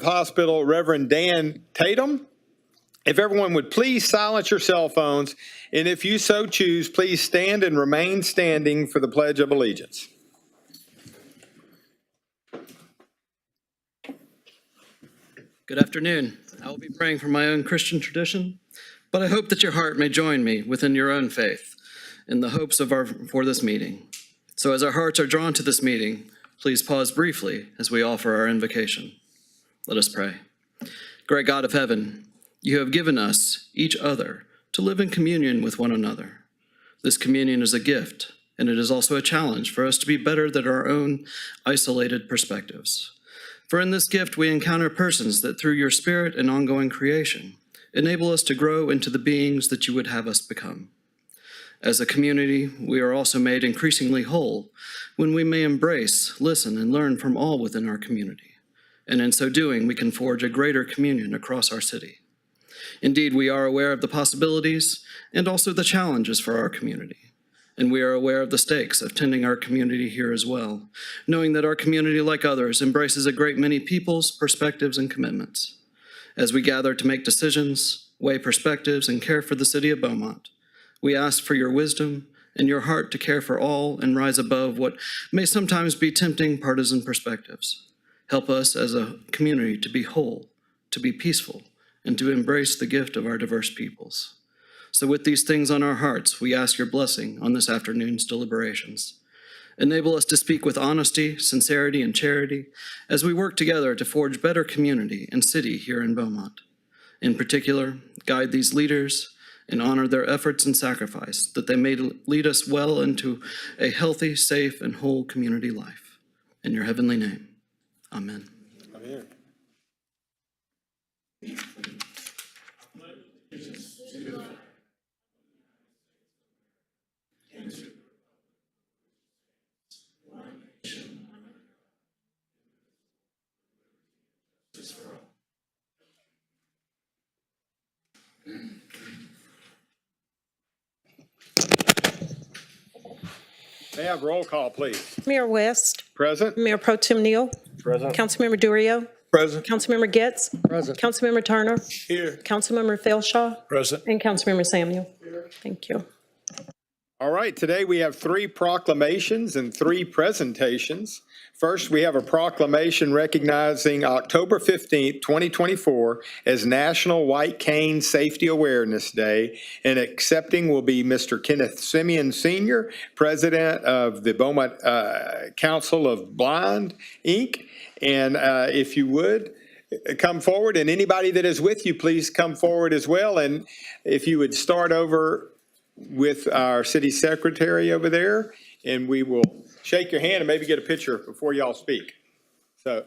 Hospital, Reverend Dan Tatum. If everyone would please silence your cell phones, and if you so choose, please stand and remain standing for the Pledge of Allegiance. Good afternoon. I will be praying for my own Christian tradition, but I hope that your heart may join me within your own faith in the hopes for this meeting. So as our hearts are drawn to this meeting, please pause briefly as we offer our invocation. Let us pray. Great God of heaven, you have given us, each other, to live in communion with one another. This communion is a gift, and it is also a challenge for us to be better than our own isolated perspectives. For in this gift we encounter persons that through your spirit and ongoing creation enable us to grow into the beings that you would have us become. As a community, we are also made increasingly whole when we may embrace, listen, and learn from all within our community. And in so doing, we can forge a greater communion across our city. Indeed, we are aware of the possibilities and also the challenges for our community. And we are aware of the stakes of tending our community here as well, knowing that our community, like others, embraces a great many peoples, perspectives, and commitments. As we gather to make decisions, weigh perspectives, and care for the city of Beaumont, we ask for your wisdom and your heart to care for all and rise above what may sometimes be tempting partisan perspectives. Help us as a community to be whole, to be peaceful, and to embrace the gift of our diverse peoples. So with these things on our hearts, we ask your blessing on this afternoon's deliberations. Enable us to speak with honesty, sincerity, and charity as we work together to forge better community and city here in Beaumont. In particular, guide these leaders and honor their efforts and sacrifice, that they may lead us well into a healthy, safe, and whole community life. In your heavenly name, amen. Amen. May I have roll call, please? Mayor West. Present. Mayor Pro Tem Neal. Present. Councilmember Durio. Present. Councilmember Getz. Present. Councilmember Turner. Here. Councilmember Felshaw. Present. And Councilmember Samuel. Thank you. All right, today we have 3 proclamations and 3 presentations. First, we have a proclamation recognizing October 15th, 2024 as National White Cane Safety Awareness Day, and accepting will be Mr. Kenneth Simeon Sr., President of the Beaumont Council of Blind, Inc. And if you would, come forward, and anybody that is with you, please come forward as well. And if you would start over with our city secretary over there, and we will shake your hand and maybe get a picture before y'all speak. So,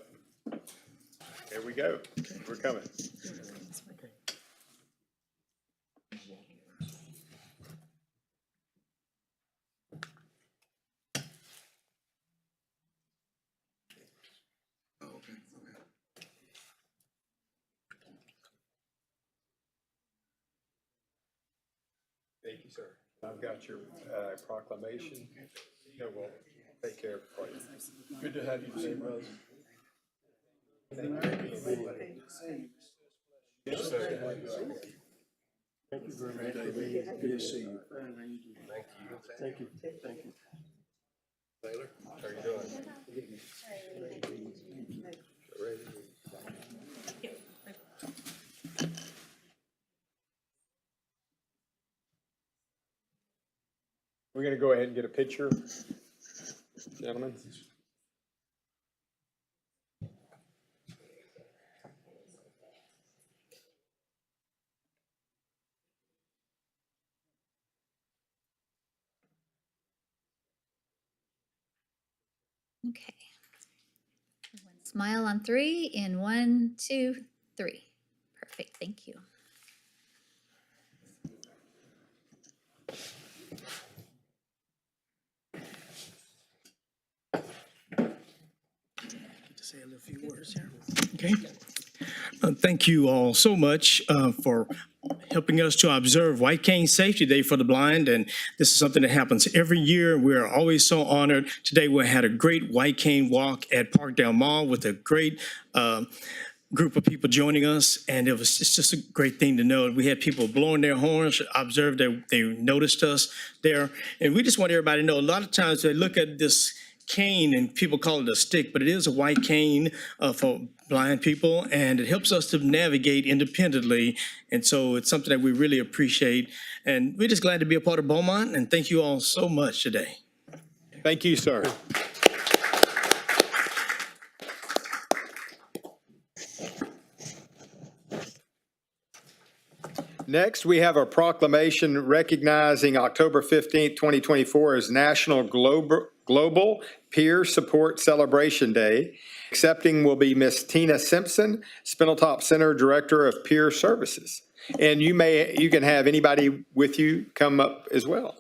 here we go. We're coming. Thank you, sir. I've got your proclamation. No, we'll take care of it for you. Good to have you today, brother. Yes, sir. Thank you very much, David. Good to see you. Thank you. Thank you. Taylor, how are you doing? Ready? We're going to go ahead and get a picture, gentlemen. Okay. Everyone smile on 3 in 1, 2, 3. Perfect. Thank you. Say a little few words here. Okay. Thank you all so much for helping us to observe White Cane Safety Day for the Blind. And this is something that happens every year. We're always so honored. Today we had a great White Cane walk at Parkdale Mall with a great group of people joining us, and it's just a great thing to know. We had people blowing their horns, observed that they noticed us there, and we just want everybody to know, a lot of times they look at this cane and people call it a stick, but it is a white cane for blind people, and it helps us to navigate independently, and so it's something that we really appreciate, and we're just glad to be a part of Beaumont, and thank you all so much today. Thank you, sir. Next, we have a proclamation recognizing October 15th, 2024 as National Global Peer Support Celebration Day. Accepting will be Miss Tina Simpson, Spindletop Center Director of Peer Services. And you can have anybody with you come up as well.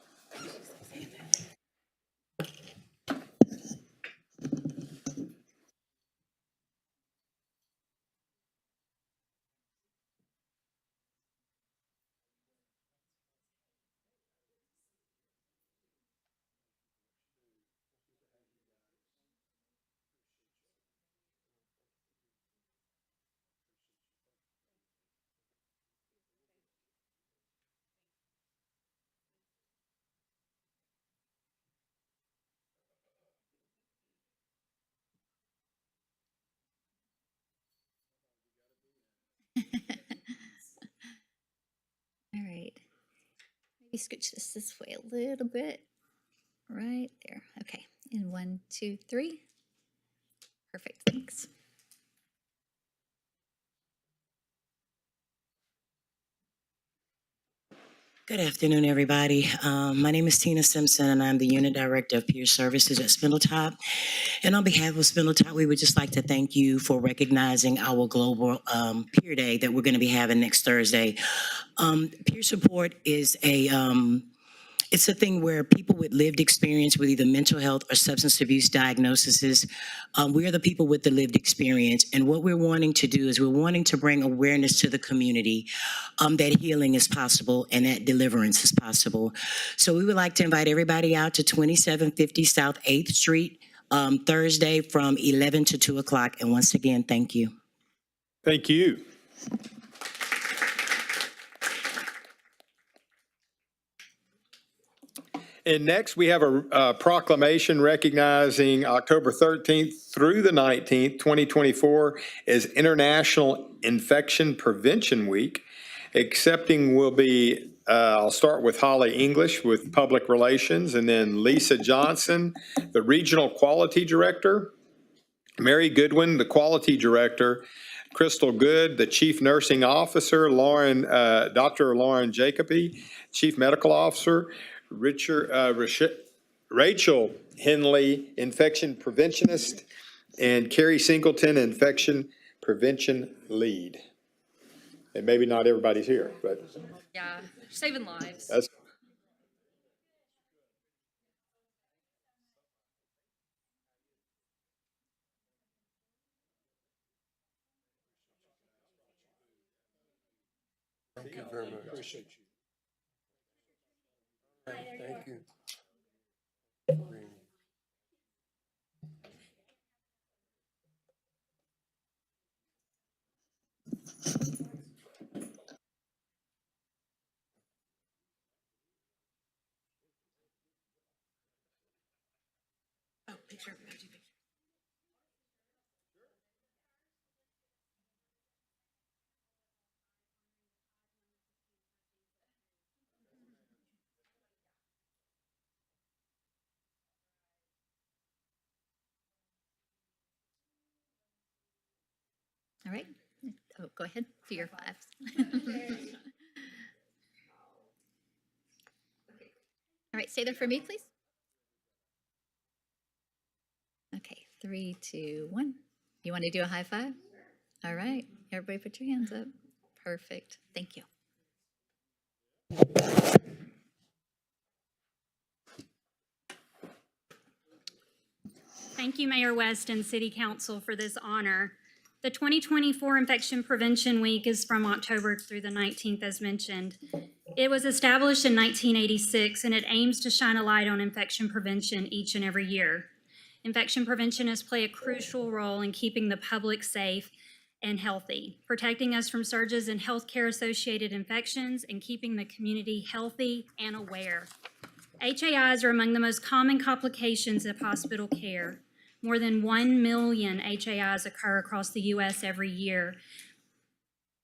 All right. Maybe scooch this way a little bit. Right there. Okay. In 1, 2, 3. Perfect. Thanks. Good afternoon, everybody. My name is Tina Simpson, and I'm the Unit Director of Peer Services at Spindletop. And on behalf of Spindletop, we would just like to thank you for recognizing our Global Peer Day that we're going to be having next Thursday. Peer support is it's a thing where people with lived experience with either mental health or substance abuse diagnoses, we are the people with the lived experience. And what we're wanting to do is we're wanting to bring awareness to the community that healing is possible and that deliverance is possible. So we would like to invite everybody out to 2750 South 8th Street Thursday from 11 to 2 o'clock. And once again, thank you. Thank you. And next, we have a proclamation recognizing October 13th through the 19th, 2024 as International Infection Prevention Week. Accepting will be, I'll start with Holly English with Public Relations, and then Lisa Johnson, the Regional Quality Director, Mary Goodwin, the Quality Director, Crystal Good, the Chief Nursing Officer, Dr. Lauren Jacoby, Chief Medical Officer, Rachel Henley, Infection Preventionist, and Carrie Singleton, Infection Prevention Lead. And maybe not everybody's here, but Yeah, saving lives. that's Thank you very much. Appreciate you. Thank you. All right. Oh, go ahead. Do your fives. All right. Say that for me, please. Okay. 3, 2, 1. You want to do a high five? All right. Everybody put your hands up. Perfect. Thank you. Thank you, Mayor West and City Council for this honor. The 2024 Infection Prevention Week is from October through the 19th, as mentioned. It was established in 1986, and it aims to shine a light on infection prevention each and every year. Infection preventionists play a crucial role in keeping the public safe and healthy, protecting us from surges in healthcare-associated infections and keeping the community healthy and aware. HAIs are among the most common complications of hospital care. More than 1 million HAIs occur across the U.S. every year.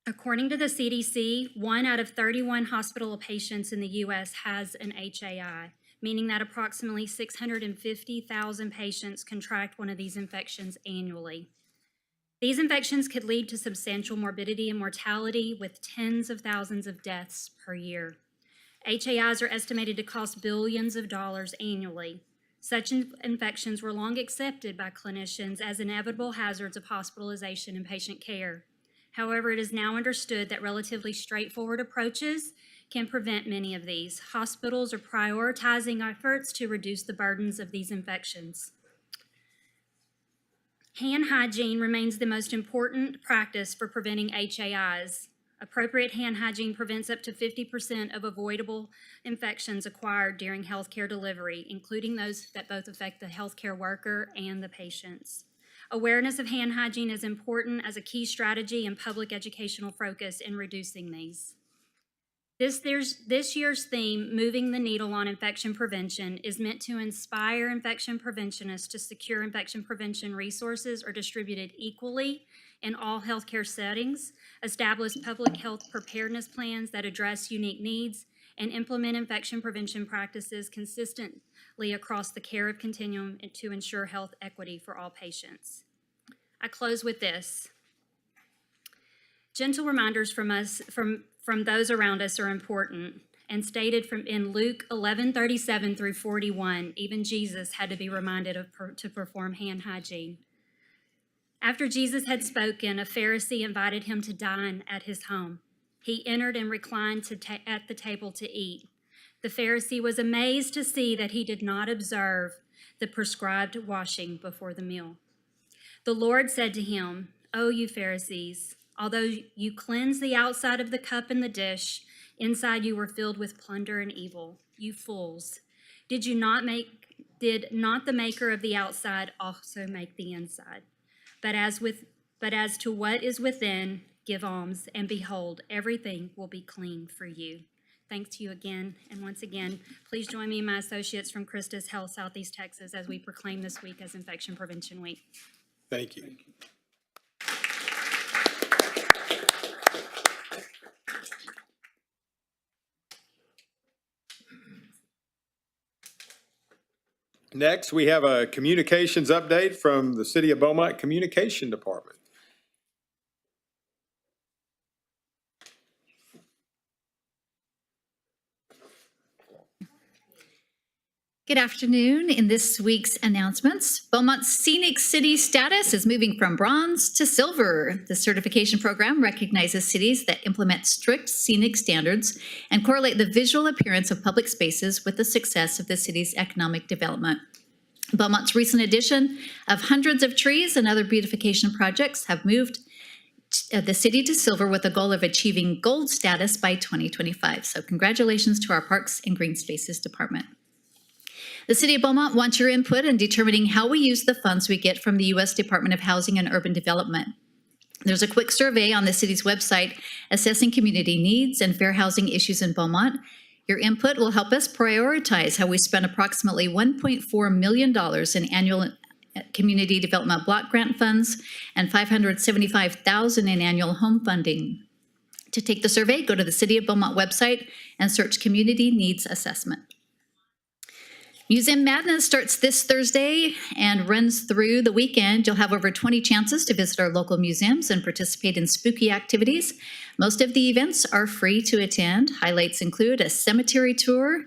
According to the CDC, 1 out of 31 hospital patients in the U.S. has an HAI, meaning that approximately 650,000 patients contract one of these infections annually. These infections could lead to substantial morbidity and mortality, with tens of thousands of deaths per year. HAIs are estimated to cost billions of dollars annually. Such infections were long accepted by clinicians as inevitable hazards of hospitalization and patient care. However, it is now understood that relatively straightforward approaches can prevent many of these. Hospitals are prioritizing efforts to reduce the burdens of these infections. Hand hygiene remains the most important practice for preventing HAIs. Appropriate hand hygiene prevents up to 50% of avoidable infections acquired during healthcare delivery, including those that both affect the healthcare worker and the patients. Awareness of hand hygiene is important as a key strategy and public educational focus in reducing these. This year's theme, Moving the Needle on Infection Prevention, is meant to inspire infection preventionists to secure infection prevention resources are distributed equally in all healthcare settings, establish public health preparedness plans that address unique needs, and implement infection prevention practices consistently across the care of continuum to ensure health equity for all patients. I close with this. Gentle reminders from us, from those around us are important, and stated in Luke 11:37 through 41, even Jesus had to be reminded to perform hand hygiene. After Jesus had spoken, a Pharisee invited him to dine at his home. He entered and reclined at the table to eat. The Pharisee was amazed to see that he did not observe the prescribed washing before the meal. The Lord said to him, "O you Pharisees, although you cleanse the outside of the cup and the dish, inside you were filled with plunder and evil. You fools, did not the maker of the outside also make the inside? But as to what is within, give alms, and behold, everything will be clean for you." Thanks to you again, and once again, please join me and my associates from Christus Health Southeast Texas as we proclaim this week as Infection Prevention Week. Thank you. Next, we have a communications update from the City of Beaumont Communication Department. Good afternoon. In this week's announcements, Beaumont's Scenic City status is moving from bronze to silver. The certification program recognizes cities that implement strict scenic standards and correlate the visual appearance of public spaces with the success of the city's economic development. Beaumont's recent addition of hundreds of trees and other beautification projects have moved the city to silver with a goal of achieving gold status by 2025. So congratulations to our Parks and Green Spaces Department. The City of Beaumont wants your input in determining how we use the funds we get from the U.S. Department of Housing and Urban Development. There's a quick survey on the city's website assessing community needs and fair housing issues in Beaumont. Your input will help us prioritize how we spend approximately $1.4 million in annual community development block grant funds and $575,000 in annual home funding. To take the survey, go to the City of Beaumont website and search Community Needs Assessment. Museum Madness starts this Thursday and runs through the weekend. You'll have over 20 chances to visit our local museums and participate in spooky activities. Most of the events are free to attend. Highlights include a cemetery tour,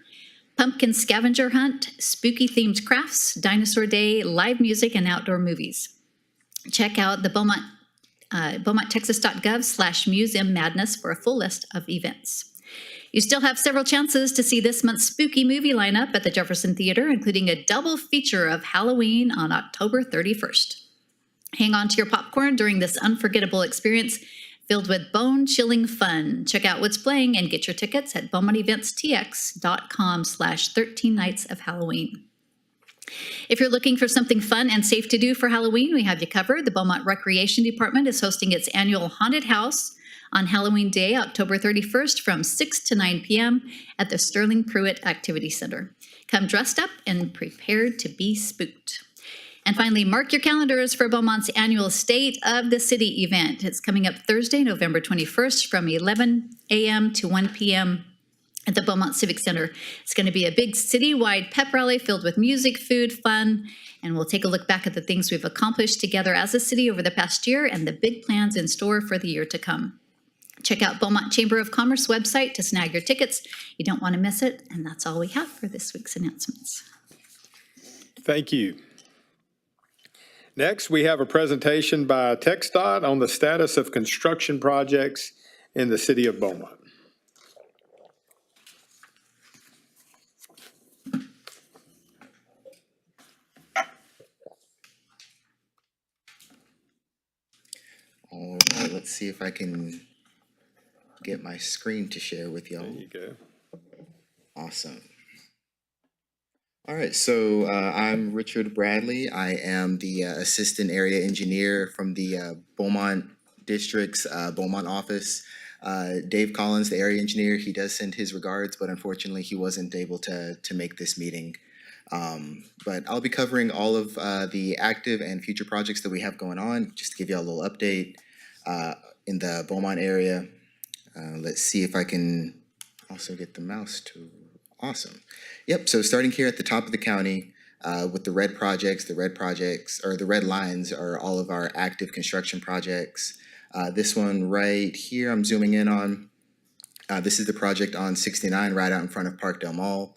pumpkin scavenger hunt, spooky-themed crafts, dinosaur day, live music, and outdoor movies. Check out the BeaumontTexas.gov/Museum Madness for a full list of events. You still have several chances to see this month's spooky movie lineup at the Jefferson Theater, including a double feature of Halloween on October 31st. Hang on to your popcorn during this unforgettable experience filled with bone-chilling fun. Check out what's playing and get your tickets at BeaumontEventsTX.com/13 Nights of Halloween. If you're looking for something fun and safe to do for Halloween, we have you covered. The Beaumont Recreation Department is hosting its annual Haunted House on Halloween Day, October 31st from 6 to 9 p.m. at the Sterling Pruitt Activity Center. Come dressed up and prepared to be spooked. And finally, mark your calendars for Beaumont's annual State of the City event. It's coming up Thursday, November 21st from 11 a.m. to 1 p.m. at the Beaumont Civic Center. It's going to be a big citywide pep rally filled with music, food, fun, and we'll take a look back at the things we've accomplished together as a city over the past year and the big plans in store for the year to come. Check out Beaumont Chamber of Commerce website to snag your tickets. You don't want to miss it, and that's all we have for this week's announcements. Thank you. Next, we have a presentation by TxDOT on the status of construction projects in the city of Beaumont. All right, let's see if I can get my screen to share with y'all. There you go. Awesome. All right, so I'm Richard Bradley. I am the Assistant Area Engineer from the Beaumont District's Beaumont office. Dave Collins, the Area Engineer, he does send his regards, but unfortunately he wasn't able to make this meeting. But I'll be covering all of the active and future projects that we have going on, just to give you a little update in the Beaumont area. Let's see if I can also get the mouse to, awesome. Yep, so starting here at the top of the county with the red projects, the red lines are all of our active construction projects. This one right here, I'm zooming in on, this is the project on 69 right out in front of Parkdale Mall.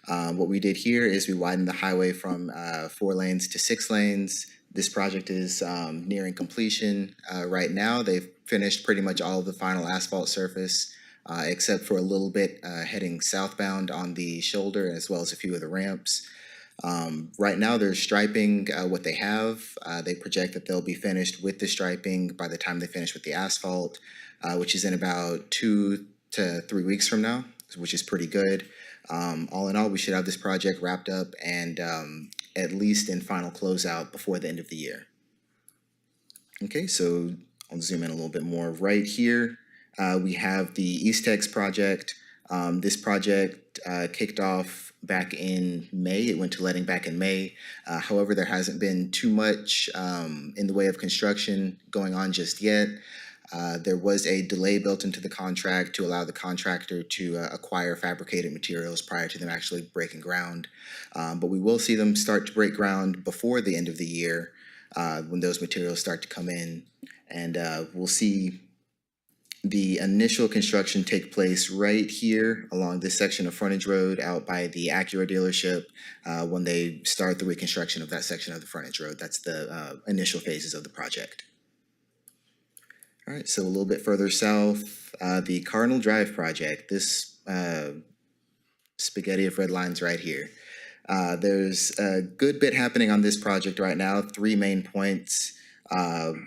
What we did here is we widened the highway from 4 lanes to 6 lanes. This project is nearing completion right now. They've finished pretty much all of the final asphalt surface, except for a little bit heading southbound on the shoulder, as well as a few of the ramps. Right now they're striping what they have. They project that they'll be finished with the striping by the time they finish with the asphalt, which is in about 2 to 3 weeks from now, which is pretty good. All in all, we should have this project wrapped up and at least in final closeout before the end of the year. Okay, so I'll zoom in a little bit more. Right here, we have the East Tex project. This project kicked off back in May. It went to letting back in May. However, there hasn't been too much in the way of construction going on just yet. There was a delay built into the contract to allow the contractor to acquire fabricated materials prior to them actually breaking ground. But we will see them start to break ground before the end of the year when those materials start to come in. And we'll see the initial construction take place right here along this section of frontage road out by the Acura dealership when they start the reconstruction of that section of the frontage road. That's the initial phases of the project. All right, so a little bit further south, the Cardinal Drive project, this spaghetti of red lines right here. There's a good bit happening on this project right now, 3 main points.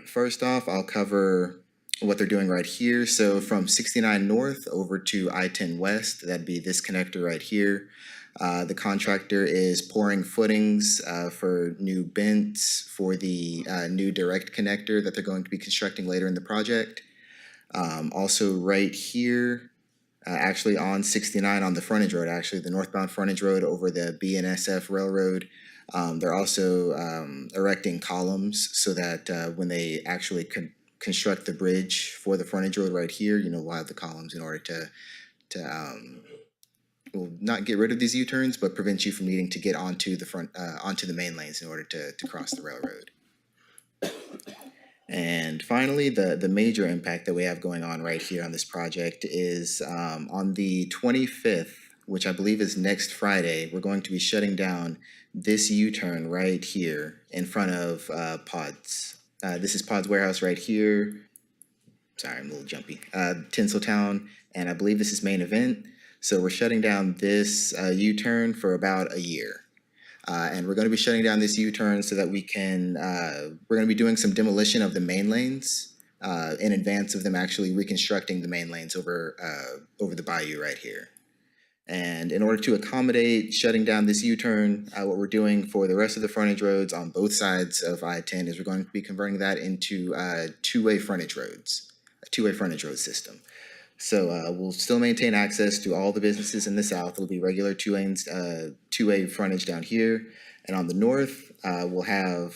First off, I'll cover what they're doing right here. So from 69 North over to I-10 West, that'd be this connector right here. The contractor is pouring footings for new bents for the new direct connector that they're going to be constructing later in the project. Also right here, actually on 69 on the frontage road, actually the northbound frontage road over the BNSF Railroad, they're also erecting columns so that when they actually construct the bridge for the frontage road right here, you know, we'll have the columns in order to will not get rid of these U-turns, but prevent you from needing to get onto the onto the main lanes in order to cross the railroad. And finally, the major impact that we have going on right here on this project is on the 25th, which I believe is next Friday, we're going to be shutting down this U-turn right here in front of Pods. This is Pods Warehouse right here. Sorry, I'm a little jumpy. Tinseltown, and I believe this is Main Event. So we're shutting down this U-turn for about a year. And we're going to be shutting down this U-turn so that we can, we're going to be doing some demolition of the main lanes in advance of them actually reconstructing the main lanes over the bayou right here. And in order to accommodate shutting down this U-turn, what we're doing for the rest of the frontage roads on both sides of I-10 is we're going to be converting that into two-way frontage roads, a two-way frontage road system. So we'll still maintain access to all the businesses in the south. It'll be regular two-way frontage down here. And on the north, we'll have,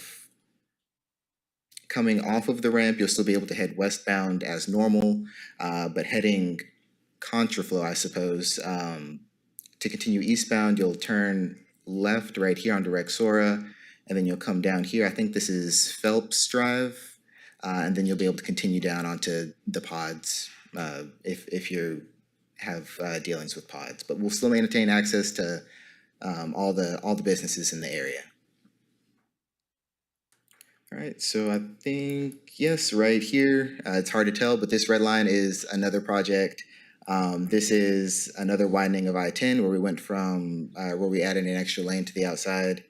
coming off of the ramp, you'll still be able to head westbound as normal, but heading contraflow, I suppose, to continue eastbound, you'll turn left right here onto Rexora, and then you'll come down here. I think this is Phelps Drive, and then you'll be able to continue down onto the pods if you have dealings with pods. But we'll still maintain access to all the businesses in the area. All right, so I think, yes, right here, it's hard to tell, but this red line is another project. This is another widening of I-10 where we went from, where we added an extra lane to the outside.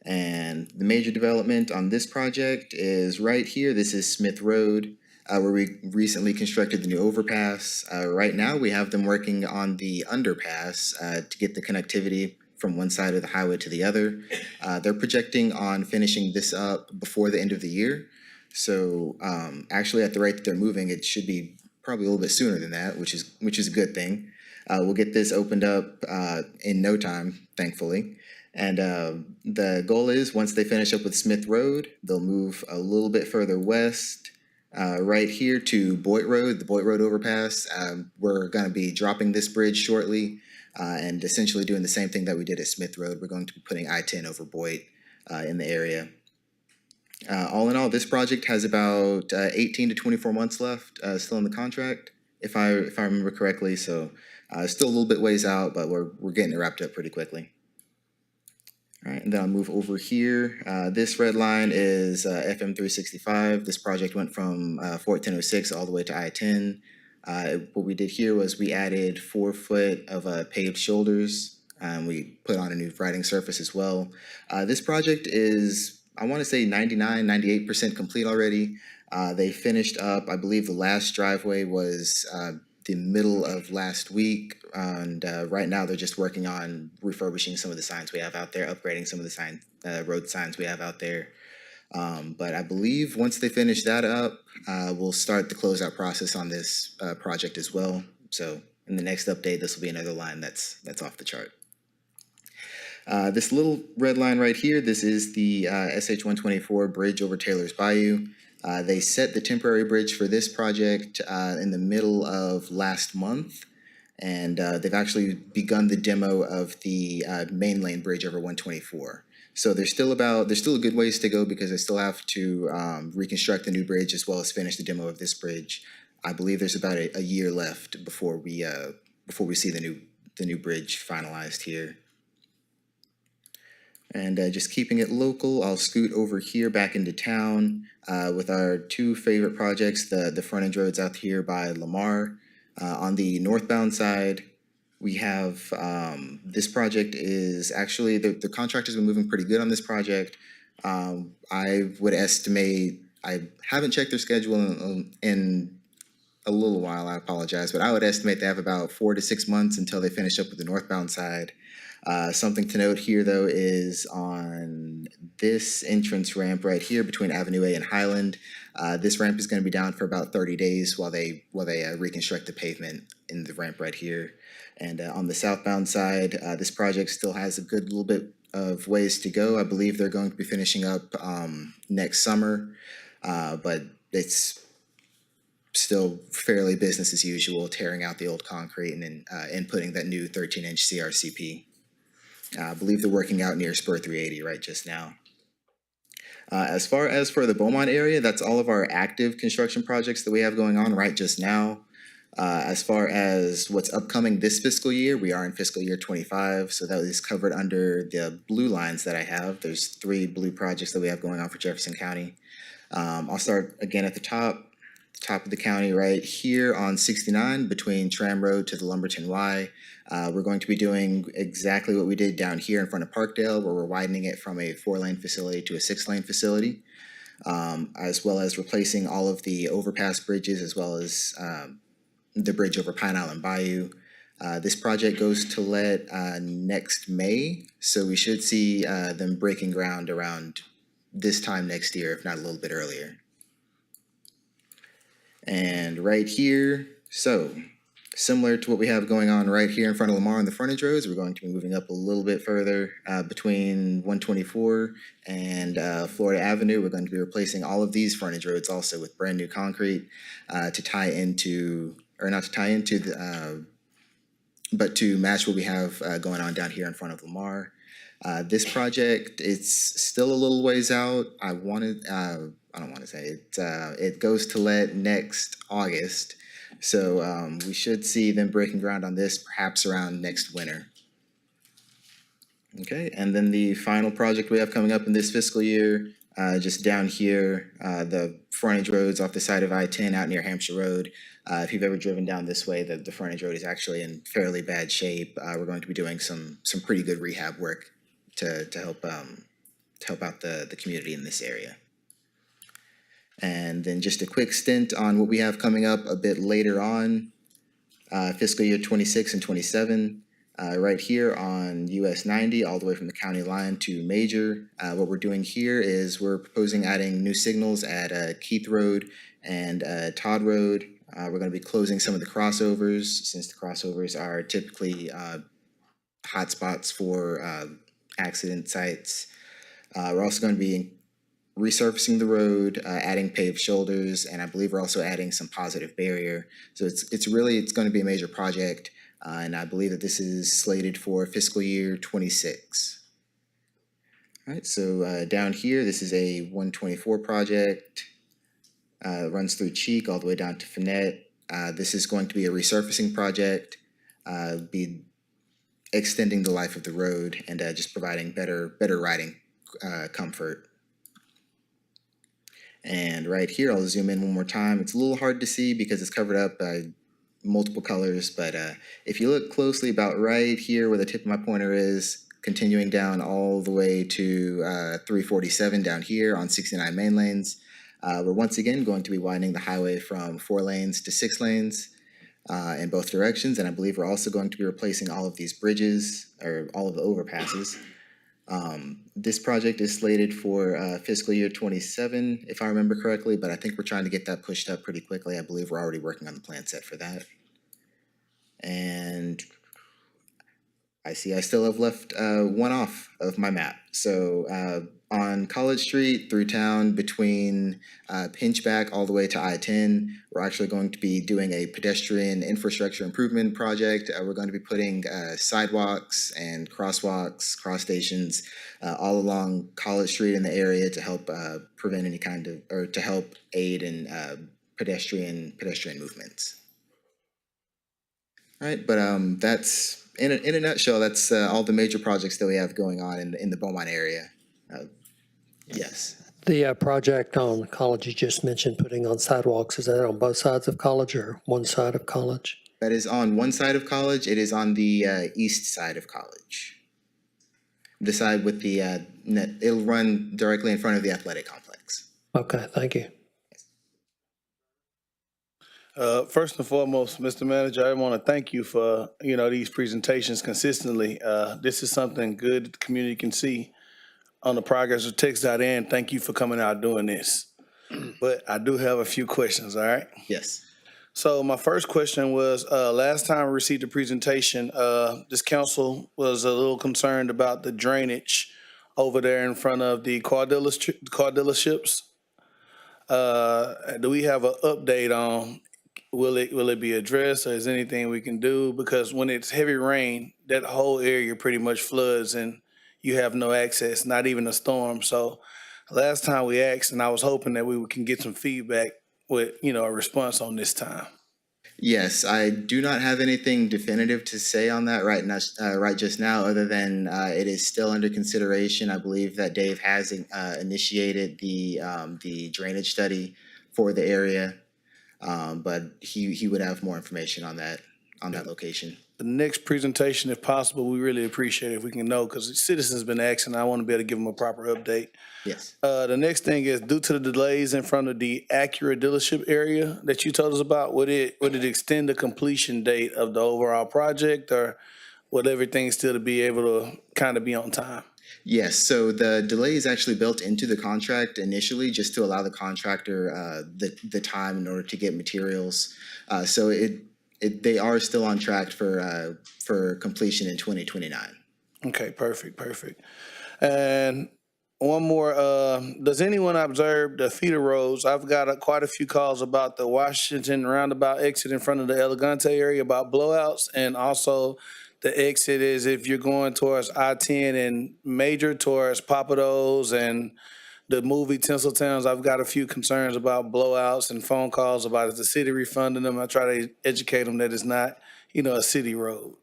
And the major development on this project is right here. This is Smith Road, where we recently constructed the new overpass. Right now, we have them working on the underpass to get the connectivity from one side of the highway to the other. They're projecting on finishing this up before the end of the year. So actually at the rate that they're moving, it should be probably a little bit sooner than that, which is a good thing. We'll get this opened up in no time, thankfully. And the goal is once they finish up with Smith Road, they'll move a little bit further west right here to Boyd Road, the Boyd Road overpass. We're going to be dropping this bridge shortly and essentially doing the same thing that we did at Smith Road. We're going to be putting I-10 over Boyd in the area. All in all, this project has about 18 to 24 months left still in the contract, if I remember correctly. So still a little bit ways out, but we're getting it wrapped up pretty quickly. All right, and then I'll move over here. This red line is FM 365. This project went from Fort 1006 all the way to I-10. What we did here was we added 4 foot of paved shoulders. We put on a new riding surface as well. This project is, I want to say 99, 98% complete already. They finished up, I believe the last driveway was the middle of last week. And right now they're just working on refurbishing some of the signs we have out there, upgrading some of the road signs we have out there. But I believe once they finish that up, we'll start the closeout process on this project as well. So in the next update, this will be another line that's off the chart. This little red line right here, this is the SH-124 bridge over Taylor's Bayou. They set the temporary bridge for this project in the middle of last month, and they've actually begun the demo of the main lane bridge over 124. So there's still a good ways to go because they still have to reconstruct the new bridge as well as finish the demo of this bridge. I believe there's about a year left before we see the new bridge finalized here. And just keeping it local, I'll scoot over here back into town with our 2 favorite projects, the frontage roads out here by Lamar. On the northbound side, we have this project is actually, the contractor's been moving pretty good on this project. I would estimate, I haven't checked their schedule in a little while, I apologize, but I would estimate they have about 4 to 6 months until they finish up with the northbound side. Something to note here, though, is on this entrance ramp right here between Avenue A and Highland. This ramp is going to be down for about 30 days while they reconstruct the pavement in the ramp right here. And on the southbound side, this project still has a good little bit of ways to go. I believe they're going to be finishing up next summer, but it's still fairly business as usual, tearing out the old concrete and then inputting that new 13-inch CRCP. I believe they're working out near Spur 380 right just now. As far as for the Beaumont area, that's all of our active construction projects that we have going on right just now. As far as what's upcoming this fiscal year, we are in fiscal year 25, so that is covered under the blue lines that I have. There's 3 blue projects that we have going on for Jefferson County. I'll start again at the top of the county right here on 69 between Tram Road to the Lumberton Y. We're going to be doing exactly what we did down here in front of Parkdale, where we're widening it from a 4-lane facility to a 6-lane facility, as well as replacing all of the overpass bridges, as well as the bridge over Pine Island Bayou. This project goes to let next May, so we should see them breaking ground around this time next year, if not a little bit earlier. And right here, so similar to what we have going on right here in front of Lamar on the frontage roads, we're going to be moving up a little bit further between 124 and Florida Avenue. We're going to be replacing all of these frontage roads also with brand new concrete to tie into, or not to tie into, but to match what we have going on down here in front of Lamar. This project, it's still a little ways out. I don't want to say it. It goes to let next August. So we should see them breaking ground on this perhaps around next winter. Okay, and then the final project we have coming up in this fiscal year, just down here, the frontage roads off the side of I-10 out near Hampshire Road. If you've ever driven down this way, the frontage road is actually in fairly bad shape. We're going to be doing some pretty good rehab work to help out the community in this area. And then just a quick stint on what we have coming up a bit later on, fiscal year 26 and 27, right here on US 90, all the way from the county line to Major. What we're doing here is we're proposing adding new signals at Keith Road and Todd Road. We're going to be closing some of the crossovers, since the crossovers are typically hotspots for accident sites. We're also going to be resurfacing the road, adding paved shoulders, and I believe we're also adding some positive barrier. So it's going to be a major project, and I believe that this is slated for fiscal year 26. All right, so down here, this is a 124 project. Runs through Cheek all the way down to Finette. This is going to be a resurfacing project, be extending the life of the road and just providing better riding comfort. And right here, I'll zoom in one more time. It's a little hard to see because it's covered up by multiple colors, but if you look closely about right here where the tip of my pointer is, continuing down all the way to 347 down here on 69 main lanes, we're once again going to be widening the highway from 4 lanes to 6 lanes in both directions, and I believe we're also going to be replacing all of these bridges, or all of the overpasses. This project is slated for fiscal year 27, if I remember correctly, but I think we're trying to get that pushed up pretty quickly. I believe we're already working on the plan set for that. And I see I still have left one off of my map. So on College Street through town between Pinchback all the way to I-10, we're actually going to be doing a pedestrian infrastructure improvement project. We're going to be putting sidewalks and crosswalks, cross stations all along College Street in the area to help prevent any kind of, or to help aid in pedestrian movements. All right, but that's, in a nutshell, that's all the major projects that we have going on in the Beaumont area. Yes. The project on College you just mentioned, putting on sidewalks, is that on both sides of College or one side of College? That is on one side of College. It is on the east side of College. The side with the net, it'll run directly in front of the athletic complex. Okay, thank you. First and foremost, Mr. Manager, I want to thank you for, these presentations consistently. This is something good the community can see on the progress of Text.in. Thank you for coming out doing this. But I do have a few questions, all right? Yes. So my first question was, last time we received a presentation, this council was a little concerned about the drainage over there in front of the car dealerships. Do we have an update on, will it be addressed, or is anything we can do? Because when it's heavy rain, that whole area pretty much floods and you have no access, not even a storm. So last time we asked, and I was hoping that we can get some feedback with, a response on this time. Yes, I do not have anything definitive to say on that right now, right just now, other than it is still under consideration. I believe that Dave has initiated the drainage study for the area, but he would have more information on that on that location. The next presentation, if possible, we really appreciate it if we can know, because citizens been asking. I want to be able to give them a proper update. Yes. The next thing is, due to the delays in front of the Acura dealership area that you told us about, would it extend the completion date of the overall project, or would everything still to be able to kind of be on time? Yes, so the delay is actually built into the contract initially, just to allow the contractor the time in order to get materials. So they are still on track for completion in 2029. Okay, perfect. And one more, does anyone observe the feeder roads? I've got quite a few calls about the Washington roundabout exit in front of the Elegante area about blowouts, and also the exit is if you're going towards I-10 and Major towards Papados and the movie Tinseltowns. I've got a few concerns about blowouts and phone calls about is the city refunding them. I try to educate them that it's not, a city road.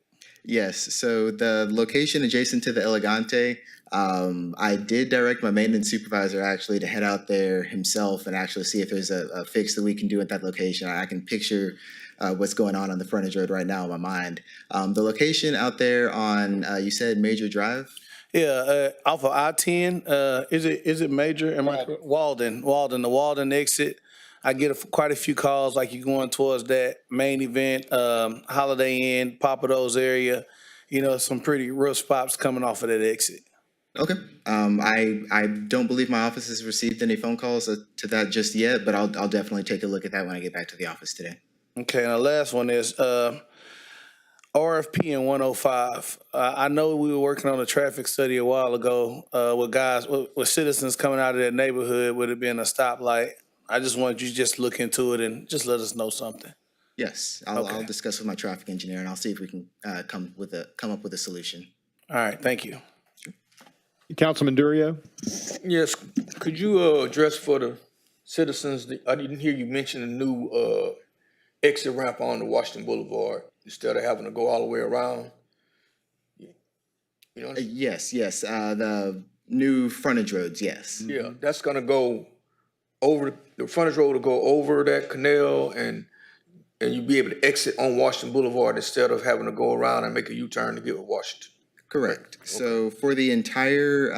Yes, so the location adjacent to the Elegante, I did direct my maintenance supervisor actually to head out there himself and actually see if there's a fix that we can do at that location. I can picture what's going on the frontage road right now in my mind. The location out there on, you said Major Drive? Yeah, off of I-10, is it Major? Am I correct? Walden, the Walden exit. I get quite a few calls like you're going towards that main event, Holiday Inn, Papados area. Some pretty rough spots coming off of that exit. Okay. I don't believe my office has received any phone calls to that just yet, but I'll definitely take a look at that when I get back to the office today. Okay, and the last one is RFP in 105. I know we were working on a traffic study a while ago with citizens coming out of that neighborhood with it being a stoplight. I just wanted you to just look into it and just let us know something. Yes, I'll discuss with my traffic engineer and I'll see if we can come up with a solution. All right, thank you. Councilman Durio? Yes, could you address for the citizens, I didn't hear you mention the new exit ramp on the Washington Boulevard instead of having to go all the way around? Yes, the new frontage roads, yes. Yeah, that's gonna go over, the frontage road will go over that canal and you'll be able to exit on Washington Boulevard instead of having to go around and make a U-turn to get to Washington. Correct. Okay. So for the entire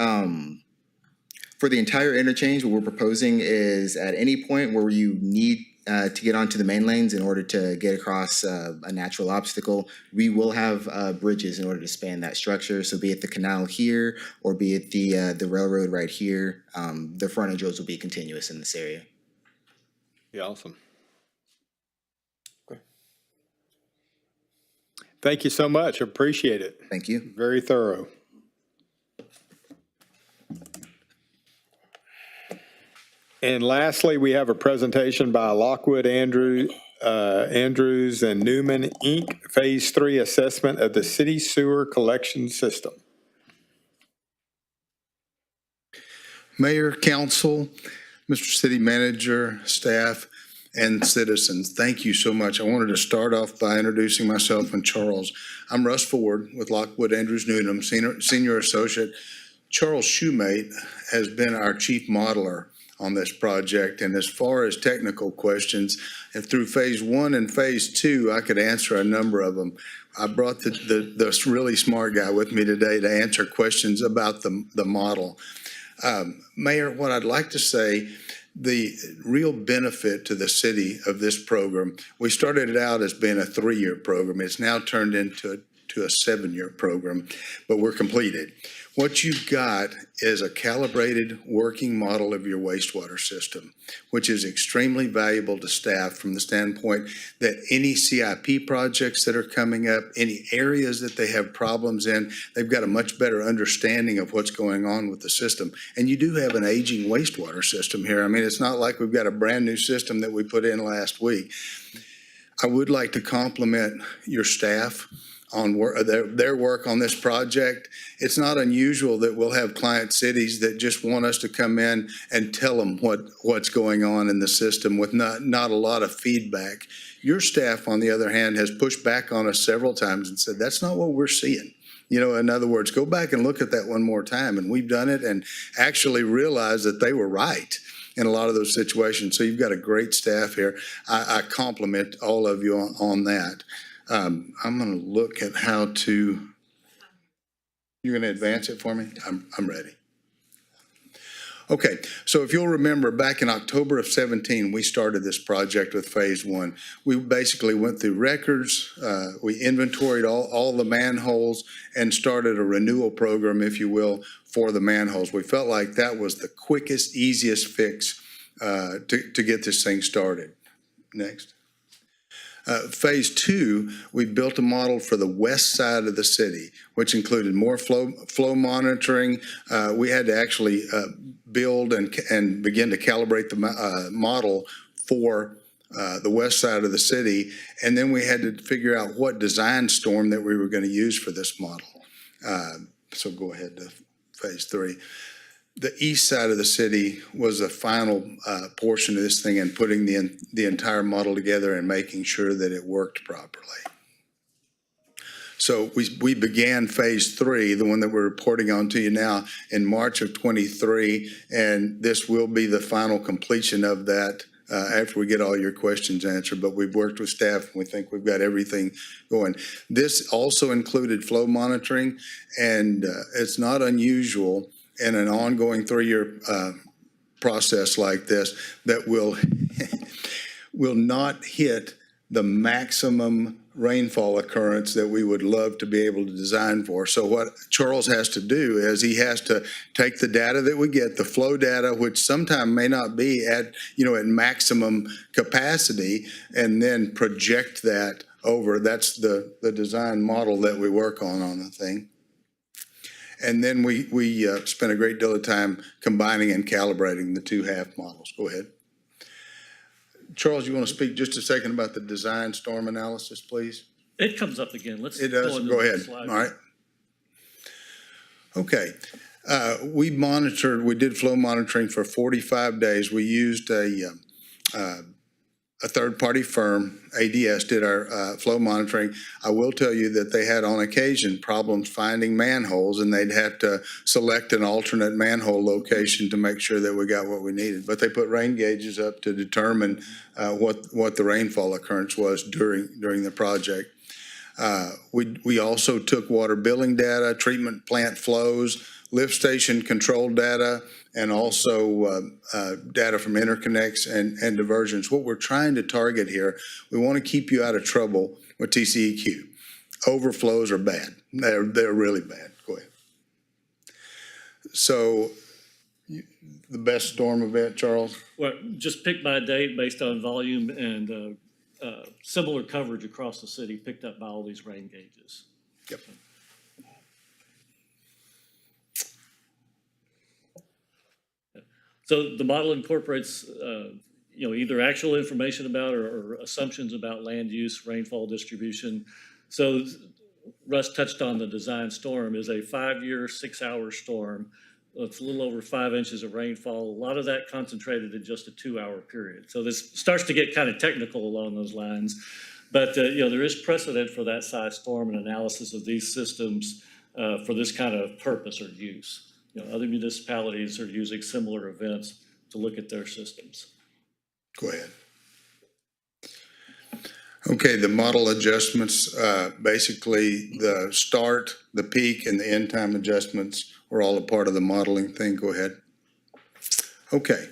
interchange, what we're proposing is at any point where you need to get onto the main lanes in order to get across a natural obstacle, we will have bridges in order to span that structure. So be it the canal here or be it the railroad right here, the frontage roads will be continuous in this area. Yeah, awesome. Thank you so much. Appreciate it. Thank you. Very thorough. And lastly, we have a presentation by Lockwood, Andrews and Newman, Inc., Phase 3 Assessment of the City Sewer Collection System. Mayor, council, Mr. City Manager, staff, and citizens, thank you so much. I wanted to start off by introducing myself and Charles. I'm Russ Ford with Lockwood, Andrews, Newman, Senior Associate. Charles Shoemate has been our chief modeler on this project, and as far as technical questions, and through phase 1 and phase 2, I could answer a number of them. I brought the really smart guy with me today to answer questions about the model. Mayor, what I'd like to say, the real benefit to the city of this program, we started it out as being a 3-year program. It's now turned into a 7-year program, but we're completed. What you've got is a calibrated working model of your wastewater system, which is extremely valuable to staff from the standpoint that any CIP projects that are coming up, any areas that they have problems in, they've got a much better understanding of what's going on with the system. And you do have an aging wastewater system here. I mean, it's not like we've got a brand new system that we put in last week. I would like to compliment your staff on their work on this project. It's not unusual that we'll have client cities that just want us to come in and tell them what's going on in the system with not a lot of feedback. Your staff, on the other hand, has pushed back on us several times and said, that's not what we're seeing. In other words, go back and look at that one more time. And we've done it and actually realized that they were right in a lot of those situations. So you've got a great staff here. I compliment all of you on that. I'm going to look at how to, you're going to advance it for me? I'm ready. Okay, so if you'll remember, back in October of 17, we started this project with phase one. We basically went through records, we inventoried all the manholes and started a renewal program, if you will, for the manholes. We felt like that was the quickest, easiest fix to get this thing started. Next. Phase two, we built a model for the west side of the city, which included more flow monitoring. We had to actually build and begin to calibrate the model for the west side of the city. And then we had to figure out what design storm that we were going to use for this model. So go ahead to phase three. The east side of the city was the final portion of this thing and putting the entire model together and making sure that it worked properly. So we began phase three, the one that we're reporting on to you now, in March of 23, and this will be the final completion of that after we get all your questions answered. But we've worked with staff and we think we've got everything going. This also included flow monitoring, and it's not unusual in an ongoing 3-year process like this that will not hit the maximum rainfall occurrence that we would love to be able to design for. So what Charles has to do is he has to take the data that we get, the flow data, which sometimes may not be at maximum capacity, and then project that over. That's the design model that we work on the thing. And then we spent a great deal of time combining and calibrating the two half models. Go ahead. Charles, you want to speak just a second about the design storm analysis, please? It comes up again. Let's It does. Go ahead. All right. Okay. We did flow monitoring for 45 days. We used a third-party firm, ADS, did our flow monitoring. I will tell you that they had on occasion problems finding manholes, and they'd have to select an alternate manhole location to make sure that we got what we needed. But they put rain gauges up to determine what the rainfall occurrence was during the project. We also took water billing data, treatment plant flows, lift station control data, and also data from interconnects and diversions. What we're trying to target here, we want to keep you out of trouble with TCEQ. Overflows are bad. They're really bad. Go ahead. So the best storm event, Charles? Well, just pick by date based on volume and similar coverage across the city picked up by all these rain gauges. Yep. So the model incorporates, either actual information about or assumptions about land use, rainfall distribution. So Russ touched on the design storm is a 5-year, 6-hour storm. It's a little over 5 inches of rainfall. A lot of that concentrated in just a 2-hour period. So this starts to get kind of technical along those lines. But, there is precedent for that size storm and analysis of these systems for this kind of purpose or use. Other municipalities are using similar events to look at their systems. Go ahead. Okay, the model adjustments, basically the start, the peak, and the end time adjustments were all a part of the modeling thing. Go ahead. Okay.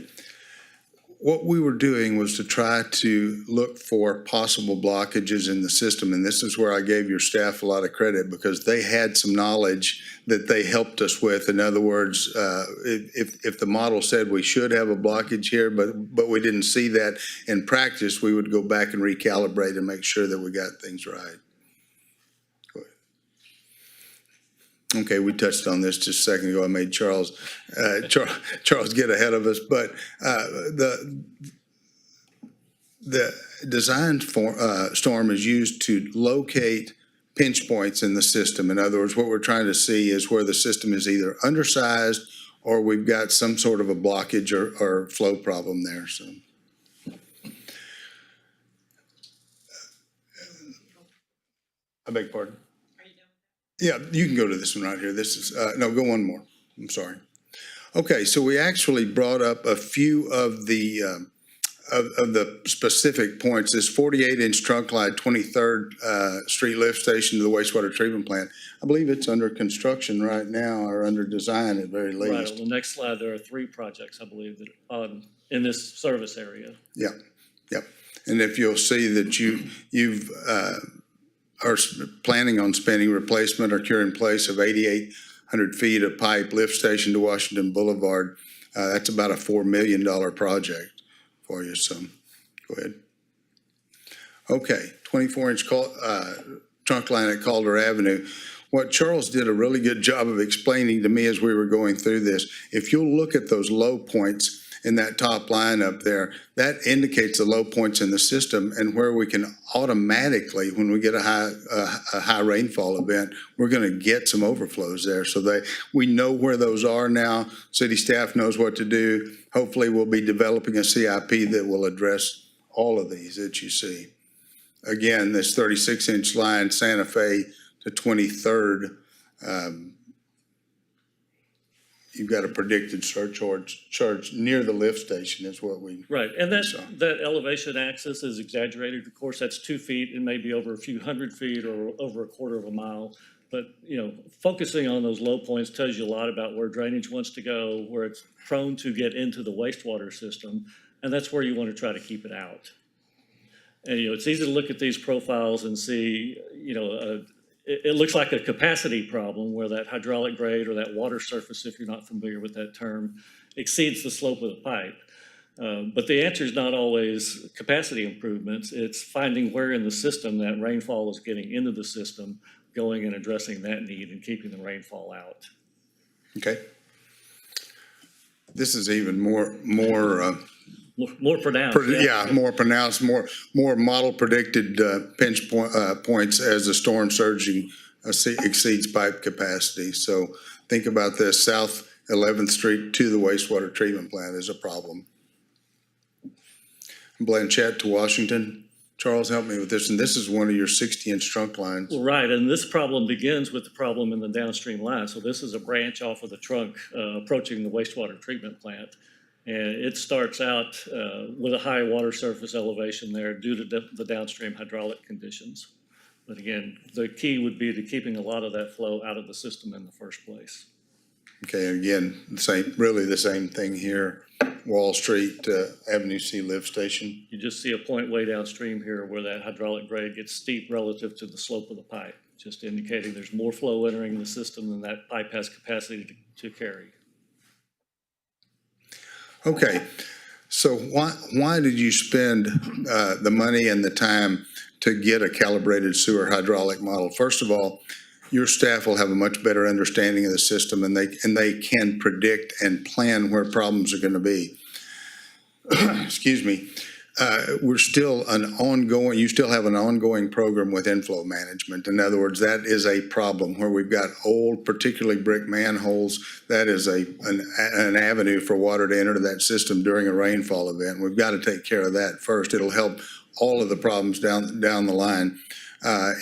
What we were doing was to try to look for possible blockages in the system, and this is where I gave your staff a lot of credit because they had some knowledge that they helped us with. In other words, if the model said we should have a blockage here, but we didn't see that in practice, we would go back and recalibrate and make sure that we got things right. Go ahead. Okay, we touched on this just a second ago. I made Charles get ahead of us, but the design storm is used to locate pinch points in the system. In other words, what we're trying to see is where the system is either undersized or we've got some sort of a blockage or flow problem there. So. I beg your pardon? Yeah, you can go to this one right here. This is, no, go one more. I'm sorry. Okay, so we actually brought up a few of the of the specific points, this 48-inch trunk line, 23rd Street lift station to the wastewater treatment plant, I believe it's under construction right now or under design at very Right, least. on the next slide, there are 3 projects, I believe, that in this service area. Yeah, yep. And if you'll see that you've are planning on spending replacement or cure in place of 8,800 feet of pipe lift station to Washington Boulevard, that's about a $4 million project for you, so go ahead. Okay, 24-inch trunk line at Calder Avenue. What Charles did a really good job of explaining to me as we were going through this, if you'll look at those low points in that top line up there, that indicates the low points in the system and where we can automatically, when we get a high rainfall event, we're going to get some overflows there. So we know where those are now. City staff knows what to do. Hopefully we'll be developing a CIP that will address all of these that you see. Again, this 36-inch line, Santa Fe to 23rd, you've got a predicted surcharge near the lift station is what we Right, and saw. that elevation axis is exaggerated. Of course, that's 2 feet. It may be over a few hundred feet or over a quarter of a mile. But, focusing on those low points tells you a lot about where drainage wants to go, where it's prone to get into the wastewater system, and that's where you want to try to keep it out. And, it's easy to look at these profiles and see, it looks like a capacity problem where that hydraulic grade or that water surface, if you're not familiar with that term, exceeds the slope of the pipe. But the answer is not always capacity improvements. It's finding where in the system that rainfall is getting into the system, going and addressing that need and keeping the rainfall out. Okay. This is even more pronounced. More pronounced, more model predicted pinch points as the storm surging exceeds pipe capacity. So think about this, South 11th Street to the wastewater treatment plant is a problem. Blanchette to Washington. Charles, help me with this. And this is one of your 60-inch trunk lines. Well, right, and this problem begins with the problem in the downstream line. So this is a branch off of the trunk approaching the wastewater treatment plant. And it starts out with a high water surface elevation there due to the downstream hydraulic conditions. But again, the key would be to keeping a lot of that flow out of the system in the first place. Okay, again, really the same thing here. Wall Street, Avenue C lift station. You just see a point way downstream here where that hydraulic grade gets steep relative to the slope of the pipe, just indicating there's more flow entering the system than that pipe has capacity to carry. Okay, so why did you spend the money and the time to get a calibrated sewer hydraulic model? First of all, your staff will have a much better understanding of the system and they can predict and plan where problems are going to be. Excuse me. You still have an ongoing program with inflow management. In other words, that is a problem where we've got old, particularly brick manholes. That is an avenue for water to enter that system during a rainfall event. We've got to take care of that first. It'll help all of the problems down the line.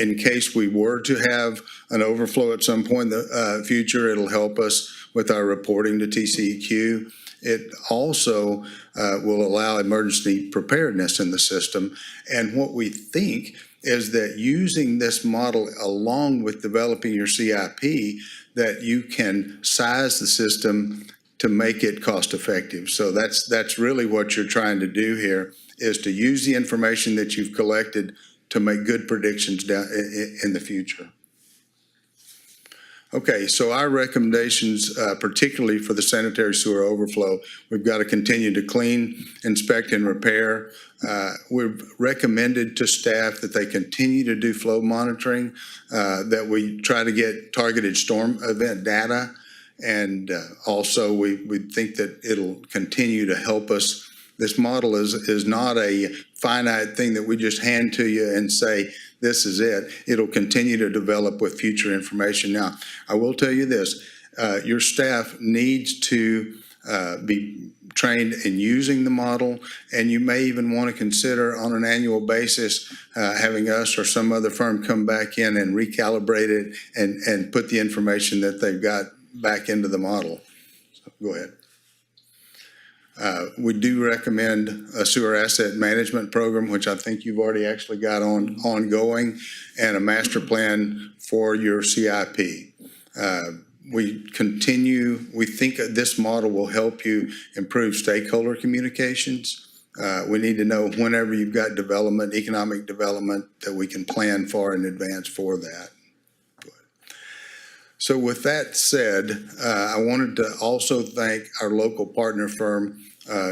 In case we were to have an overflow at some point in the future, it'll help us with our reporting to TCEQ. It also will allow emergency preparedness in the system. And what we think is that using this model along with developing your CIP, that you can size the system to make it cost effective. So that's really what you're trying to do here, is to use the information that you've collected to make good predictions down in the future. Okay, so our recommendations, particularly for the sanitary sewer overflow, we've got to continue to clean, inspect, and repair. We've recommended to staff that they continue to do flow monitoring, that we try to get targeted storm event data, and also we think that it'll continue to help us. This model is not a finite thing that we just hand to you and say, this is it. It'll continue to develop with future information. Now, I will tell you this, your staff needs to be trained in using the model, and you may even want to consider on an annual basis having us or some other firm come back in and recalibrate it and put the information that they've got back into the model. So go ahead. We do recommend a sewer asset management program, which I think you've already actually got ongoing, and a master plan for your CIP. We think this model will help you improve stakeholder communications. We need to know whenever you've got development, economic development, that we can plan far in advance for that. So with that said, I wanted to also thank our local partner firm,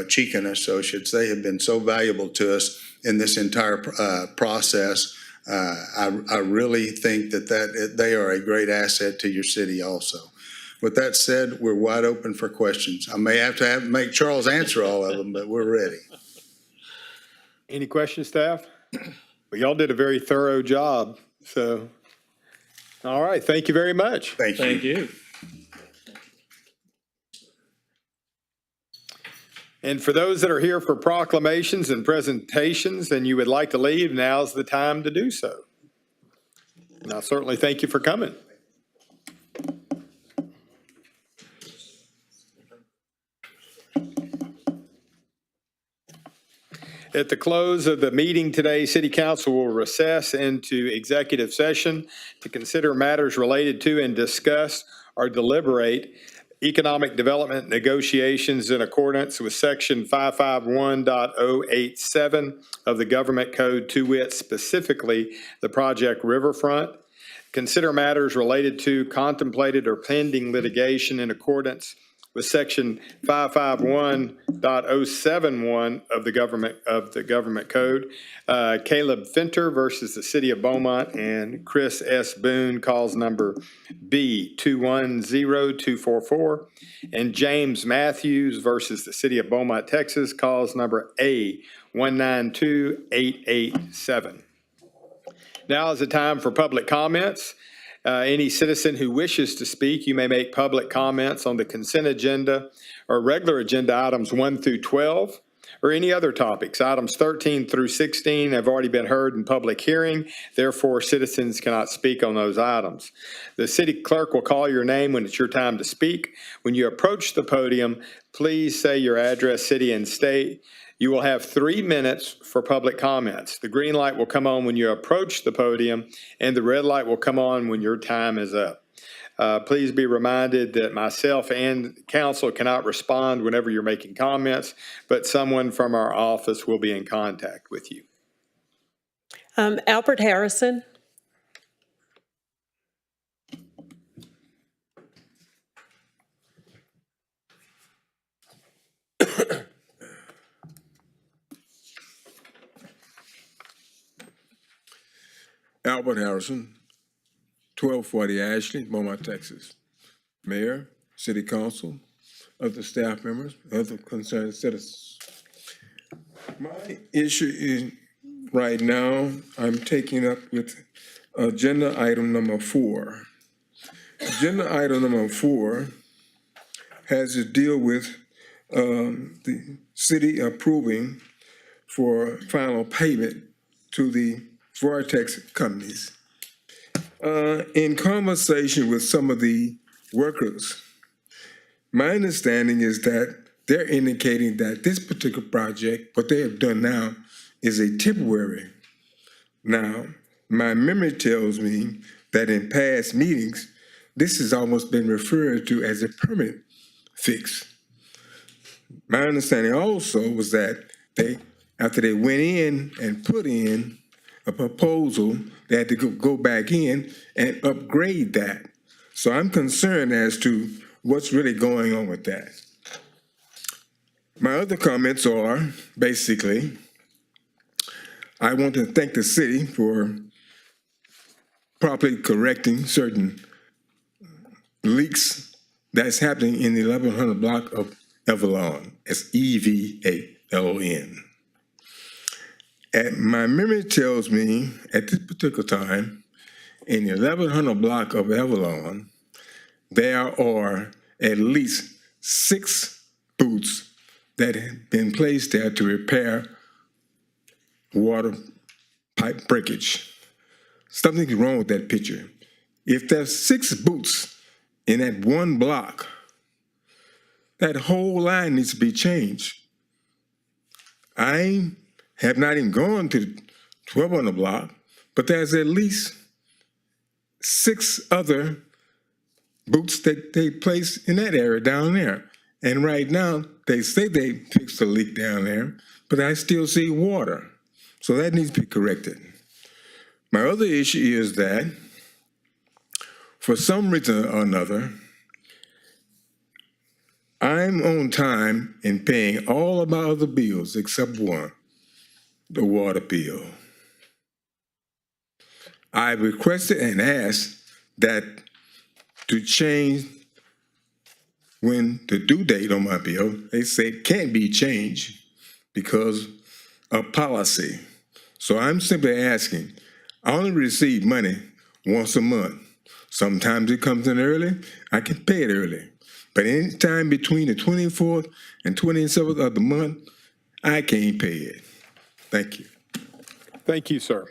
Cheek & Associates. They have been so valuable to us in this entire process. I really think that they are a great asset to your city also. With that said, we're wide open for questions. I may have to make Charles answer all of them, but we're ready. Any questions, staff? Well, y'all did a very thorough job, so. All right, thank you very much. Thank you. Thank you. And for those that are here for proclamations and presentations and you would like to leave, now's the time to do so. And I certainly thank you for coming. At the close of the meeting today, City Council will recess into executive session to consider matters related to and discuss or deliberate economic development negotiations in accordance with Section 551.087 of the Government Code, to wit, specifically the Project Riverfront. Consider matters related to contemplated or pending litigation in accordance with Section 551.071 of the Government Code. Caleb Finter versus the City of Beaumont and Chris S. Boone, calls number B210244, and James Matthews versus the City of Beaumont, Texas, calls number A192887. Now is the time for public comments. Any citizen who wishes to speak, you may make public comments on the consent agenda or regular agenda items 1 through 12, or any other topics. Items 13 through 16 have already been heard in public hearing. Therefore, citizens cannot speak on those items. The city clerk will call your name when it's your time to speak. When you approach the podium, please say your address, city, and state. You will have 3 minutes for public comments. The green light will come on when you approach the podium, and the red light will come on when your time is up. Please be reminded that myself and council cannot respond whenever you're making comments, but someone from our office will be in contact with you. Albert Harrison. Albert Harrison, 1240 Ashley, Beaumont, Texas. Mayor, City Council, other staff members, other concerned citizens. My issue is, right now, I'm taking up with agenda item number 4. Agenda item number 4 has to deal with the city approving for final payment to the vortex companies. In conversation with some of the workers, my understanding is that they're indicating that this particular project, what they have done now, is a temporary. Now, my memory tells me that in past meetings, this has almost been referred to as a permanent fix. My understanding also was that after they went in and put in a proposal, they had to go back in and upgrade that. So I'm concerned as to what's really going on with that. My other comments are basically, I want to thank the city for properly correcting certain leaks that's happening in the 1100 block of Evalon. It's EVALON. And my memory tells me at this particular time, in the 1100 block of Avalon, there are at least 6 booths that have been placed there to repair water pipe breakage. Something's wrong with that picture. If there's 6 booths in that one block, That whole line needs to be changed. I have not even gone to 12 on the block, but there's at least 6 other boots that they place in that area down there. And right now, they say they fixed the leak down there, but I still see water. So that needs to be corrected. My other issue is that for some reason or another, I'm on time in paying all of my other bills except one, the water bill. I requested and asked that to change when the due date on my bill, they say it can't be changed because of policy. So I'm simply asking, I only receive money once a month. Sometimes it comes in early, I can pay it early. But any time between the 24th and 27th of the month, I can't pay it. Thank you. Thank you, sir.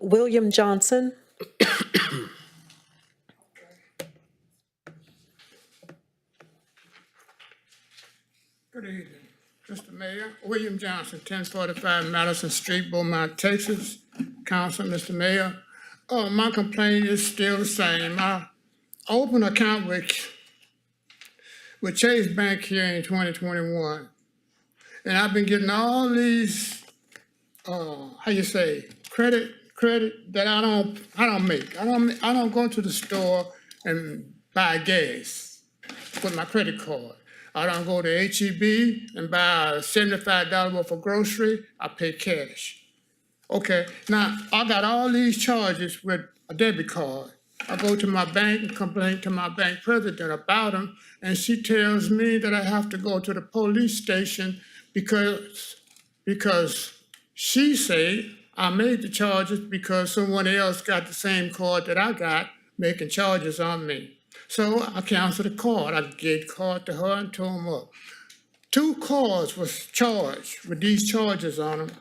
William Johnson. Good evening, Mr. Mayor. William Johnson, 1045 Madison Street, Beaumont, Texas. Council, Mr. Mayor. My complaint is still the same. I opened an account with Chase Bank here in 2021. And I've been getting all these, credit that I don't make. I don't go to the store and buy gas with my credit card. I don't go to HEB and buy $75 worth of grocery. I pay cash. Okay, now I got all these charges with a debit card. I go to my bank and complain to my bank president about them, and she tells me that I have to go to the police station because she say I made the charges because someone else got the same card that I got making charges on me. So I canceled the card. I gave the card to her and tore them up. 2 cards was charged with these charges on them,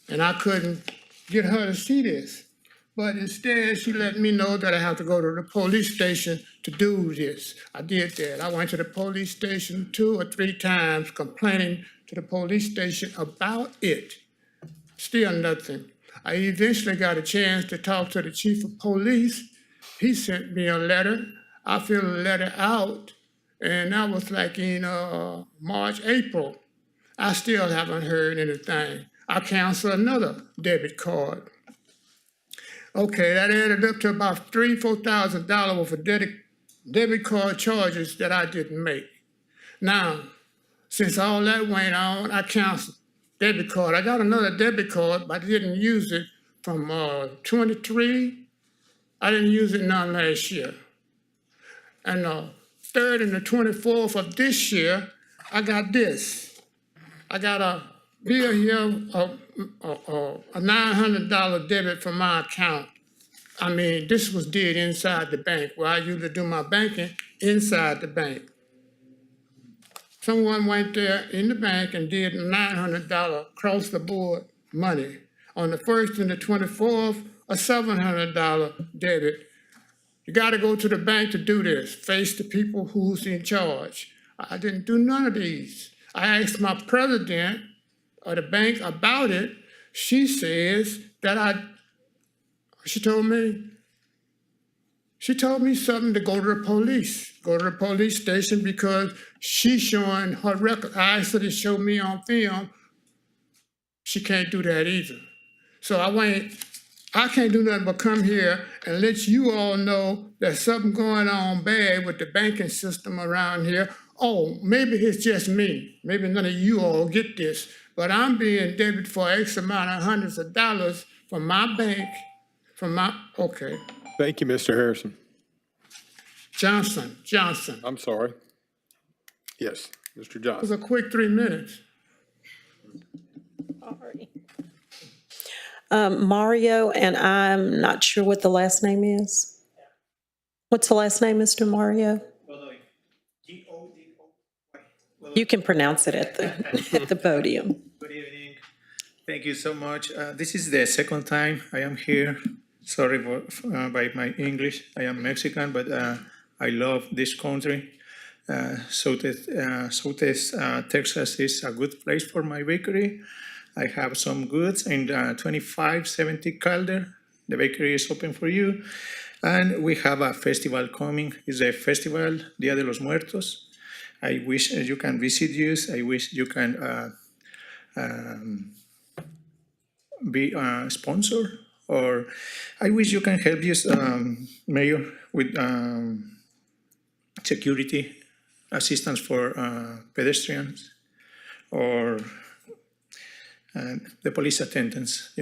and I couldn't get her to see this. But instead, she let me know that I have to go to the police station to do this. I did that. I went to the police station 2 or 3 times complaining to the police station about it. Still nothing. I eventually got a chance to talk to the chief of police. He sent me a letter. I filled the letter out, and that was like in March, April. I still haven't heard anything. I canceled another debit card. Okay, that added up to about $3,000-4,000 worth of debit card charges that I didn't make. Now, since all that went on, I canceled debit card. I got another debit card, but I didn't use it from 23. I didn't use it none last year. And the 3rd and the 24th of this year, I got this. I got a bill here, a $900 debit from my account. I mean, this was did inside the bank, where I usually do my banking inside the bank. Someone went there in the bank and did $900 across the board money. On the 1st and the 24th, a $700 debit. You got to go to the bank to do this, face the people who's in charge. I didn't do none of these. I asked my president of the bank about it. She says that she told me something to go to the police station because she's showing her record. I asked her to show me on film. She can't do that either. So I can't do nothing but come here and let you all know there's something going on bad with the banking system around here. Oh, maybe it's just me. Maybe none of you all get this, but I'm being debited for X amount of hundreds of dollars from my bank, okay. Thank you, Mr. Harrison. Johnson. I'm sorry. Yes, Mr. It was Johnson. a quick 3 minutes. All right. Mario, and I'm not sure what the last name is. What's the last name, Mr. Mario? You can pronounce it at the podium. Good evening. Thank you so much. This is the second time I am here. Sorry by my English. I am Mexican, but I love this country. Southeast Texas is a good place for my bakery. I have some goods in 2570 Calder. The bakery is open for you. And we have a festival coming. It's a festival, Dia de los Muertos. I wish you can visit us. I wish you can be a sponsor, or I wish you can help us, Mayor, with security assistance for pedestrians or the police attendants.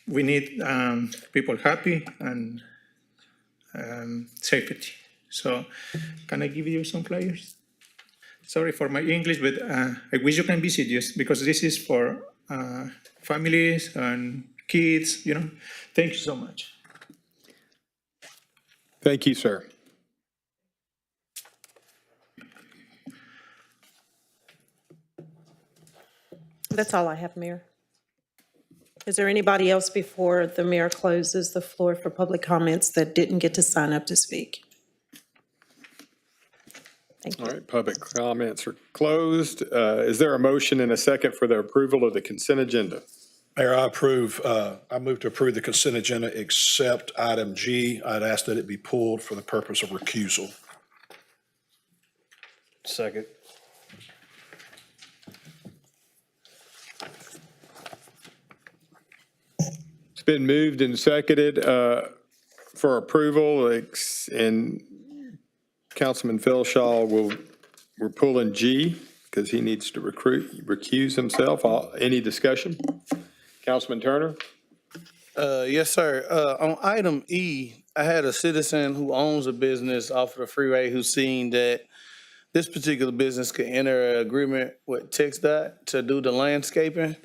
We need people happy and safety. So can I give you some flyers? Sorry for my English, but I wish you can visit us because this is for families and kids, Thank you so much. Thank you, sir. That's all I have, Mayor. Is there anybody else before the mayor closes the floor for public comments that didn't get to sign up to speak? Thank you. All right, public comments are closed. Is there a motion and a second for the approval of the consent agenda? Mayor, I move to approve the consent agenda except item G. I'd ask that it be pulled for the purpose of recusal. Second. It's been moved and seconded for approval, and Councilman Philshaw we're pulling G because he needs to recuse himself. Any discussion? Councilman Turner? Yes, sir. On item E, I had a citizen who owns a business off of the freeway who's seen that this particular business could enter an agreement with TxDOT to do the landscaping.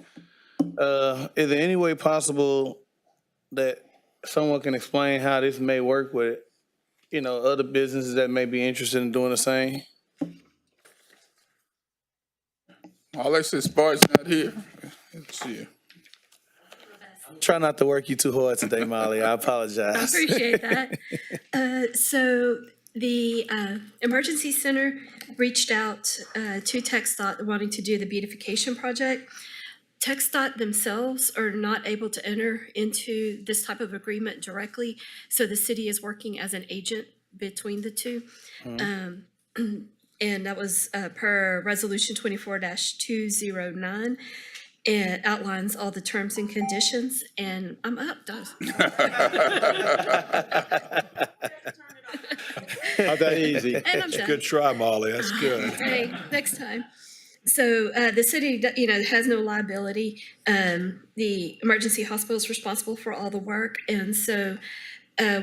Is there any way possible that someone can explain how this may work with, other businesses that may be interested in doing the same? Alexis Sparks not here. Let's see. Try not to work you too hard today, Molly. I apologize. I appreciate that. So the Emergency Center reached out to TxDOT wanting to do the beautification project. TxDOT themselves are not able to enter into this type of agreement directly, so the city is working as an agent between the two. And that was per Resolution 24-209. It outlines all the terms and conditions, and I'm up, done. Not that easy. And I'm That's a done. good try, Molly. That's good. Hey, next time. So the city, has no liability. The emergency hospital is responsible for all the work, and so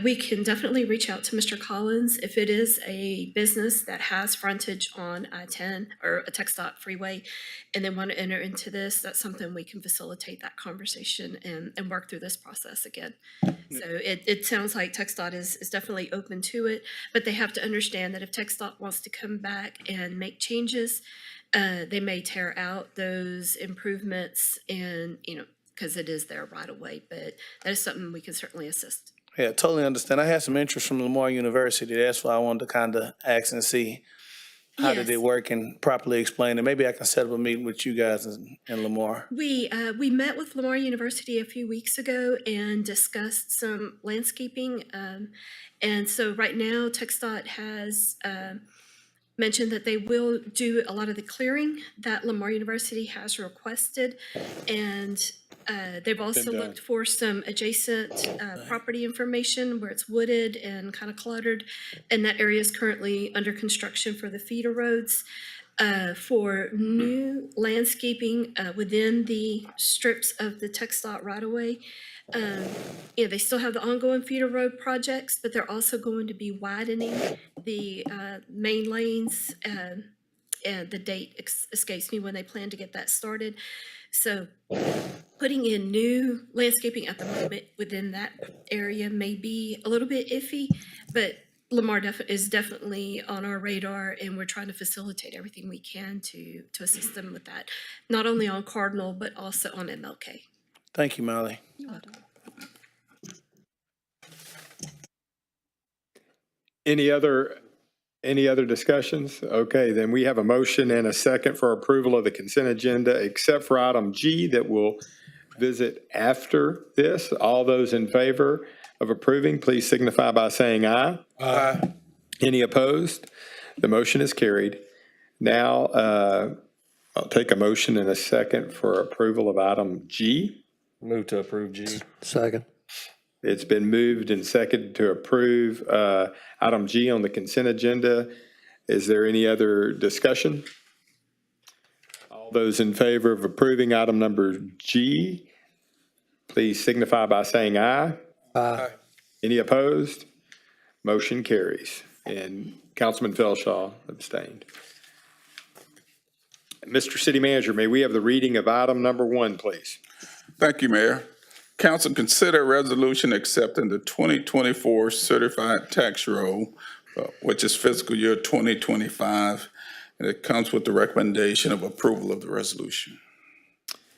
we can definitely reach out to Mr. Collins if it is a business that has frontage on I-10 or a TxDOT freeway, and they want to enter into this. That's something we can facilitate that conversation and work through this process again. So it sounds like TxDOT is definitely open to it, but they have to understand that if TxDOT wants to come back and make changes, they may tear out those improvements and, because it is there right away, but that is something we can certainly assist. Yeah, totally understand. I had some interest from Lamar University. That's why I wanted to kind of ask and see how did it work and properly explain it. Maybe I can set up a meeting with you guys in Lamar. We met with Lamar University a few weeks ago and discussed some landscaping. And so right now, TxDOT has mentioned that they will do a lot of the clearing that Lamar University has requested. And they've also looked for some adjacent property information where it's wooded and kind of cluttered. And that area is currently under construction for the feeder roads. For new landscaping within the strips of the TxDOT right-of-way. They still have the ongoing feeder road projects, but they're also going to be widening the main lanes. And the date escapes me when they plan to get that started. So putting in new landscaping at the moment within that area may be a little bit iffy, but Lamar is definitely on our radar, and we're trying to facilitate everything we can to assist them with that, not only on Cardinal, but also on MLK. Thank you, Molly. Any other Any other discussions? Okay, then we have a motion and a second for approval of the consent agenda, except for item G that we'll visit after this. All those in favor of approving, please signify by saying aye. Aye. Any opposed? The motion is carried. Now, I'll take a motion and a second for approval of item G. Move to approve G. Second. It's been moved and seconded to approve item G on the consent agenda. Is there any other discussion? All those in favor of approving item number G, please signify by saying aye. Aye. Any opposed? Motion carries. And Councilman Felshaw abstained. Mr. City Manager, may we have the reading of item number 1, please? Thank you, Mayor. Council, consider a resolution accepting the 2024 certified tax roll, which is fiscal year 2025, and it comes with the recommendation of approval of the resolution.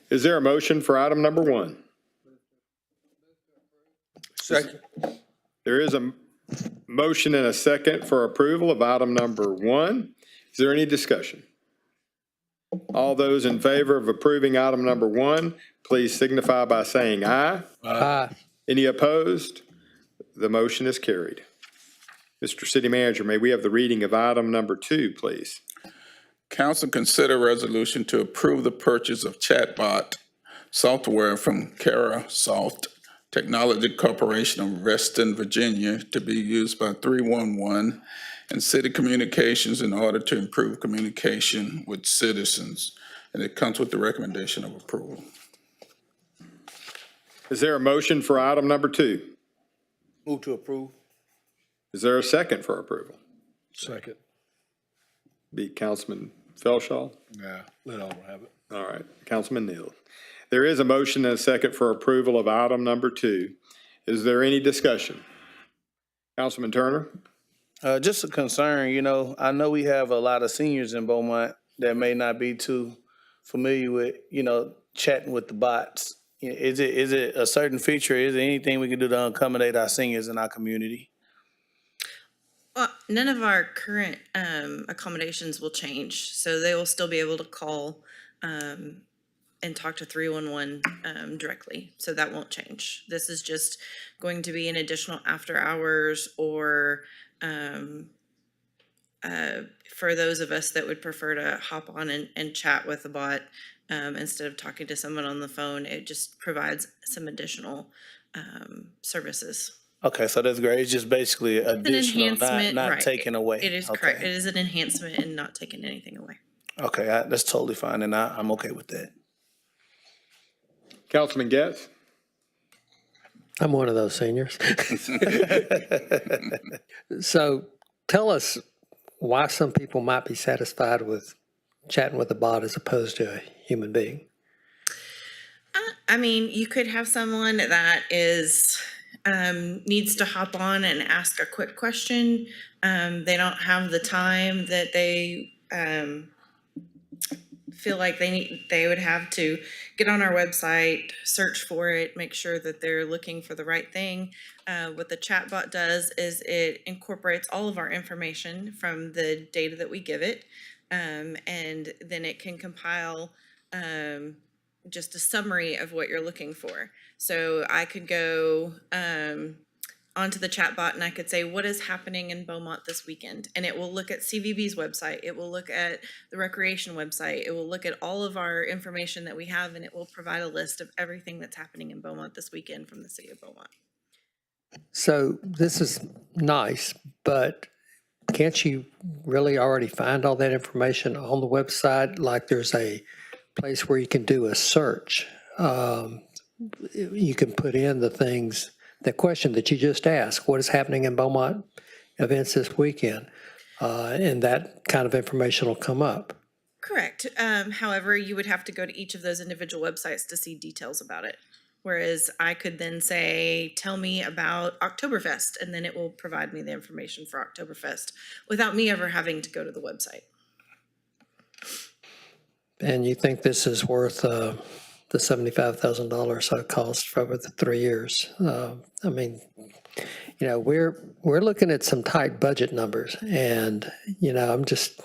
Is there a motion for item number 1? Second. There is a motion and a second for approval of item number 1. Is there any discussion? All those in favor of approving item number 1, please signify by saying aye. Aye. Any opposed? The motion is carried. Mr. City Manager, may we have the reading of item number 2, please? Council, consider a resolution to approve the purchase of chatbot software from CaraSoft Technology Corporation of Reston, Virginia, to be used by 311 and city communications in order to improve communication with citizens. And it comes with the recommendation of approval. Is there a motion for item number 2? Move to approve. Is there a second for approval? Second. Be Councilman Felshaw? Yeah, let Alder have it. All right, Councilman Neal. There is a motion and a second for approval of item number 2. Is there any discussion? Councilman Turner? Just a concern, I know we have a lot of seniors in Beaumont that may not be too familiar with, chatting with the bots. Is it a certain feature? Is there anything we can do to accommodate our seniors in our community? Well, none of our current accommodations will change, so they will still be able to call and talk to 311 directly, so that won't change. This is just going to be an additional after hours or for those of us that would prefer to hop on and chat with the bot instead of talking to someone on the phone. It just provides some additional services. Okay, so that's great. It's just basically additional, enhancement, not right. taken away. It is correct. It is an enhancement and not taking anything away. Okay, that's totally fine, and I'm okay with that. Councilman Getz? I'm one of those seniors. So tell us why some people might be satisfied with chatting with a bot as opposed to a human being. I mean, you could have someone that is needs to hop on and ask a quick question. They don't have the time that they feel like they would have to get on our website, search for it, make sure that they're looking for the right thing. What the chatbot does is it incorporates all of our information from the data that we give it, and then it can compile just a summary of what you're looking for. So I could go onto the chatbot and I could say, what is happening in Beaumont this weekend? And it will look at CVB's website. It will look at the recreation website. It will look at all of our information that we have, and it will provide a list of everything that's happening in Beaumont this weekend from the city of Beaumont. So this is nice, but can't you really already find all that information on the website? Like there's a place where you can do a search. You can put in the things, the question that you just asked, what is happening in Beaumont events this weekend? And that kind of information will come up. Correct. However, you would have to go to each of those individual websites to see details about it. Whereas I could then say, tell me about Oktoberfest, and then it will provide me the information for Oktoberfest without me ever having to go to the website. And you think this is worth the $75,000 so cost for over the 3 years? I mean, we're looking at some tight budget numbers, and, I'm just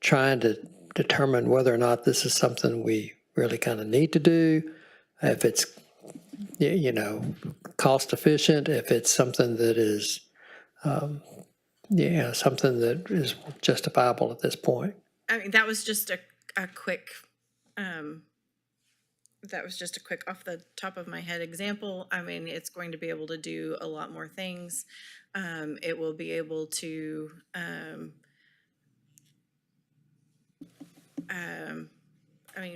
trying to determine whether or not this is something we really kind of need to do, if it's, cost efficient, if it's something that is, something that is justifiable at this point. I mean, that was just a quick, off the top of my head example. I mean, it's going to be able to do a lot more things. It will be able to,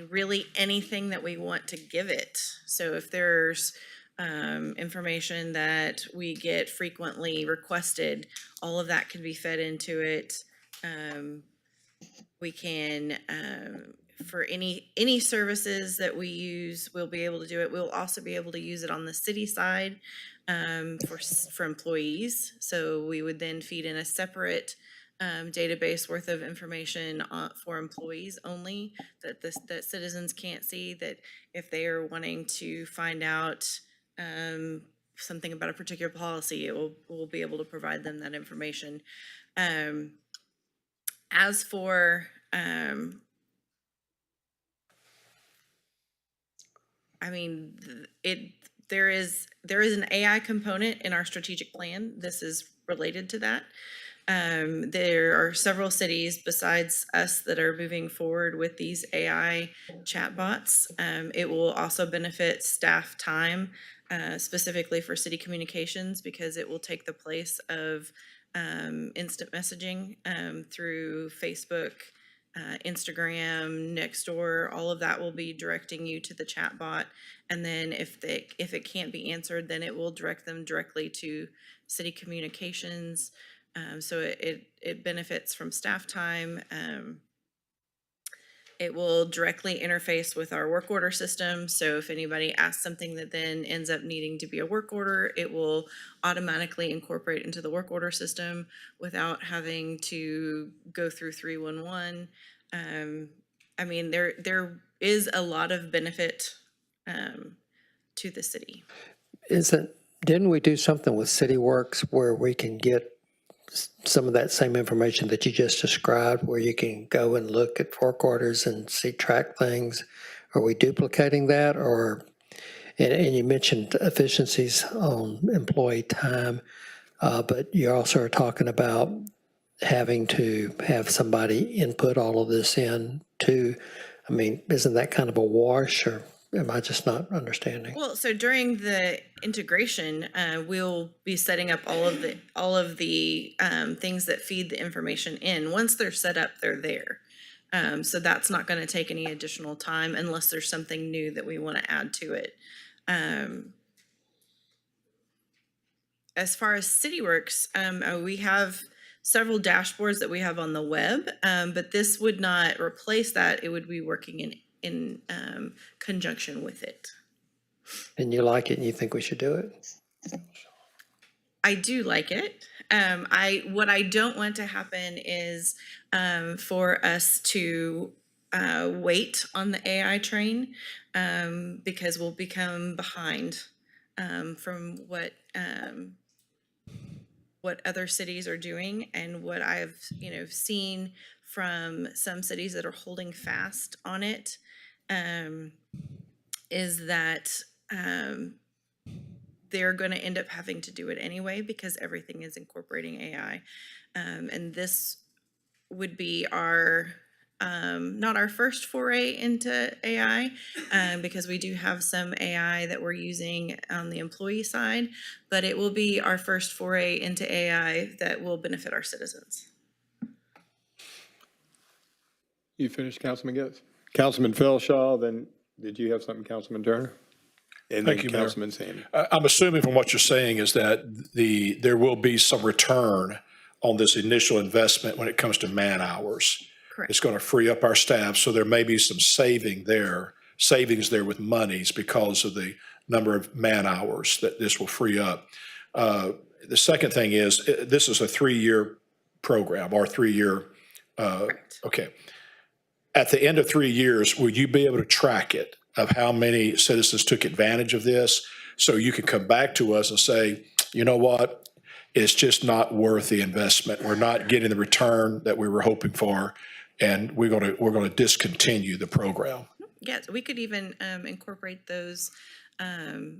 really anything that we want to give it. So if there's information that we get frequently requested, all of that can be fed into it. We can, for any services that we use, we'll be able to do it. We'll also be able to use it on the city side for employees. So we would then feed in a separate database worth of information for employees only that citizens can't see, that if they are wanting to find out something about a particular policy, we'll be able to provide them that information. As for there is an AI component in our strategic plan. This is related to that. There are several cities besides us that are moving forward with these AI chatbots. It will also benefit staff time, specifically for city communications, because it will take the place of instant messaging through Facebook, Instagram, Nextdoor. All of that will be directing you to the chatbot. And then if it can't be answered, then it will direct them directly to city communications. So it benefits from staff time. It will directly interface with our work order system. So if anybody asks something that then ends up needing to be a work order, it will automatically incorporate into the work order system without having to go through 311. There is a lot of benefit to the city. Didn't we do something with CityWorks where we can get some of that same information that you just described, where you can go and look at work orders and track things? Are we duplicating that? And you mentioned efficiencies on employee time, but you also are talking about having to have somebody input all of this in too. Isn't that kind of a wash, or am I just not understanding? Well, so during the integration, we'll be setting up all of the things that feed the information in. Once they're set up, they're there. So that's not going to take any additional time unless there's something new that we want to add to it. As far as CityWorks, we have several dashboards that we have on the web, but this would not replace that. It would be working in conjunction with it. And you like it and you think we should do it? I do like it. What I don't want to happen is for us to wait on the AI train, because we'll become behind from what other cities are doing, and what I've seen from some cities that are holding fast on it is that they're going to end up having to do it anyway, because everything is incorporating AI. And this would be our not our first foray into AI, because we do have some AI that we're using on the employee side, but it will be our first foray into AI that will benefit our citizens. You finished, Councilman Getz? Councilman Philshaw, then did you have something, Councilman Turner? And Thank then you, Mayor. Councilman Sandy. I'm assuming from what you're saying is that there will be some return on this initial investment when it comes to man hours. Correct. It's going to free up our staff, so there may be some savings there with monies because of the number of man hours that this will free up. The second thing is, this is a 3-year program, or 3-year. Okay. At the end of 3 years, will you be able to track it, of how many citizens took advantage of this? So you can come back to us and say, you know what? It's just not worth the investment. We're not getting the return that we were hoping for, and we're going to discontinue the program. Yes, we could even incorporate those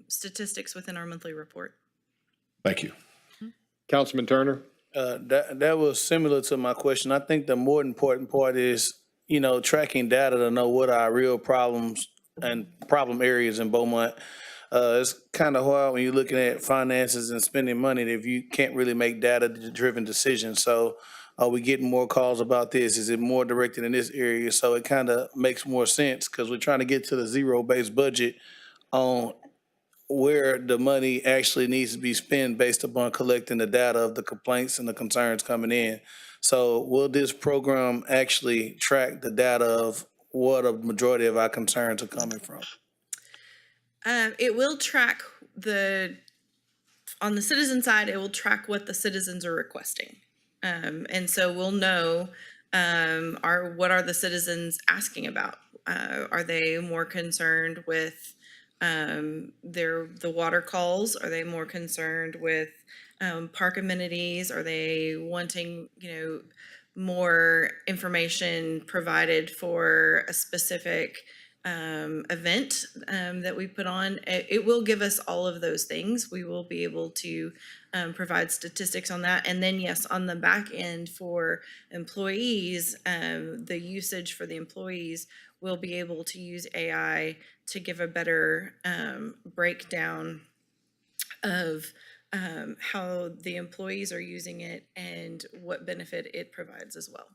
statistics within our monthly report. Thank you. Councilman Turner? That was similar to my question. I think the more important part is, tracking data to know what are our real problems and problem areas in Beaumont. It's kind of hard when you're looking at finances and spending money if you can't really make data-driven decisions. So are we getting more calls about this? Is it more directed in this area? So it kind of makes more sense because we're trying to get to the zero-based budget on where the money actually needs to be spent based upon collecting the data of the complaints and the concerns coming in. So will this program actually track the data of what a majority of our concerns are coming from? It will track on the citizen side, it will track what the citizens are requesting. And so we'll know what are the citizens asking about? Are they more concerned with the water calls? Are they more concerned with park amenities? Are they wanting, more information provided for a specific event that we put on? It will give us all of those things. We will be able to provide statistics on that. And then, yes, on the back end for employees, the usage for the employees, we'll be able to use AI to give a better breakdown of how the employees are using it and what benefit it provides as well.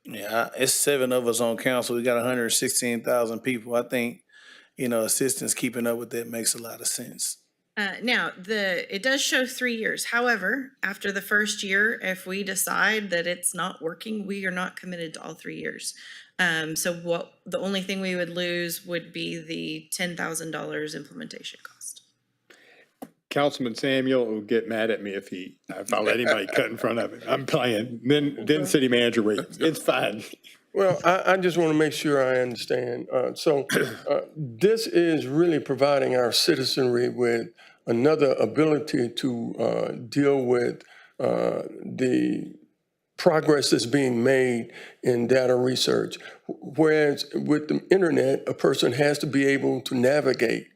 Yeah, it's 7 of us on council. We got 116,000 people. I think, assistance keeping up with that makes a lot of sense. Now, it does show 3 years. However, after the first year, if we decide that it's not working, we are not committed to all 3 years. So the only thing we would lose would be the $10,000 implementation cost. Councilman Samuel will get mad at me if I let anybody cut in front of him. I'm playing. Then City Manager Williams. It's fine. Well, I just want to make sure I understand. This is really providing our citizenry with another ability to deal with the progress that's being made in data research. Whereas with the internet, a person has to be able to navigate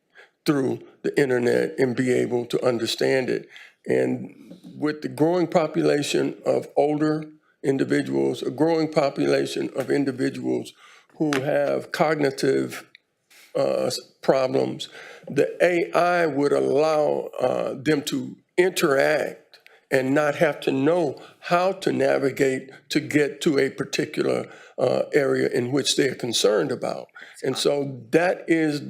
through the internet and be able to understand it. And with the growing population of older individuals, a growing population of individuals who have cognitive problems, the AI would allow them to interact and not have to know how to navigate to get to a particular area in which they're concerned about. And so that is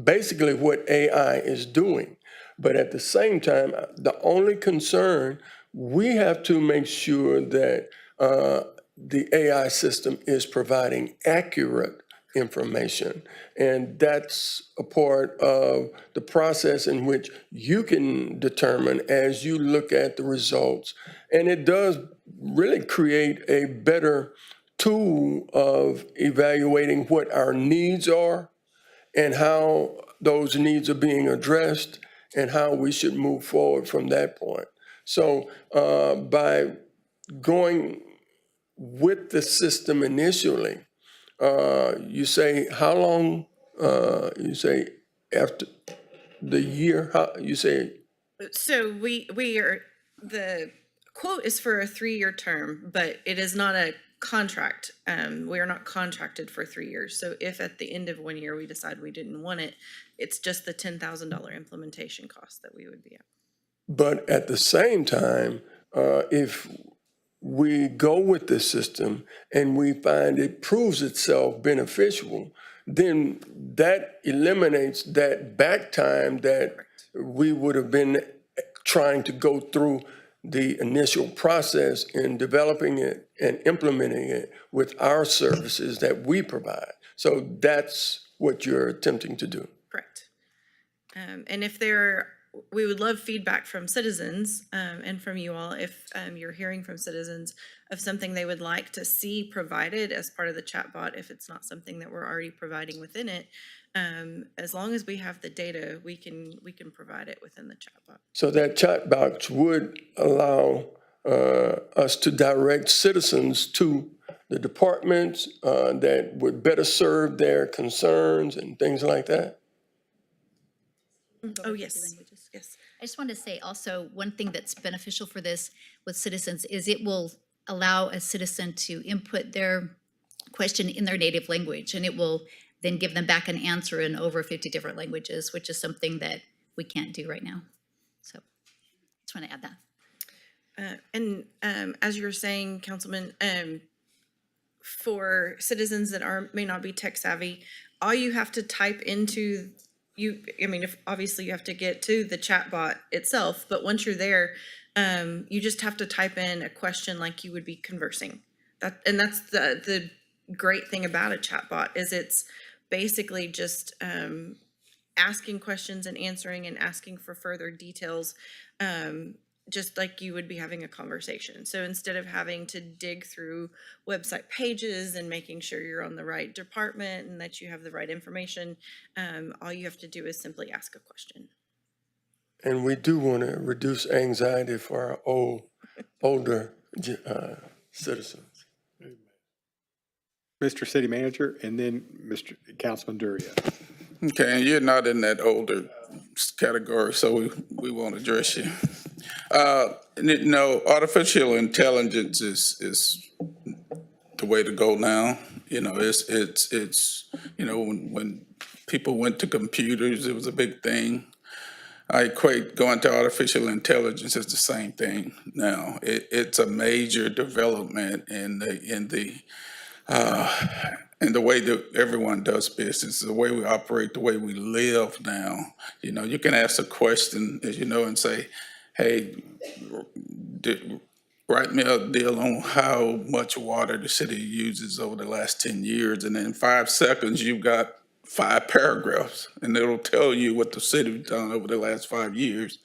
basically what AI is doing. But at the same time, the only concern, we have to make sure that the AI system is providing accurate information. And that's a part of the process in which you can determine as you look at the results. And it does really create a better tool of evaluating what our needs are and how those needs are being addressed and how we should move forward from that point. So by going with the system initially, you say how long, you say after the year, you say? So the quote is for a 3-year term, but it is not a contract. We are not contracted for 3 years. So if at the end of 1 year we decide we didn't want it, it's just the $10,000 implementation cost that we would be at. But at the same time, if we go with this system and we find it proves itself beneficial, then that eliminates that back time that we would have been trying to go through the initial process in developing it and implementing it with our services that we provide. So that's what you're attempting to do. Correct. And we would love feedback from citizens and from you all if you're hearing from citizens of something they would like to see provided as part of the chatbot, if it's not something that we're already providing within it. As long as we have the data, we can provide it within the chatbot. So that chat box would allow us to direct citizens to the departments that would better serve their concerns and things like that? Oh, yes, yes. I just wanted to say also, one thing that's beneficial for this with citizens is it will allow a citizen to input their question in their native language, and it will then give them back an answer in over 50 different languages, which is something that we can't do right now. So just want to add that. As you were saying, Councilman, for citizens that may not be tech savvy, all you have to type into obviously you have to get to the chatbot itself, but once you're there, you just have to type in a question like you would be conversing. That's the great thing about a chatbot is it's basically just asking questions and answering and asking for further details, just like you would be having a conversation. So instead of having to dig through website pages and making sure you're on the right department and that you have the right information, all you have to do is simply ask a question. And we do want to reduce anxiety for our older citizens. Mr. City Manager, and then Mr. Councilman Duria. Okay, and you're not in that older category, so we won't address you. Artificial intelligence is the way to go now. It's when people went to computers, it was a big thing. I equate going to artificial intelligence as the same thing now. It's a major development in the way that everyone does business, the way we operate, the way we live now. You can ask a question, as you know, and say, hey, write me a deal on how much water the city uses over the last 10 years. And in 5 seconds, you've got 5 paragraphs, and it'll tell you what the city's done over the last 5 years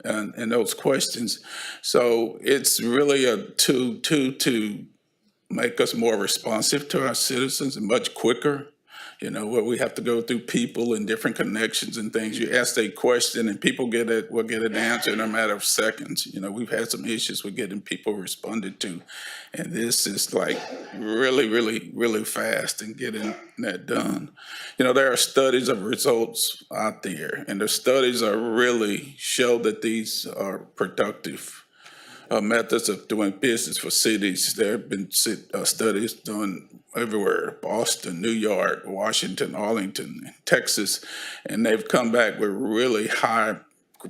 and those questions. So it's really a tool to make us more responsive to our citizens and much quicker. Where we have to go through people and different connections and things. You ask a question and people will get an answer in a matter of seconds. We've had some issues with getting people responded to. And this is like really, really, really fast in getting that done. There are studies of results out there, and the studies are really show that these are productive methods of doing business for cities. There have been studies done everywhere, Boston, New York, Washington, Arlington, Texas, and they've come back with really high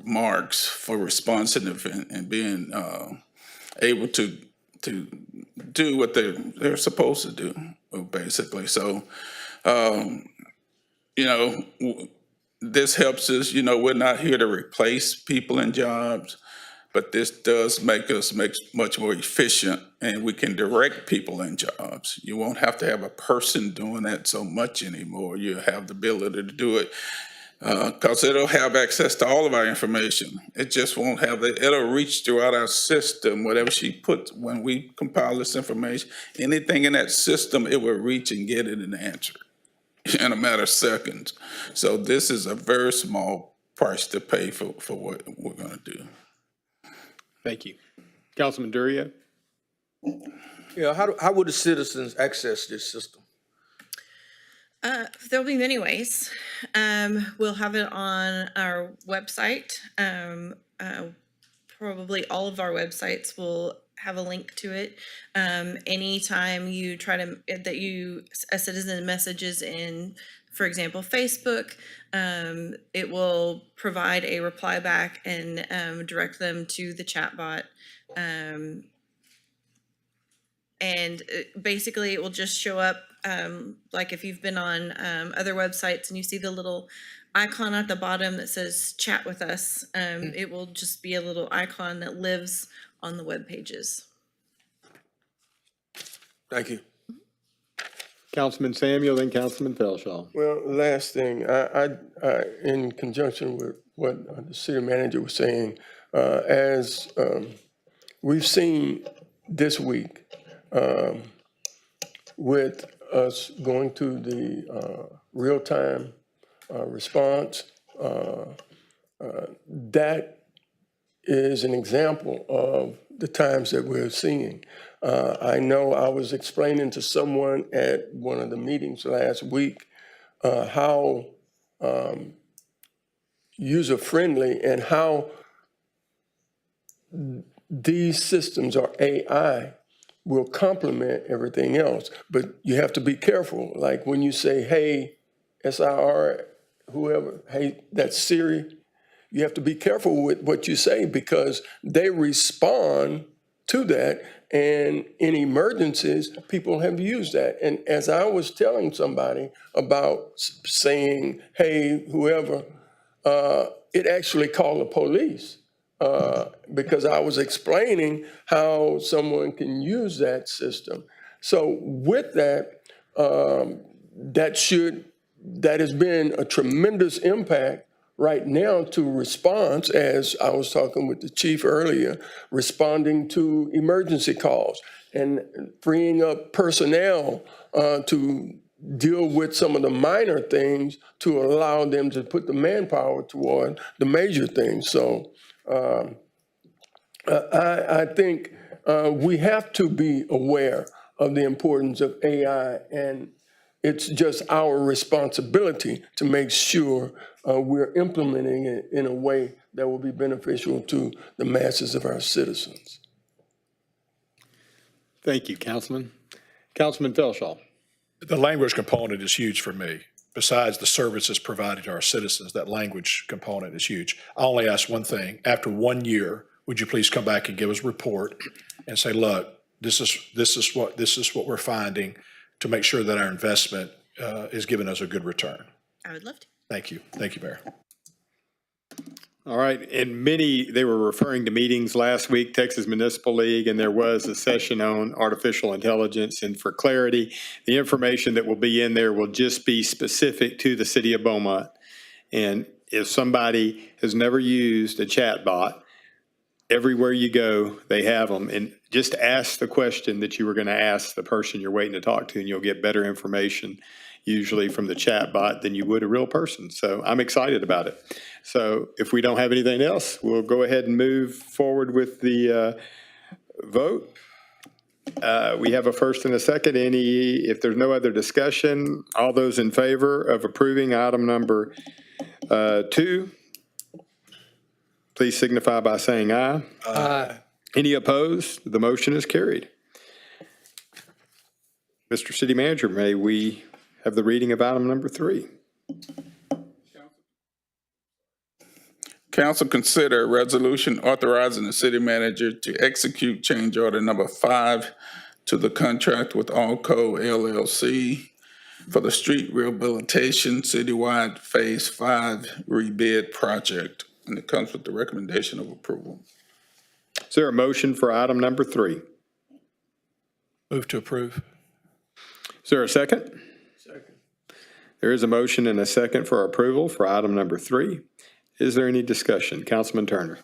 marks for responsiveness and being able to do what they're supposed to do, basically. So, this helps us. We're not here to replace people in jobs, but this does make us much more efficient, and we can direct people in jobs. You won't have to have a person doing that so much anymore. You have the ability to do it because it'll have access to all of our information. It just won't have it. It'll reach throughout our system, whatever she puts, when we compile this information, anything in that system, it will reach and get it and answer in a matter of seconds. So this is a very small price to pay for what we're going to do. Thank you. Councilman Duria? Yeah, how would the citizens access this system? There'll be many ways. We'll have it on our website. Probably all of our websites will have a link to it. Anytime you a citizen messages in, for example, Facebook, it will provide a reply back and direct them to the chatbot. And basically it will just show up, like if you've been on other websites and you see the little icon at the bottom that says chat with us, it will just be a little icon that lives on the web pages. Thank you. Councilman Samuel, then Councilman Felshaw. Well, last thing, I in conjunction with what the city manager was saying, as we've seen this week with us going to the real-time response. That is an example of the times that we're seeing. I know I was explaining to someone at one of the meetings last week how user-friendly and how these systems or AI will complement everything else. But you have to be careful. Like when you say, hey, SIR, whoever, hey, that's Siri, you have to be careful with what you say because they respond to that. And in emergencies, people have used that. And as I was telling somebody about saying, hey, whoever, it actually called the police because I was explaining how someone can use that system. So with that, that has been a tremendous impact right now to response, as I was talking with the chief earlier, responding to emergency calls and freeing up personnel to deal with some of the minor things to allow them to put the manpower toward the major things. So I think we have to be aware of the importance of AI, and it's just our responsibility to make sure we're implementing it in a way that will be beneficial to the masses of our citizens. Thank you, Councilman. Councilman Felshaw. The language component is huge for me. Besides the services provided to our citizens, that language component is huge. I only ask one thing. After 1 year, would you please come back and give us a report and say, look, this is what we're finding to make sure that our investment is giving us a good return. I would love to. Thank you. Thank you, Mayor. All right, and they were referring to meetings last week, Texas Municipal League, and there was a session on artificial intelligence. And for clarity, the information that will be in there will just be specific to the city of Beaumont. And if somebody has never used a chatbot, everywhere you go, they have them. And just ask the question that you were going to ask the person you're waiting to talk to, and you'll get better information usually from the chatbot than you would a real person. So I'm excited about it. So if we don't have anything else, we'll go ahead and move forward with the vote. We have a first and a second. If there's no other discussion, all those in favor of approving item number 2, please signify by saying aye. Aye. Any opposed? The motion is carried. Mr. City Manager, may we have the reading of item number 3? Council consider a resolution authorizing the city manager to execute change order number 5 to the contract with Allco LLC for the street rehabilitation citywide Phase 5 rebid project. And it comes with the recommendation of approval. Is there a motion for item number 3? Move to approve. Is there a second? Second. There is a motion and a second for approval for item number 3. Is there any discussion? Councilman Turner.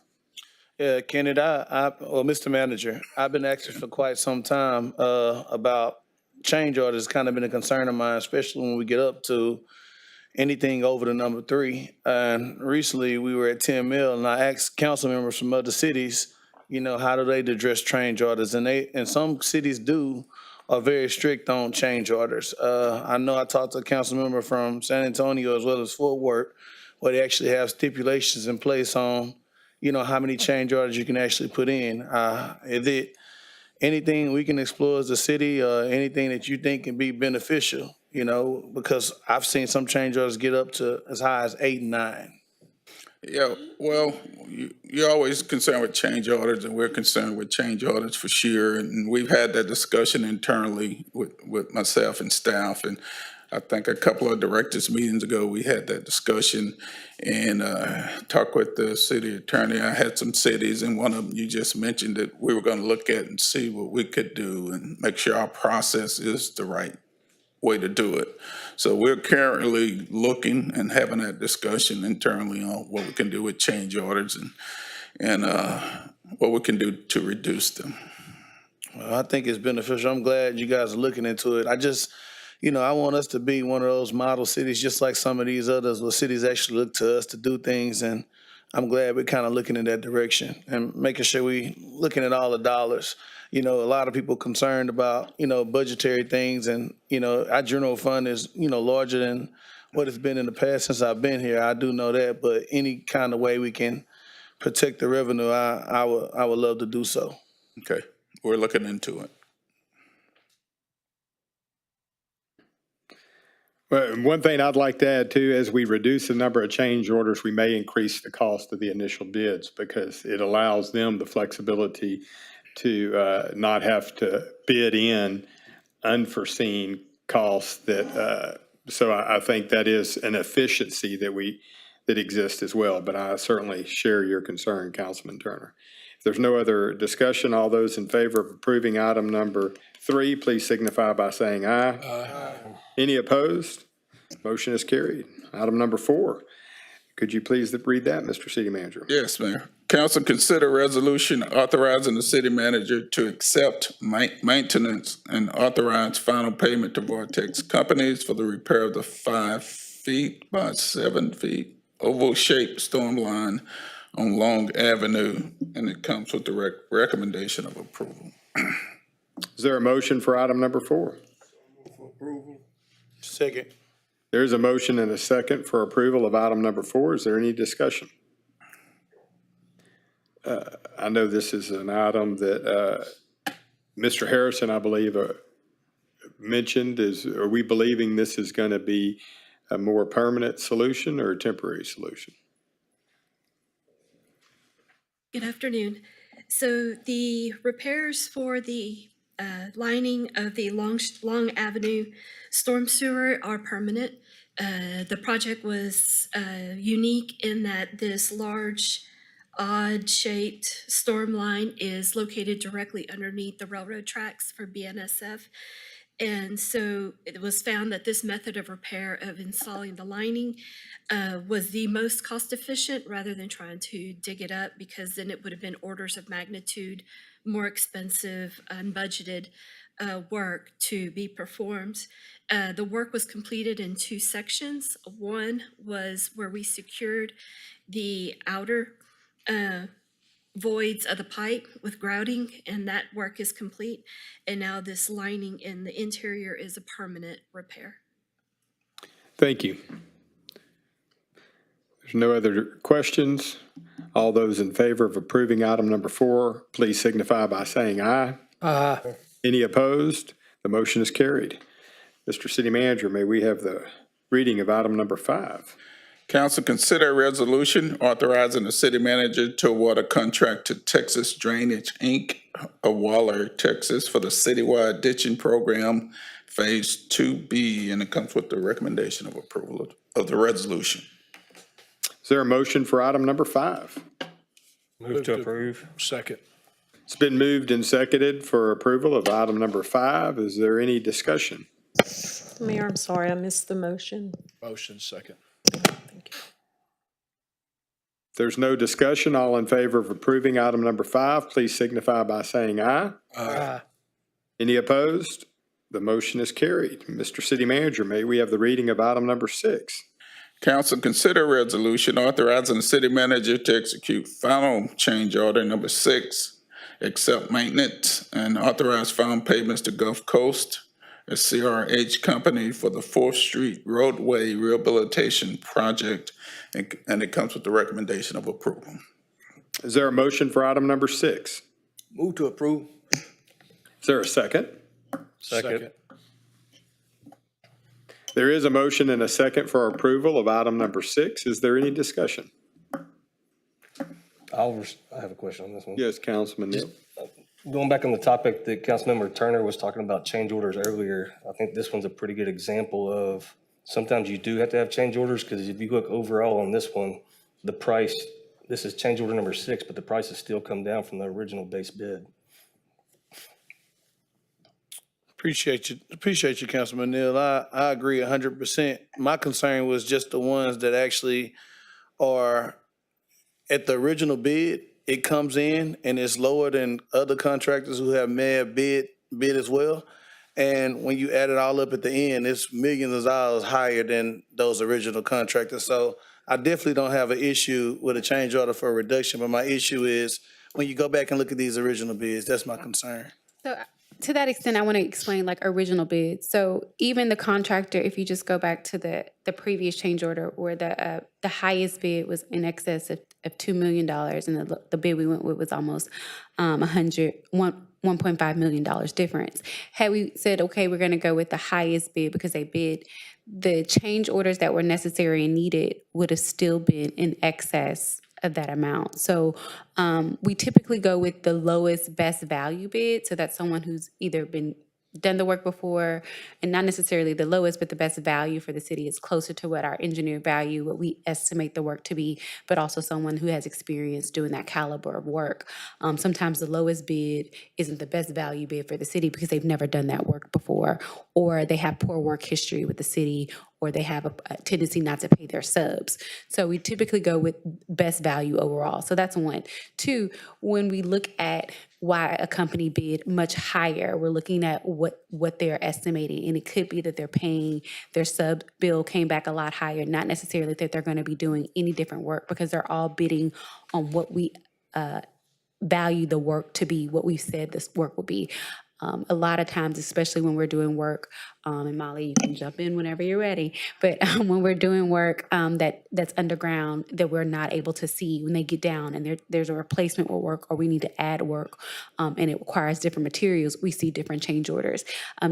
Yeah, Kennedy, Mr. Manager, I've been asking for quite some time about change orders. Kind of been a concern of mine, especially when we get up to anything over the number 3. And recently we were at 10 mil and I asked council members from other cities, how do they address change orders? And some cities are very strict on change orders. I know I talked to a council member from San Antonio as well as Fort Worth, where they actually have stipulations in place on, how many change orders you can actually put in. Is it anything we can explore as a city or anything that you think can be beneficial, because I've seen some change orders get up to as high as 8 and 9. Yeah, well, you're always concerned with change orders, and we're concerned with change orders for sure. And we've had that discussion internally with myself and staff. And I think a couple of directors meetings ago, we had that discussion and talked with the city attorney. I had some cities, and one of them you just mentioned that we were going to look at and see what we could do and make sure our process is the right way to do it. So we're currently looking and having that discussion internally on what we can do with change orders and what we can do to reduce them. Well, I think it's beneficial. I'm glad you guys are looking into it. I just, I want us to be one of those model cities, just like some of these others, where cities actually look to us to do things. And I'm glad we're kind of looking in that direction and making sure we looking at all the dollars. A lot of people concerned about, budgetary things, and, our general fund is, larger than what it's been in the past since I've been here. I do know that, but any kind of way we can protect the revenue, I would love to do so. Okay, we're looking into it. Well, one thing I'd like to add too, as we reduce the number of change orders, we may increase the cost of the initial bids because it allows them the flexibility to not have to bid in unforeseen costs that, so I think that is an efficiency that exists as well. But I certainly share your concern, Councilman Turner. If there's no other discussion, all those in favor of approving item number 3, please signify by saying aye. Aye. Any opposed? Motion is carried. Item number 4. Could you please read that, Mr. City Manager? Yes, Mayor. Council consider resolution authorizing the city manager to accept maintenance and authorize final payment to Vortex Companies for the repair of the 5 feet by 7 feet oval-shaped storm line on Long Avenue, and it comes with the recommendation of approval. Is there a motion for item number 4? Approval. Second. There is a motion and a second for approval of item number 4. Is there any discussion? I know this is an item that Mr. Harrison, I believe, mentioned. Are we believing this is going to be a more permanent solution or a temporary solution? Good afternoon. So the repairs for the lining of the Long Avenue storm sewer are permanent. The project was unique in that this large, odd-shaped storm line is located directly underneath the railroad tracks for BNSF. And so it was found that this method of repair of installing the lining was the most cost efficient rather than trying to dig it up, because then it would have been orders of magnitude more expensive, unbudgeted work to be performed. The work was completed in 2 sections. One was where we secured the outer voids of the pipe with grouting, and that work is complete. And now this lining in the interior is a permanent repair. Thank you. There's no other questions. All those in favor of approving item number 4, please signify by saying aye. Aye. Any opposed? The motion is carried. Mr. City Manager, may we have the reading of item number 5? Council consider a resolution authorizing the city manager to award a contract to Texas Drainage, Inc. of Waller, Texas for the citywide ditching program, Phase 2B, and it comes with the recommendation of approval of the resolution. Is there a motion for item number 5? Move to approve. Second. It's been moved and seconded for approval of item number 5. Is there any discussion? Mayor, I'm sorry, I missed the motion. Motion second. If there's no discussion, all in favor of approving item number 5, please signify by saying aye. Aye. Any opposed? The motion is carried. Mr. City Manager, may we have the reading of item number 6? Council consider a resolution authorizing the city manager to execute final change order number 6, accept maintenance and authorize final payments to Gulf Coast, a CRH company, for the 4th Street roadway rehabilitation project, and it comes with the recommendation of approval. Is there a motion for item number 6? Move to approve. Is there a second? Second. There is a motion and a second for approval of item number 6. Is there any discussion? I have a question on this one. Yes, Councilman Neal. Going back on the topic that Councilmember Turner was talking about change orders earlier, I think this one's a pretty good example of sometimes you do have to have change orders, because if you look overall on this one, the price, this is change order number 6, but the price has still come down from the original base bid. Appreciate you, Councilman Neal. I agree 100%. My concern was just the ones that actually are at the original bid. It comes in and it's lower than other contractors who have bid as well. And when you add it all up at the end, it's millions of dollars higher than those original contractors. So I definitely don't have an issue with a change order for a reduction, but my issue is when you go back and look at these original bids, that's my concern. So to that extent, I want to explain like original bids. So even the contractor, if you just go back to the previous change order where the highest bid was in excess of $2 million and the bid we went with was almost $1.5 million difference. Had we said, okay, we're going to go with the highest bid because they bid, the change orders that were necessary and needed would have still been in excess of that amount. So we typically go with the lowest best value bid. So that's someone who's either done the work before, and not necessarily the lowest, but the best value for the city is closer to what our engineer value, what we estimate the work to be, but also someone who has experience doing that caliber of work. Sometimes the lowest bid isn't the best value bid for the city because they've never done that work before, or they have poor work history with the city, or they have a tendency not to pay their subs. So we typically go with best value overall. So that's one. Two, when we look at why a company bid much higher, we're looking at what they're estimating. And it could be that they're paying, their sub bill came back a lot higher, not necessarily that they're going to be doing any different work because they're all bidding on what we value the work to be, what we said this work will be. A lot of times, especially when we're doing work, and Molly, you can jump in whenever you're ready, but when we're doing work that's underground that we're not able to see when they get down and there's a replacement work or we need to add work and it requires different materials, we see different change orders.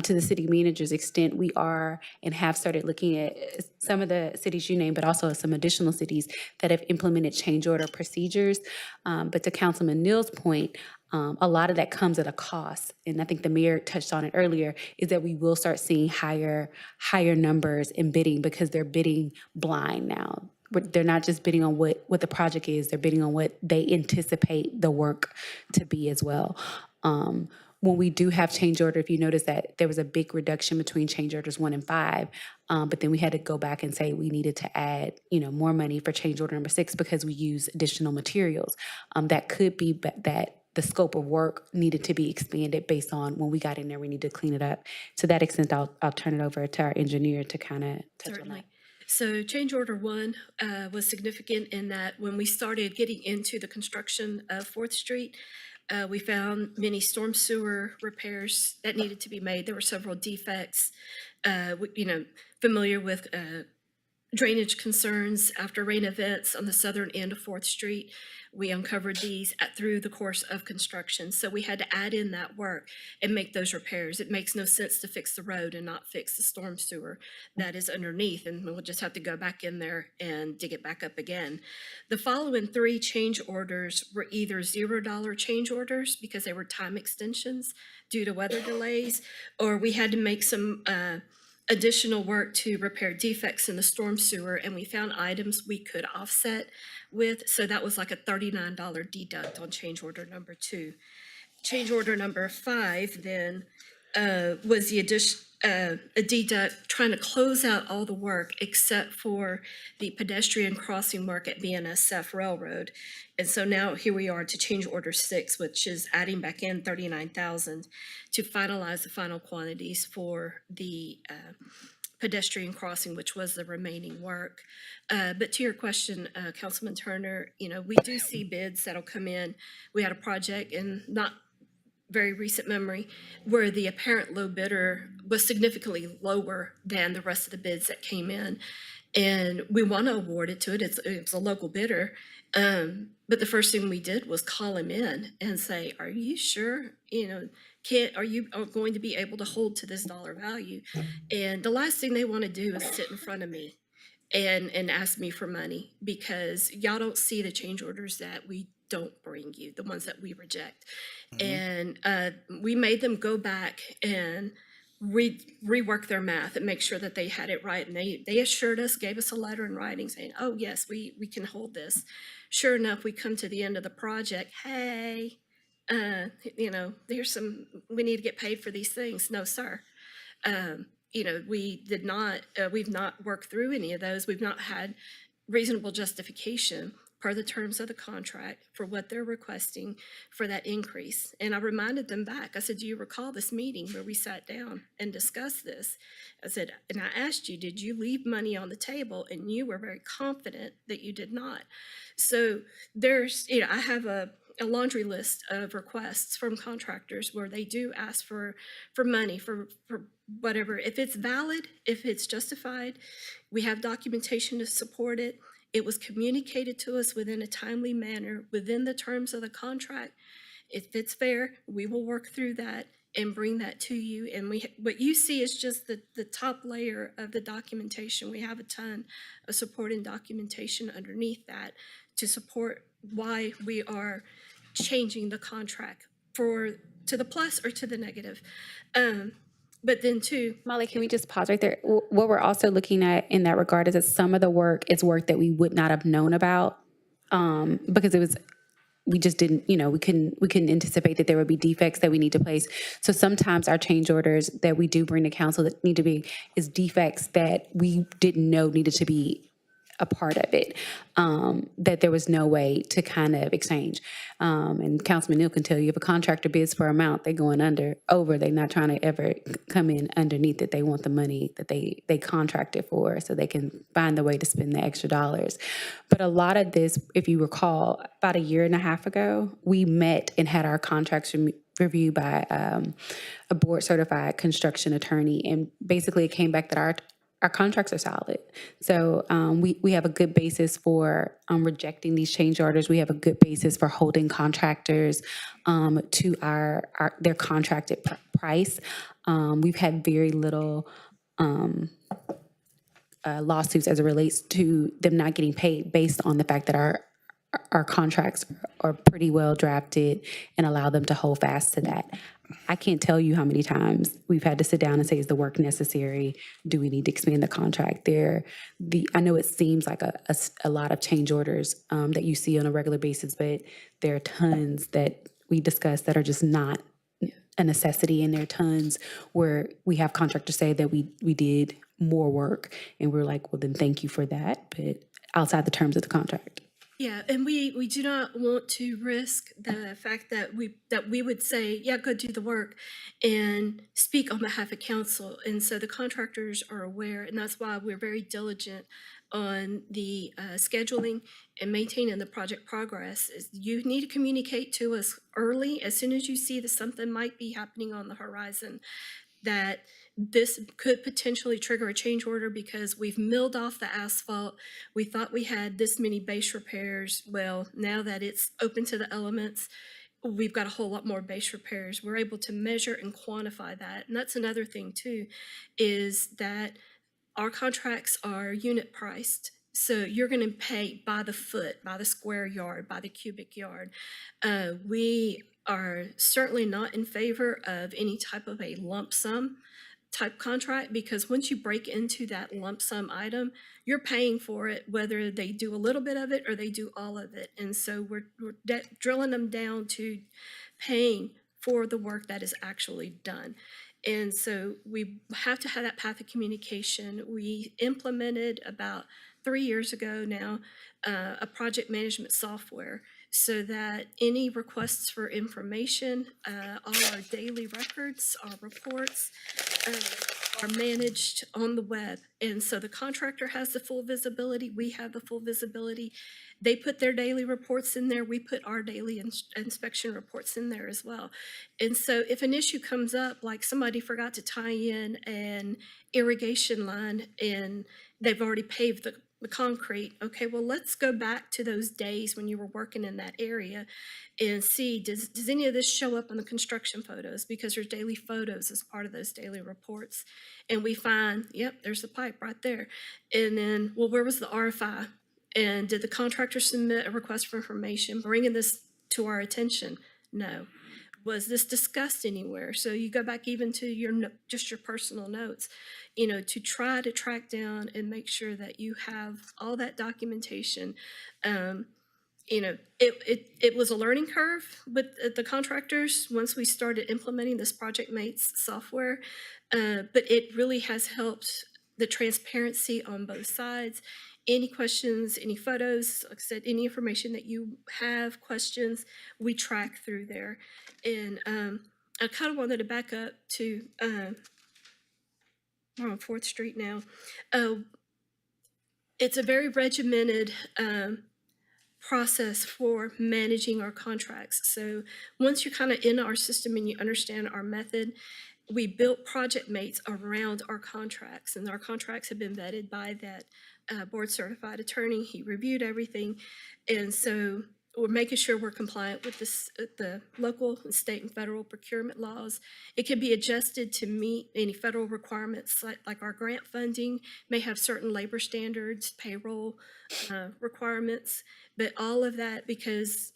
To the city manager's extent, we are and have started looking at some of the cities you named, but also some additional cities that have implemented change order procedures. But to Councilman Neal's point, a lot of that comes at a cost, and I think the mayor touched on it earlier, is that we will start seeing higher numbers in bidding because they're bidding blind now. But they're not just bidding on what the project is, they're bidding on what they anticipate the work to be as well. When we do have change order, if you notice that there was a big reduction between change orders 1 and 5, but then we had to go back and say we needed to add, more money for change order number 6 because we use additional materials. That could be that the scope of work needed to be expanded based on when we got in there, we need to clean it up. To that extent, I'll turn it over to our engineer to kind of touch on that. So change order 1 was significant in that when we started getting into the construction of 4th Street, we found many storm sewer repairs that needed to be made. There were several defects, familiar with drainage concerns after rain events on the southern end of 4th Street. We uncovered these through the course of construction. So we had to add in that work and make those repairs. It makes no sense to fix the road and not fix the storm sewer that is underneath. And we'll just have to go back in there and dig it back up again. The following 3 change orders were either $0 change orders because they were time extensions due to weather delays, or we had to make some additional work to repair defects in the storm sewer, and we found items we could offset with. So that was like a $39 deduct on change order number 2. Change order number 5 then was the addition, a deduct trying to close out all the work except for the pedestrian crossing work at BNSF Railroad. And so now here we are to change order 6, which is adding back in $39,000 to finalize the final quantities for the pedestrian crossing, which was the remaining work. But to your question, Councilman Turner, we do see bids that'll come in. We had a project in not very recent memory where the apparent low bidder was significantly lower than the rest of the bids that came in. And we want to award it to it. It's a local bidder. But the first thing we did was call him in and say, are you sure, are you going to be able to hold to this dollar value? And the last thing they want to do is sit in front of me and ask me for money, because y'all don't see the change orders that we don't bring you, the ones that we reject. And we made them go back and rework their math and make sure that they had it right. And they assured us, gave us a letter in writing saying, oh yes, we can hold this. Sure enough, we come to the end of the project. Hey, there's we need to get paid for these things. No, sir. We've not worked through any of those. We've not had reasonable justification per the terms of the contract for what they're requesting for that increase. And I reminded them back, I said, do you recall this meeting where we sat down and discussed this? I said, and I asked you, did you leave money on the table? And you were very confident that you did not. So there's, I have a laundry list of requests from contractors where they do ask for money for whatever. If it's valid, if it's justified, we have documentation to support it. It was communicated to us within a timely manner, within the terms of the contract. If it's fair, we will work through that and bring that to you. And what you see is just the top layer of the documentation. We have a ton of supporting documentation underneath that to support why we are changing the contract to the plus or to the negative. But then too, Molly, can we just pause right there? What we're also looking at in that regard is that some of the work is work that we would not have known about because we just didn't, we couldn't anticipate that there would be defects that we need to place. So sometimes our change orders that we do bring to council that need to be is defects that we didn't know needed to be a part of it, that there was no way to kind of exchange. And Councilman Neal can tell you, if a contractor bids for amount, they're going over, they're not trying to ever come in underneath it. They want the money that they contracted for so they can find the way to spend the extra dollars. But a lot of this, if you recall, about a year and a half ago, we met and had our contracts reviewed by a board certified construction attorney. And basically it came back that our contracts are solid. So we have a good basis for rejecting these change orders. We have a good basis for holding contractors to their contracted price. We've had very little lawsuits as it relates to them not getting paid based on the fact that our contracts are pretty well drafted and allow them to hold fast to that. I can't tell you how many times we've had to sit down and say, is the work necessary? Do we need to expand the contract there? I know it seems like a lot of change orders that you see on a regular basis, but there are tons that we discuss that are just not a necessity, and there are tons where we have contractors say that we did more work, and we're like, well, then thank you for that, but outside the terms of the contract. yeah, and we do not want to risk the fact that we would say, yeah, go do the work and speak on behalf of council. And so the contractors are aware, and that's why we're very diligent on the scheduling and maintaining the project progress. You need to communicate to us early, as soon as you see that something might be happening on the horizon, that this could potentially trigger a change order because we've milled off the asphalt. We thought we had this many base repairs. Well, now that it's open to the elements, we've got a whole lot more base repairs. We're able to measure and quantify that. And that's another thing too, is that our contracts are unit priced. So you're going to pay by the foot, by the square yard, by the cubic yard. We are certainly not in favor of any type of a lump sum type contract, because once you break into that lump sum item, you're paying for it, whether they do a little bit of it or they do all of it. And so we're drilling them down to paying for the work that is actually done. And so we have to have that path of communication. We implemented about 3 years ago now a project management software so that any requests for information, all our daily records, our reports are managed on the web. And so the contractor has the full visibility, we have the full visibility. They put their daily reports in there, we put our daily inspection reports in there as well. And so if an issue comes up, like somebody forgot to tie in an irrigation line and they've already paved the concrete, okay, well, let's go back to those days when you were working in that area and see, does any of this show up on the construction photos? Because there's daily photos as part of those daily reports. And we find, yep, there's the pipe right there. And then, well, where was the RFI? And did the contractor submit a request for information, bringing this to our attention? No. Was this discussed anywhere? So you go back even to just your personal notes, to try to track down and make sure that you have all that documentation. It was a learning curve with the contractors once we started implementing this Project Mates software, but it really has helped the transparency on both sides. any questions, any photos, like I said, any information that you have, questions, we track through there. And I kind of wanted to back up to, we're on 4th Street now. It's a very regimented process for managing our contracts. So once you're kind of in our system and you understand our method, we built project mates around our contracts, and our contracts have been vetted by that board certified attorney. He reviewed everything. And so we're making sure we're compliant with the local, state, and federal procurement laws. It can be adjusted to meet any federal requirements, like our grant funding may have certain labor standards, payroll requirements, but all of that because,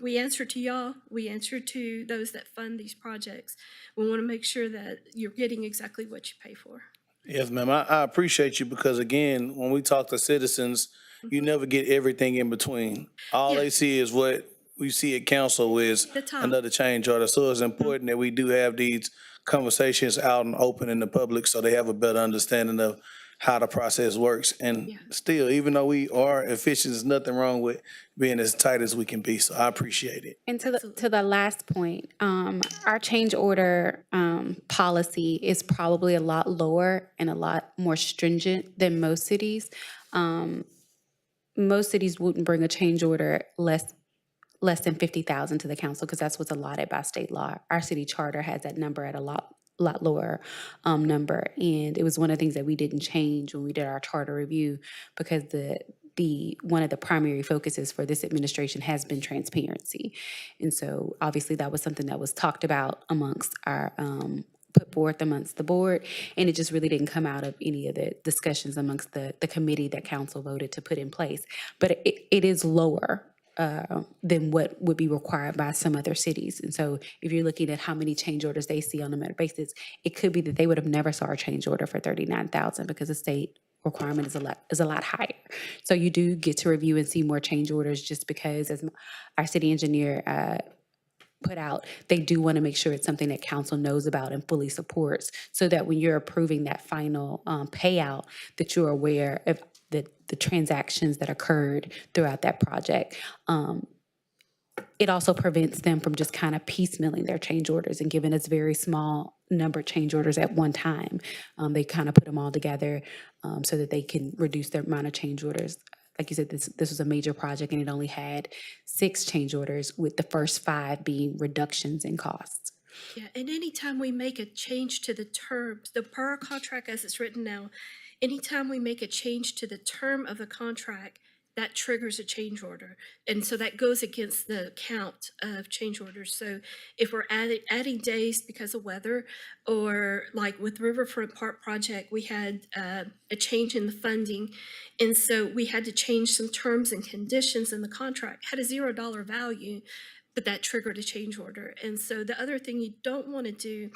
we answer to y'all, we answer to those that fund these projects. We want to make sure that you're getting exactly what you pay for. Yes, ma'am. I appreciate you because again, when we talk to citizens, you never get everything in between. All they see is what we see at council is another change order. So it's important that we do have these conversations out and open in the public so they have a better understanding of how the process works. And still, even though we are efficient, there's nothing wrong with being as tight as we can be. So I appreciate it. And to the last point, our change order policy is probably a lot lower and a lot more stringent than most cities. Most cities wouldn't bring a change order less than 50,000 to the council because that's what's allotted by state law. Our city charter has that number at a lot lower number, and it was one of the things that we didn't change when we did our charter review because one of the primary focuses for this administration has been transparency, and so obviously that was something that was talked about amongst our put forth amongst the board, and it just really didn't come out of any of the discussions amongst the committee that council voted to put in place. But it is lower than what would be required by some other cities. And so if you're looking at how many change orders they see on a monthly basis, it could be that they would have never saw a change order for 39,000 because the state requirement is a lot higher. So you do get to review and see more change orders just because, as our city engineer put out, they do want to make sure it's something that council knows about and fully supports so that when you're approving that final payout, that you're aware of the transactions that occurred throughout that project. It also prevents them from just kind of piecemealing their change orders and giving us very small number of change orders at one time. They kind of put them all together so that they can reduce their amount of change orders. Like you said, this was a major project and it only had 6 change orders, with the first 5 being reductions in costs. Yeah, and anytime we make a change to the terms, the per contract as it's written now, anytime we make a change to the term of the contract, that triggers a change order. And so that goes against the count of change orders. So if we're adding days because of weather, or like with Riverfront Park project, we had a change in the funding. And so we had to change some terms and conditions in the contract, had a $0 value, but that triggered a change order. And so the other thing you don't want to do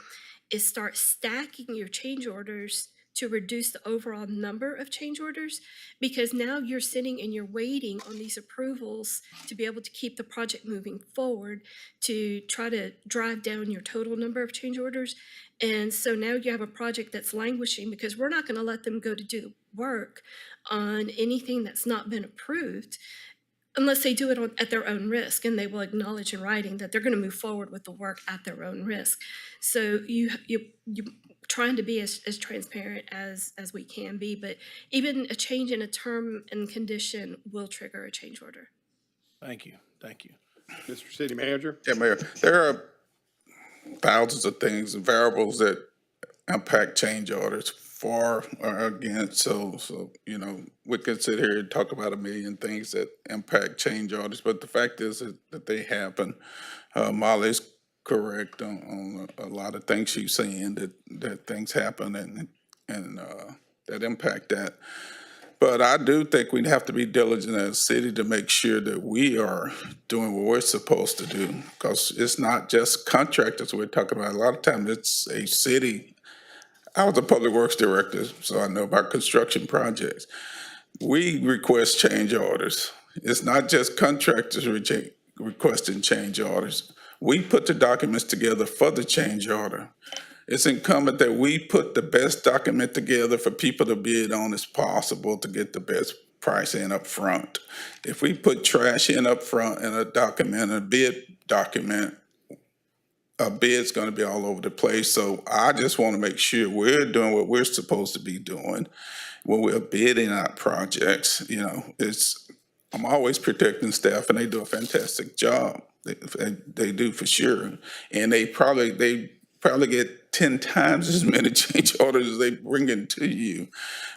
is start stacking your change orders to reduce the overall number of change orders, because now you're sitting and you're waiting on these approvals to be able to keep the project moving forward to try to drive down your total number of change orders. And so now you have a project that's languishing because we're not going to let them go to do the work on anything that's not been approved unless they do it at their own risk, and they will acknowledge in writing that they're going to move forward with the work at their own risk. So you trying to be as transparent as we can be, but even a change in a term and condition will trigger a change order. Thank you. Thank you. Mr. City Manager? Yeah, Mayor, there are thousands of things and variables that impact change orders for or against. So we could sit here and talk about a million things that impact change orders, but the fact is that they happen. Molly's correct on a lot of things she's saying, that things happen and that impact that. But I do think we'd have to be diligent as a city to make sure that we are doing what we're supposed to do, because it's not just contractors we're talking about. A lot of times it's a city. I was a public works director, so I know about construction projects. We request change orders. It's not just contractors requesting change orders. We put the documents together for the change order. It's incumbent that we put the best document together for people to bid on as possible to get the best price in up front. If we put trash in up front in a document, a bid document, a bid's gonna be all over the place. So I just wanna make sure we're doing what we're supposed to be doing when we're bidding out projects. You know, I'm always protecting staff and they do a fantastic job. They do for sure. And they probably get 10 times as many change orders as they bring into you.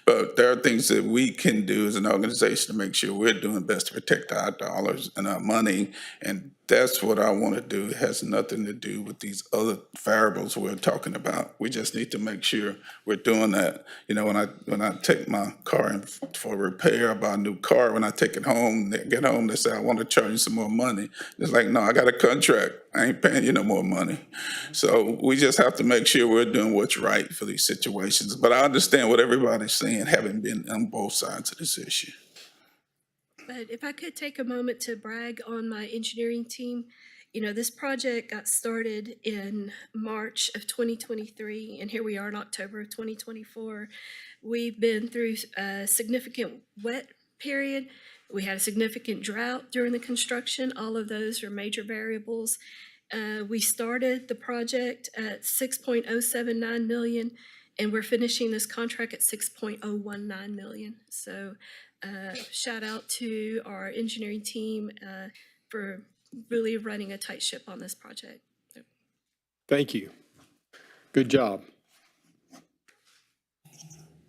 But there are things that we can do as an organization to make sure we're doing best to protect our dollars and our money. And that's what I want to do. It has nothing to do with these other variables we're talking about. We just need to make sure we're doing that. You know, when I take my car in for repair, I buy a new car. When I take it home, they get home, they say, I want to charge you some more money. It's like, no, I got a contract. I ain't paying you no more money. So we just have to make sure we're doing what's right for these situations. But I understand what everybody's saying, having been on both sides of this issue. But if I could take a moment to brag on my engineering team, you know, this project got started in March of 2023, and here we are in October of 2024. We've been through a significant wet period. We had a significant drought during the construction. All of those are major variables. We started the project at $6.079 million, and we're finishing this contract at $6.019 million. So shout out to our engineering team for really running a tight ship on this project. Thank you. Good job.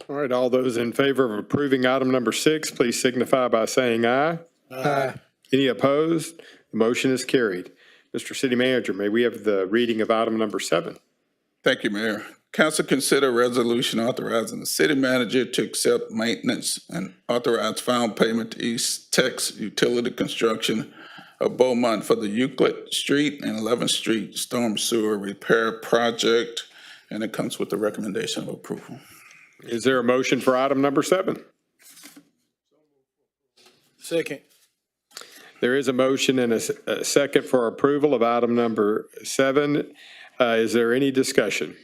All right, all those in favor of approving item number 6, please signify by saying aye. Aye. Any opposed? The motion is carried. Mr. City Manager, may we have the reading of item number 7? Thank you, Mayor. Council consider resolution authorizing the city manager to accept maintenance and authorize final payment to East Tex Utility Construction of Beaumont for the Euclid Street and 11th Street Storm Sewer Repair Project, and it comes with the recommendation of approval. Is there a motion for item number 7? Second. There is a motion and a second for approval of item number 7. Is there any discussion?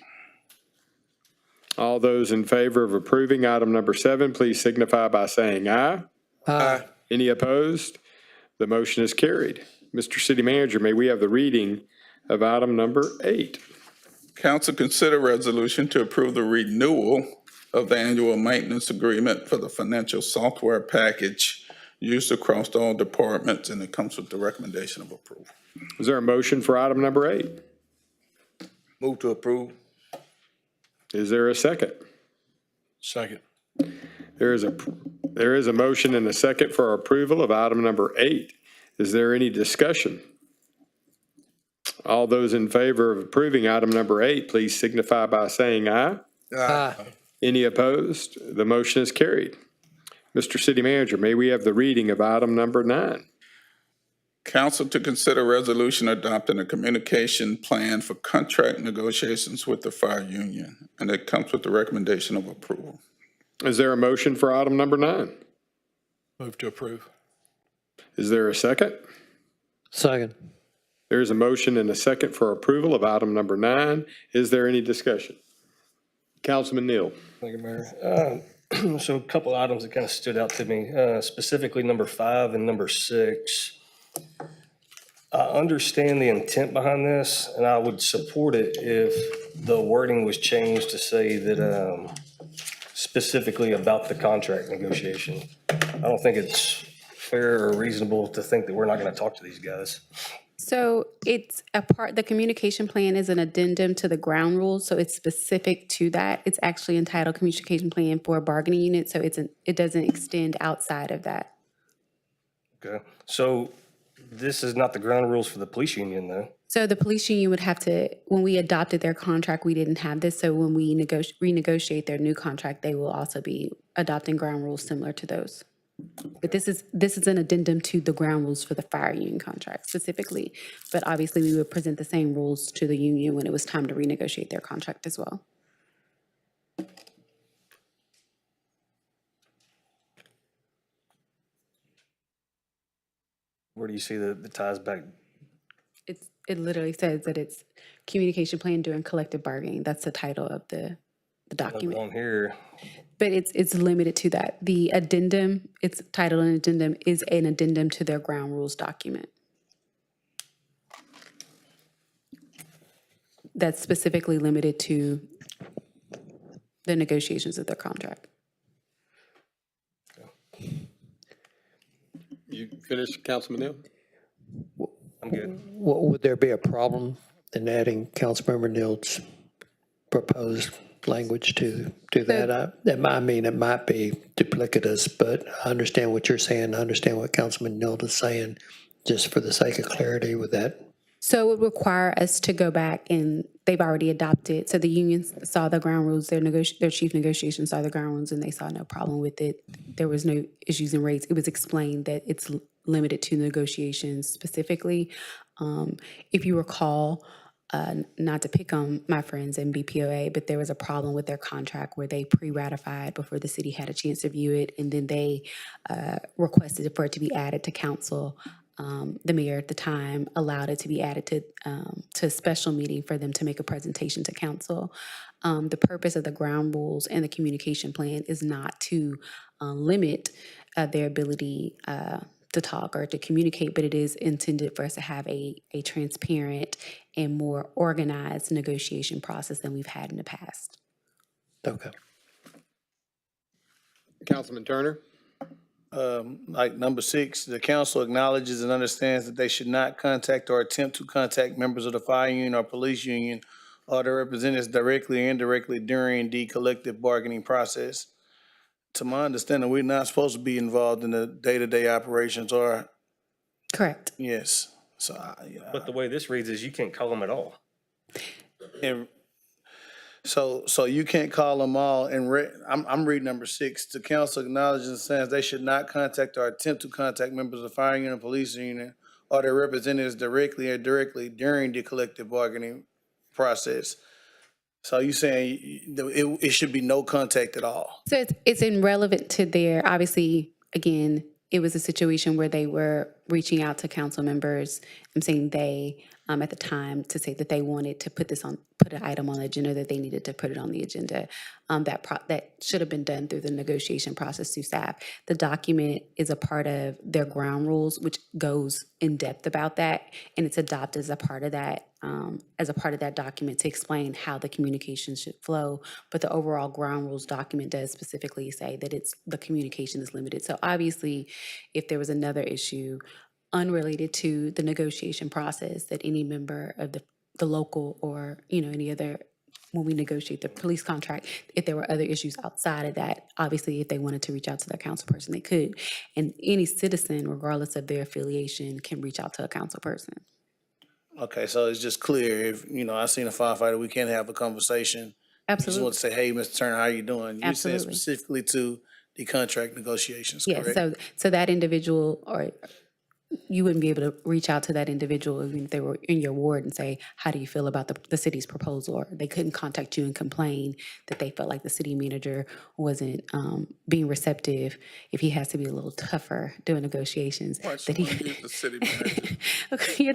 All those in favor of approving item number 7, please signify by saying aye. Aye. Any opposed? The motion is carried. Mr. City Manager, may we have the reading of item number 8? Council consider resolution to approve the renewal of the annual maintenance agreement for the financial software package used across all departments, and it comes with the recommendation of approval. Is there a motion for item number 8? Move to approve. Is there a second? Second. There is a motion and a second for approval of item number 8. Is there any discussion? All those in favor of approving item number 8, please signify by saying aye. Aye. Any opposed? The motion is carried. Mr. City Manager, may we have the reading of item number 9? Council to consider resolution adopting a communication plan for contract negotiations with the fire union, and it comes with the recommendation of approval. Is there a motion for item number 9? Move to approve. Is there a second? Second. There is a motion and a second for approval of item number 9. Is there any discussion? Councilman Neal. Thank you, Mayor. So a couple of items that kind of stood out to me, specifically number 5 and number 6. I understand the intent behind this, and I would support it if the wording was changed to say that specifically about the contract negotiation. I don't think it's fair or reasonable to think that we're not going to talk to these guys. So it's the communication plan is an addendum to the ground rules, so it's specific to that. It's actually entitled communication plan for a bargaining unit, so it doesn't extend outside of that. Okay, so this is not the ground rules for the police union, though. So the police union would have to, when we adopted their contract, we didn't have this, so when we renegotiate their new contract, they will also be adopting ground rules similar to those. But this is an addendum to the ground rules for the fire union contract specifically. But obviously, we would present the same rules to the union when it was time to renegotiate their contract as well. Where do you see the ties back? It literally says that it's communication plan during collective bargaining. That's the title of the document. On here, But it's limited to that. The addendum, it's titled an addendum, is an addendum to their ground rules document. That's specifically limited to the negotiations of their contract. You finished, Councilman Neal? I'm good. Would there be a problem in adding Councilmember Neal's proposed language to that? I mean, it might be duplicitous, but I understand what you're saying. I understand what Councilman Neal is saying. Just for the sake of clarity with that. So it would require us to go back, and they've already adopted. So the unions saw the ground rules, their chief negotiations saw the ground rules, and they saw no problem with it. There was no issues in rates. It was explained that it's limited to negotiations specifically. If you recall, not to pick on my friends in BPOA, but there was a problem with their contract where they pre-ratified before the city had a chance to view it, and then they requested for it to be added to council. The mayor at the time allowed it to be added to a special meeting for them to make a presentation to council. The purpose of the ground rules and the communication plan is not to limit their ability to talk or to communicate, but it is intended for us to have a transparent and more organized negotiation process than we've had in the past. Okay. Councilman Turner? Like number 6, the council acknowledges and understands that they should not contact or attempt to contact members of the fire union or police union or their representatives directly or indirectly during the collective bargaining process. To my understanding, we're not supposed to be involved in the day-to-day operations or. Correct. Yes. So, But the way this reads is you can't call them at all. and so you can't call them all. And I'm reading number 6. The council acknowledges and says they should not contact or attempt to contact members of the fire union, police union, or their representatives directly or indirectly during the collective bargaining process. So you saying it should be no contact at all? So it's irrelevant to their, obviously, again, it was a situation where they were reaching out to council members. I'm saying they, at the time, to say that they wanted to put an item on the agenda, that they needed to put it on the agenda. That should have been done through the negotiation process through staff. The document is a part of their ground rules, which goes in depth about that, and it's adopted as a part of that document to explain how the communication should flow. But the overall ground rules document does specifically say that the communication is limited. So obviously, if there was another issue unrelated to the negotiation process that any member of the local or any other, when we negotiate the police contract, if there were other issues outside of that, obviously if they wanted to reach out to their council person, they could. And any citizen, regardless of their affiliation, can reach out to a council person. Okay, so it's just clear. If I seen a firefighter, we can't have a conversation. Absolutely. You just want to say, "Hey, Mr. Turner, how you doing?" You said Absolutely. specifically to the contract negotiations, Yes, correct? so that individual, or you wouldn't be able to reach out to that individual even if they were in your ward and say, how do you feel about the city's proposal? Or they couldn't contact you and complain that they felt like the city manager wasn't being receptive. If he has to be a little tougher during negotiations, that he The city manager. yeah,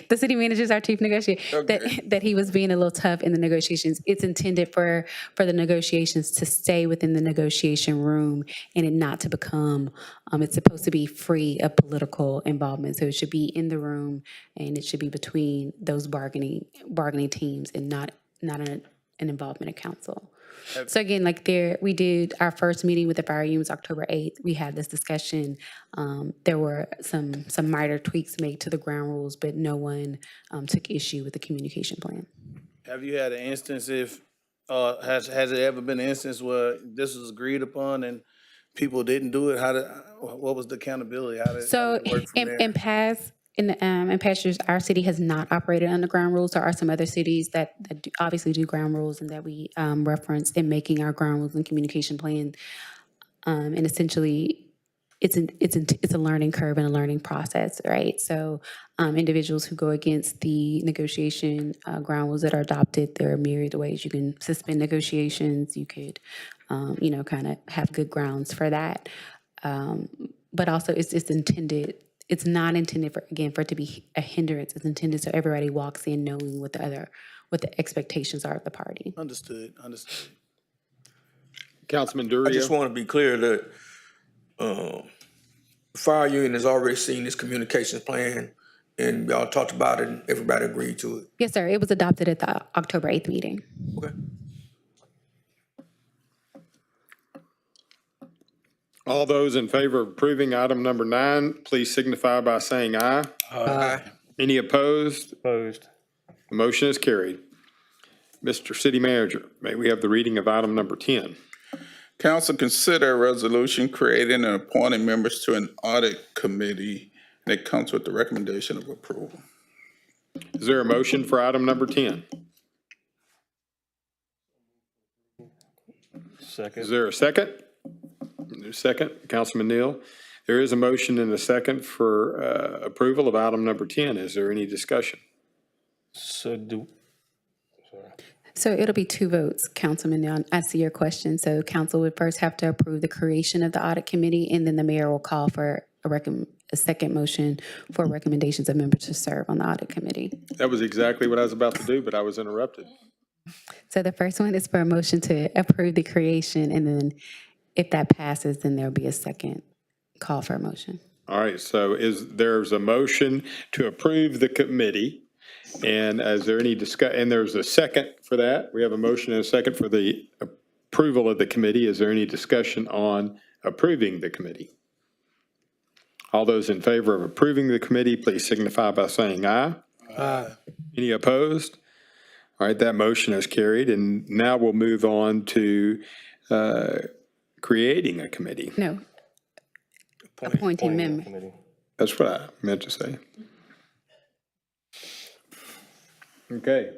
the city manager is our chief negotiator. Okay. That he was being a little tough in the negotiations. It's intended for the negotiations to stay within the negotiation room and it not to become. It's supposed to be free of political involvement, so it should be in the room and it should be between those bargaining teams and not an involvement of council. So again, we did our first meeting with the fire unions October 8th. We had this discussion. There were some minor tweaks made to the ground rules, but no one took issue with the communication plan. Have you had an instance has it ever been an instance where this was agreed upon and people didn't do it? What was the accountability? How did it work from there? In past years, our city has not operated under ground rules. There are some other cities that obviously do ground rules and that we referenced in making our ground rules and communication plan. And essentially, it's a learning curve and a learning process, right? So individuals who go against the negotiation ground rules that are adopted, there are myriad of ways you can suspend negotiations. You could, kind of have good grounds for that. But also, it's not intended for it to be a hindrance. It's intended so everybody walks in knowing what the expectations are of the party. Understood. Councilman I just Durio. want to be clear that the fire union has already seen this communications plan, and y'all talked about it, and everybody agreed to it. Yes, sir. It was adopted at the October 8th meeting. Okay. All those in favor of approving item number 9, please signify by saying aye. Aye. Any opposed? Opposed. The motion is carried. Mr. City Manager, may we have the reading of item number 10? Council consider a resolution creating and appointing members to an audit committee, and it comes with the recommendation of approval. Is there a motion for item number 10? Second. Is there a second? There's a second. Councilman Neal. There is a motion and a second for approval of item number 10. Is there any discussion? So it'll be 2 votes, Councilman. Now, I see your question. So council would first have to approve the creation of the audit committee, and then the mayor will call for a second motion for recommendations of members to serve on the audit committee. That was exactly what I was about to do, but I was interrupted. So the first one is for a motion to approve the creation, and then if that passes, then there'll be a second call for a motion. All right, so there's a motion to approve the committee, and is there any and there's a second for that? We have a motion and a second for the approval of the committee. Is there any discussion on approving the committee? All those in favor of approving the committee, please signify by saying aye. Aye. Any opposed? All right, that motion is carried, and now we'll move on to creating a committee. No. Appointing members. That's what I meant to say. Okay.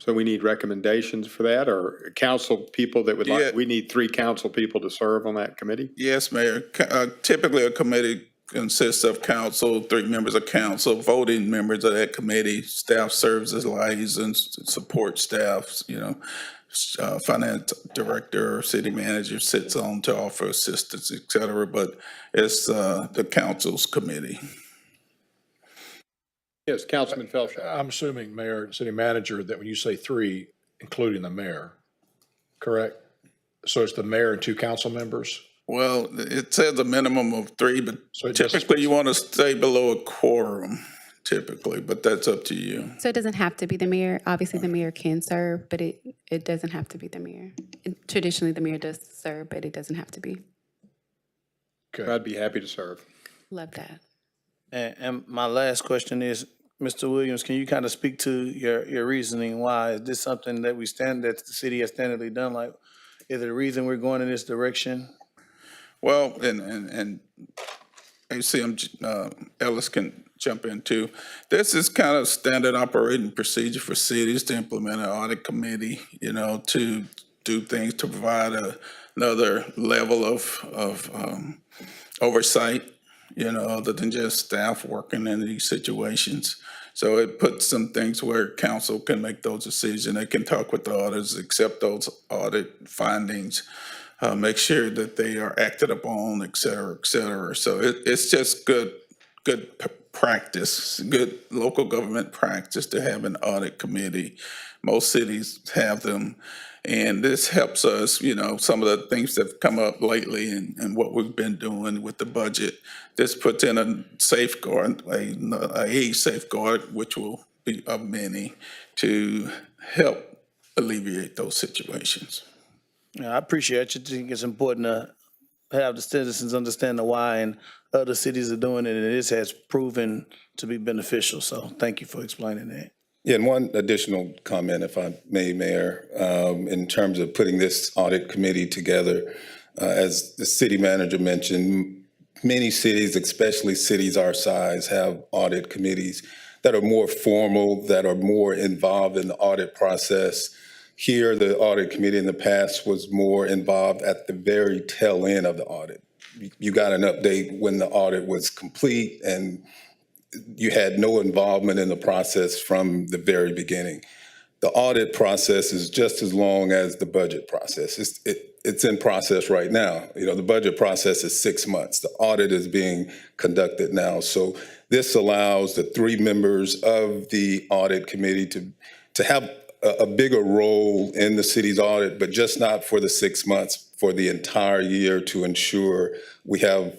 So we need recommendations for that, or council people that would like, we need 3 council people to serve on that committee? Yes, Mayor. Typically, a committee consists of council, 3 members of council, voting members of that committee. Staff serves as liaisons, support staff, finance director or city manager sits on to offer assistance, et cetera, but it's the council's committee. Yes, Councilman Felshire. I'm assuming, Mayor and City Manager, that when you say 3, including the mayor, correct? So it's the mayor and 2 council members? Well, it says a minimum of 3, but So typically you want to stay below a quorum, typically, but that's up to you. So it doesn't have to be the mayor. Obviously, the mayor can serve, but it doesn't have to be the mayor. Traditionally, the mayor does serve, but it doesn't have to be. Okay. I'd be happy to serve. Love that. And my last question is, Mr. Williams, can you kind of speak to your reasoning why? Is this something that that the city has standardly done? Like, is there a reason we're going in this direction? Well, and I see Ellis can jump in too. This is kind of standard operating procedure for cities to implement an audit committee, to do things to provide another level of oversight, other than just staff working in these situations. So it puts some things where council can make those decisions. They can talk with the auditors, accept those audit findings, make sure that they are acted upon, et cetera, et cetera. So it's just good practice, good local government practice to have an audit committee. Most cities have them. And this helps us, some of the things that have come up lately and what we've been doing with the budget. This puts in a safeguard, a safeguard, which will be of many, to help alleviate those situations. Yeah, I appreciate you. I think it's important to have the citizens understand the why, and other cities are doing it, and this has proven to be beneficial. So thank you for explaining that. Yeah, and one additional comment, if I may, Mayor, in terms of putting this audit committee together, as the city manager mentioned, many cities, especially cities our size, have audit committees that are more formal, that are more involved in the audit process. Here, the audit committee in the past was more involved at the very tail end of the audit. You got an update when the audit was complete, and you had no involvement in the process from the very beginning. The audit process is just as long as the budget process. It's in process right now. The budget process is 6 months. The audit is being conducted now. So this allows the 3 members of the audit committee to have a bigger role in the city's audit, but just not for the 6 months, for the entire year to ensure we have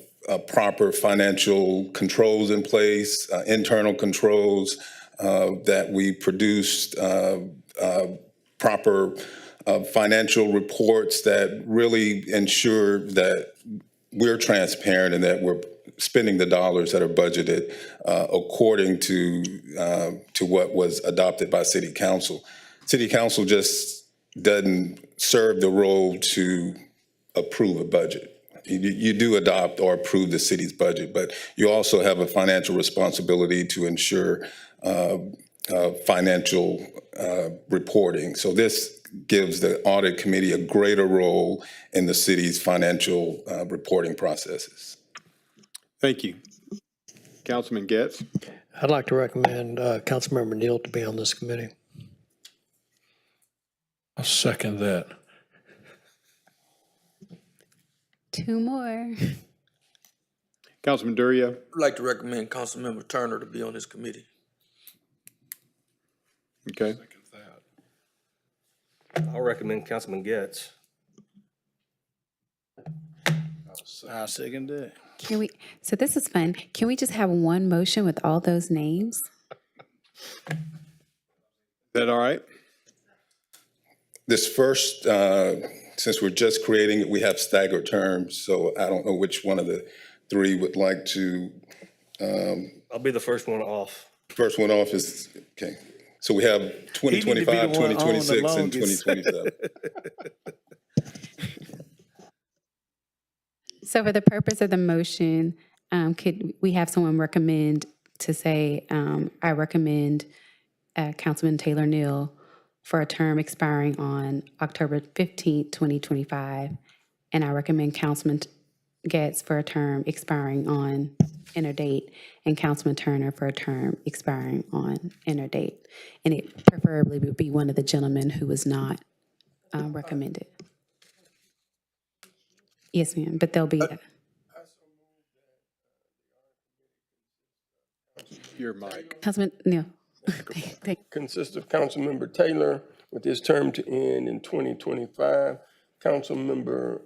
proper financial controls in place, internal controls, that we produced proper financial reports that really ensure that we're transparent and that we're spending the dollars that are budgeted according to what was adopted by City Council. City Council just doesn't serve the role to approve a budget. You do adopt or approve the city's budget, but you also have a financial responsibility to ensure financial reporting. So this gives the Audit Committee a greater role in the city's financial reporting processes. Thank you. Councilman Getz. I'd like to recommend Councilmember Neal to be on this committee. I'll second that. 2 more. Councilman Duria. I'd like to recommend Councilmember Turner to be on this committee. Okay. I'll recommend Councilman Getz. I'll second that. Can we, so this is fun. Can we just have one motion with all those names? Is that all right? This first, since we're just creating it, we have staggered terms, so I don't know which one of the three would like to. I'll be the first one off. First one off is, okay. So we have 2025, 2026, and 2027. So for the purpose of the motion, could we have someone recommend to say, I recommend Councilman Taylor Neal for a term expiring on October 15th, 2025, and I recommend Councilman Getz for a term expiring on inner date, and Councilman Turner for a term expiring on inner date. And it preferably would be one of the gentlemen who was not recommended. Yes, ma'am, but they'll be. Your mic. Councilman Neal. Consists of Councilmember Taylor with his term to end in 2025, Councilmember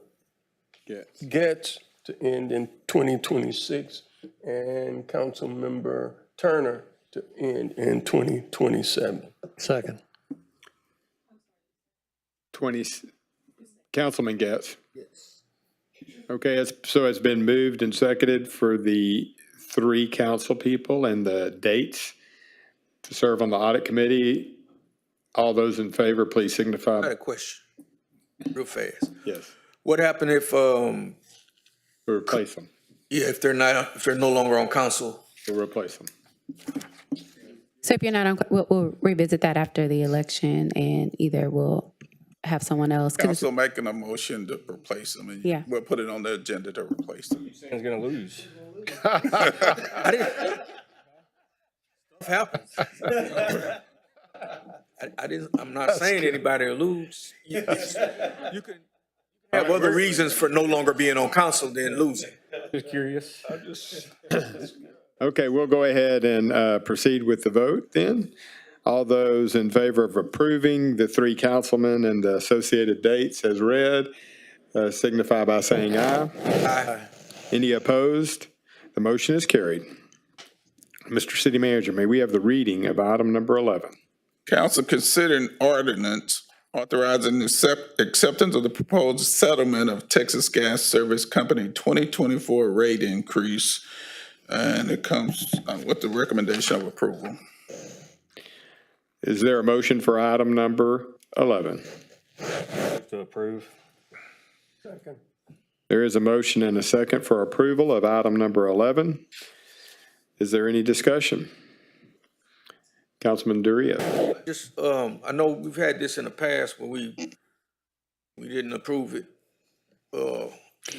Getz to end in 2026, and Councilmember Turner to end in 2027. Second. Councilman Getz. Yes. Okay, so it's been moved and seconded for the 3 council people and the dates to serve on the Audit Committee. All those in favor, please signify. I had a question, real fast. Yes. What happened if, We'll replace them. yeah, if they're no longer on council? We'll replace them. So if you're not on, we'll revisit that after the election, and either we'll have someone else. Council making a motion to replace them, and Yeah. we'll put it on the agenda to replace them. He's gonna lose. I didn't. Stuff happens. I'm not saying anybody will lose. You can have other reasons for no longer being on council than losing. Just curious. Okay, we'll go ahead and proceed with the vote then. All those in favor of approving the 3 councilmen and the associated dates as read, signify by saying aye. Aye. Any opposed? The motion is carried. Mr. City Manager, may we have the reading of item number 11? Council considering ordinance authorizing acceptance of the proposed settlement of Texas Gas Service Company 2024 rate increase. And it comes with the recommendation of approval. Is there a motion for item number 11? To approve. Second. There is a motion and a second for approval of item number 11. Is there any discussion? Councilman Duria. Just, I know we've had this in the past when we didn't approve it.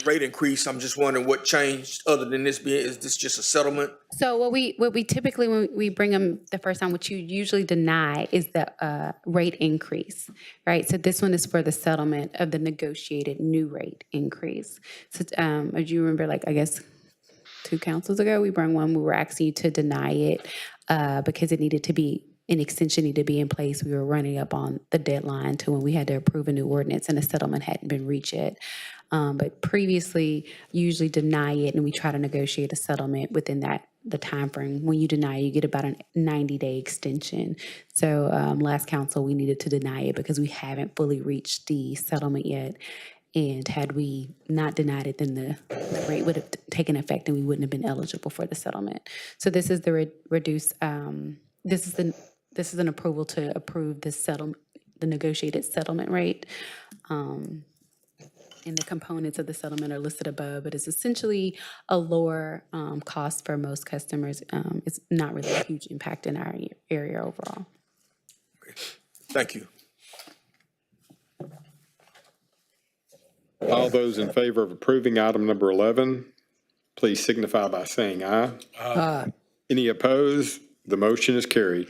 Rate increase, I'm just wondering what changed other than this being, is this just a settlement? So what we typically, when we bring them the first time, what you usually deny is the rate increase, right? So this one is for the settlement of the negotiated new rate increase. So as you remember, like, I guess 2 councils ago, we brought one, we were asking you to deny it because it needed to be an extension needed to be in place. We were running up on the deadline to when we had to approve a new ordinance, and a settlement hadn't been reached yet. But previously, you usually deny it, and we try to negotiate a settlement within the time frame. When you deny, you get about a 90-day extension. So last council, we needed to deny it because we haven't fully reached the settlement yet. And had we not denied it, then the rate would have taken effect, and we wouldn't have been eligible for the settlement. So this is the reduced. This is an approval to approve the settlement, the negotiated settlement rate. And the components of the settlement are listed above, but it's essentially a lower cost for most customers. It's not really a huge impact in our area overall. Thank you. All those in favor of approving item number 11, please signify by saying aye. Aye. Any opposed? The motion is carried.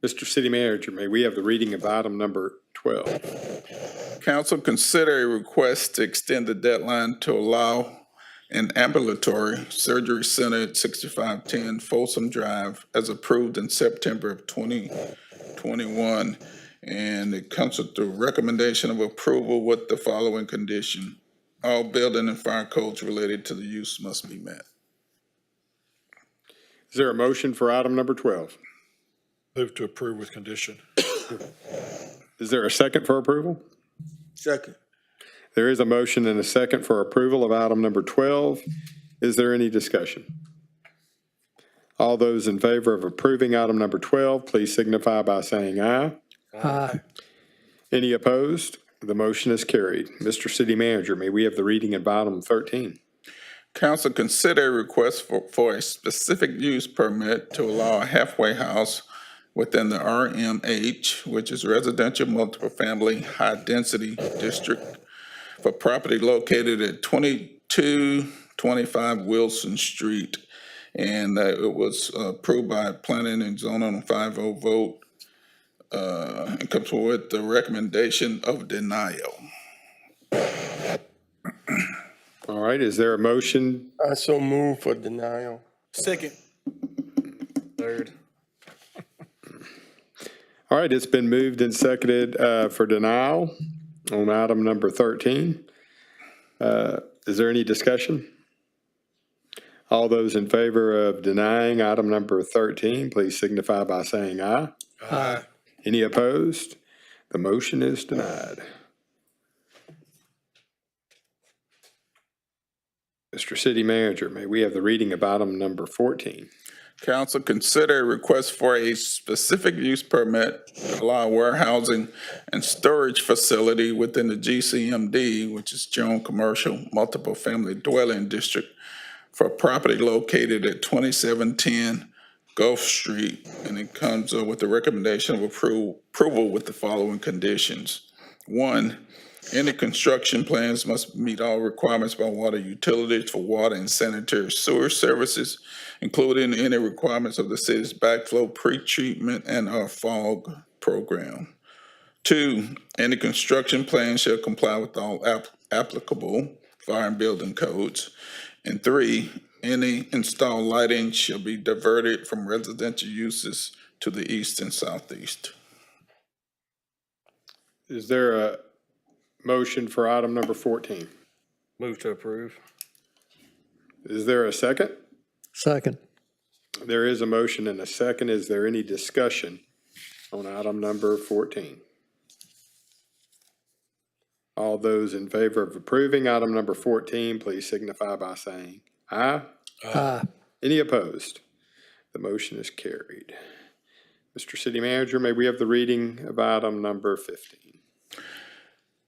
Mr. City Manager, may we have the reading of item number 12? Council, consider a request to extend the deadline to allow an ambulatory surgery center at 6510 Folsom Drive as approved in September of 2021. And it comes with the recommendation of approval with the following condition. All building and fire codes related to the use must be met. Is there a motion for item number 12? Move to approve with condition. Is there a second for approval? Second. There is a motion and a second for approval of item number 12. Is there any discussion? All those in favor of approving item number 12, please signify by saying aye. Aye. Any opposed? The motion is carried. Mr. City Manager, may we have the reading of item 13? Council, consider a request for a specific use permit to allow a halfway house within the RMH, which is residential multiple family high density district, for property located at 2225 Wilson Street. And it was approved by planning and zoning on a 5-0 vote. It comes with the recommendation of denial. All right, is there a motion? I so move for denial. Second. Third. All right, it's been moved and seconded for denial on item number 13. Is there any discussion? All those in favor of denying item number 13, please signify by saying aye. Aye. Any opposed? The motion is denied. Mr. City Manager, may we have the reading of item number 14? Council, consider a request for a specific use permit to allow warehousing and storage facility within the GCMD, which is General Commercial Multiple Family Dwelling District, for property located at 2710 Gulf Street. And it comes with the recommendation of approval with the following conditions. 1, any construction plans must meet all requirements by water utilities for water and sanitary sewer services, including any requirements of the city's backflow pretreatment and our fog program. 2, any construction plan shall comply with all applicable fire and building codes. And 3, any installed lighting shall be diverted from residential uses to the east and southeast. Is there a motion for item number 14? Move to approve. Is there a second? Second. There is a motion and a second. Is there any discussion on item number 14? All those in favor of approving item number 14, please signify by saying aye. Aye. Any opposed? The motion is carried. Mr. City Manager, may we have the reading of item number 15?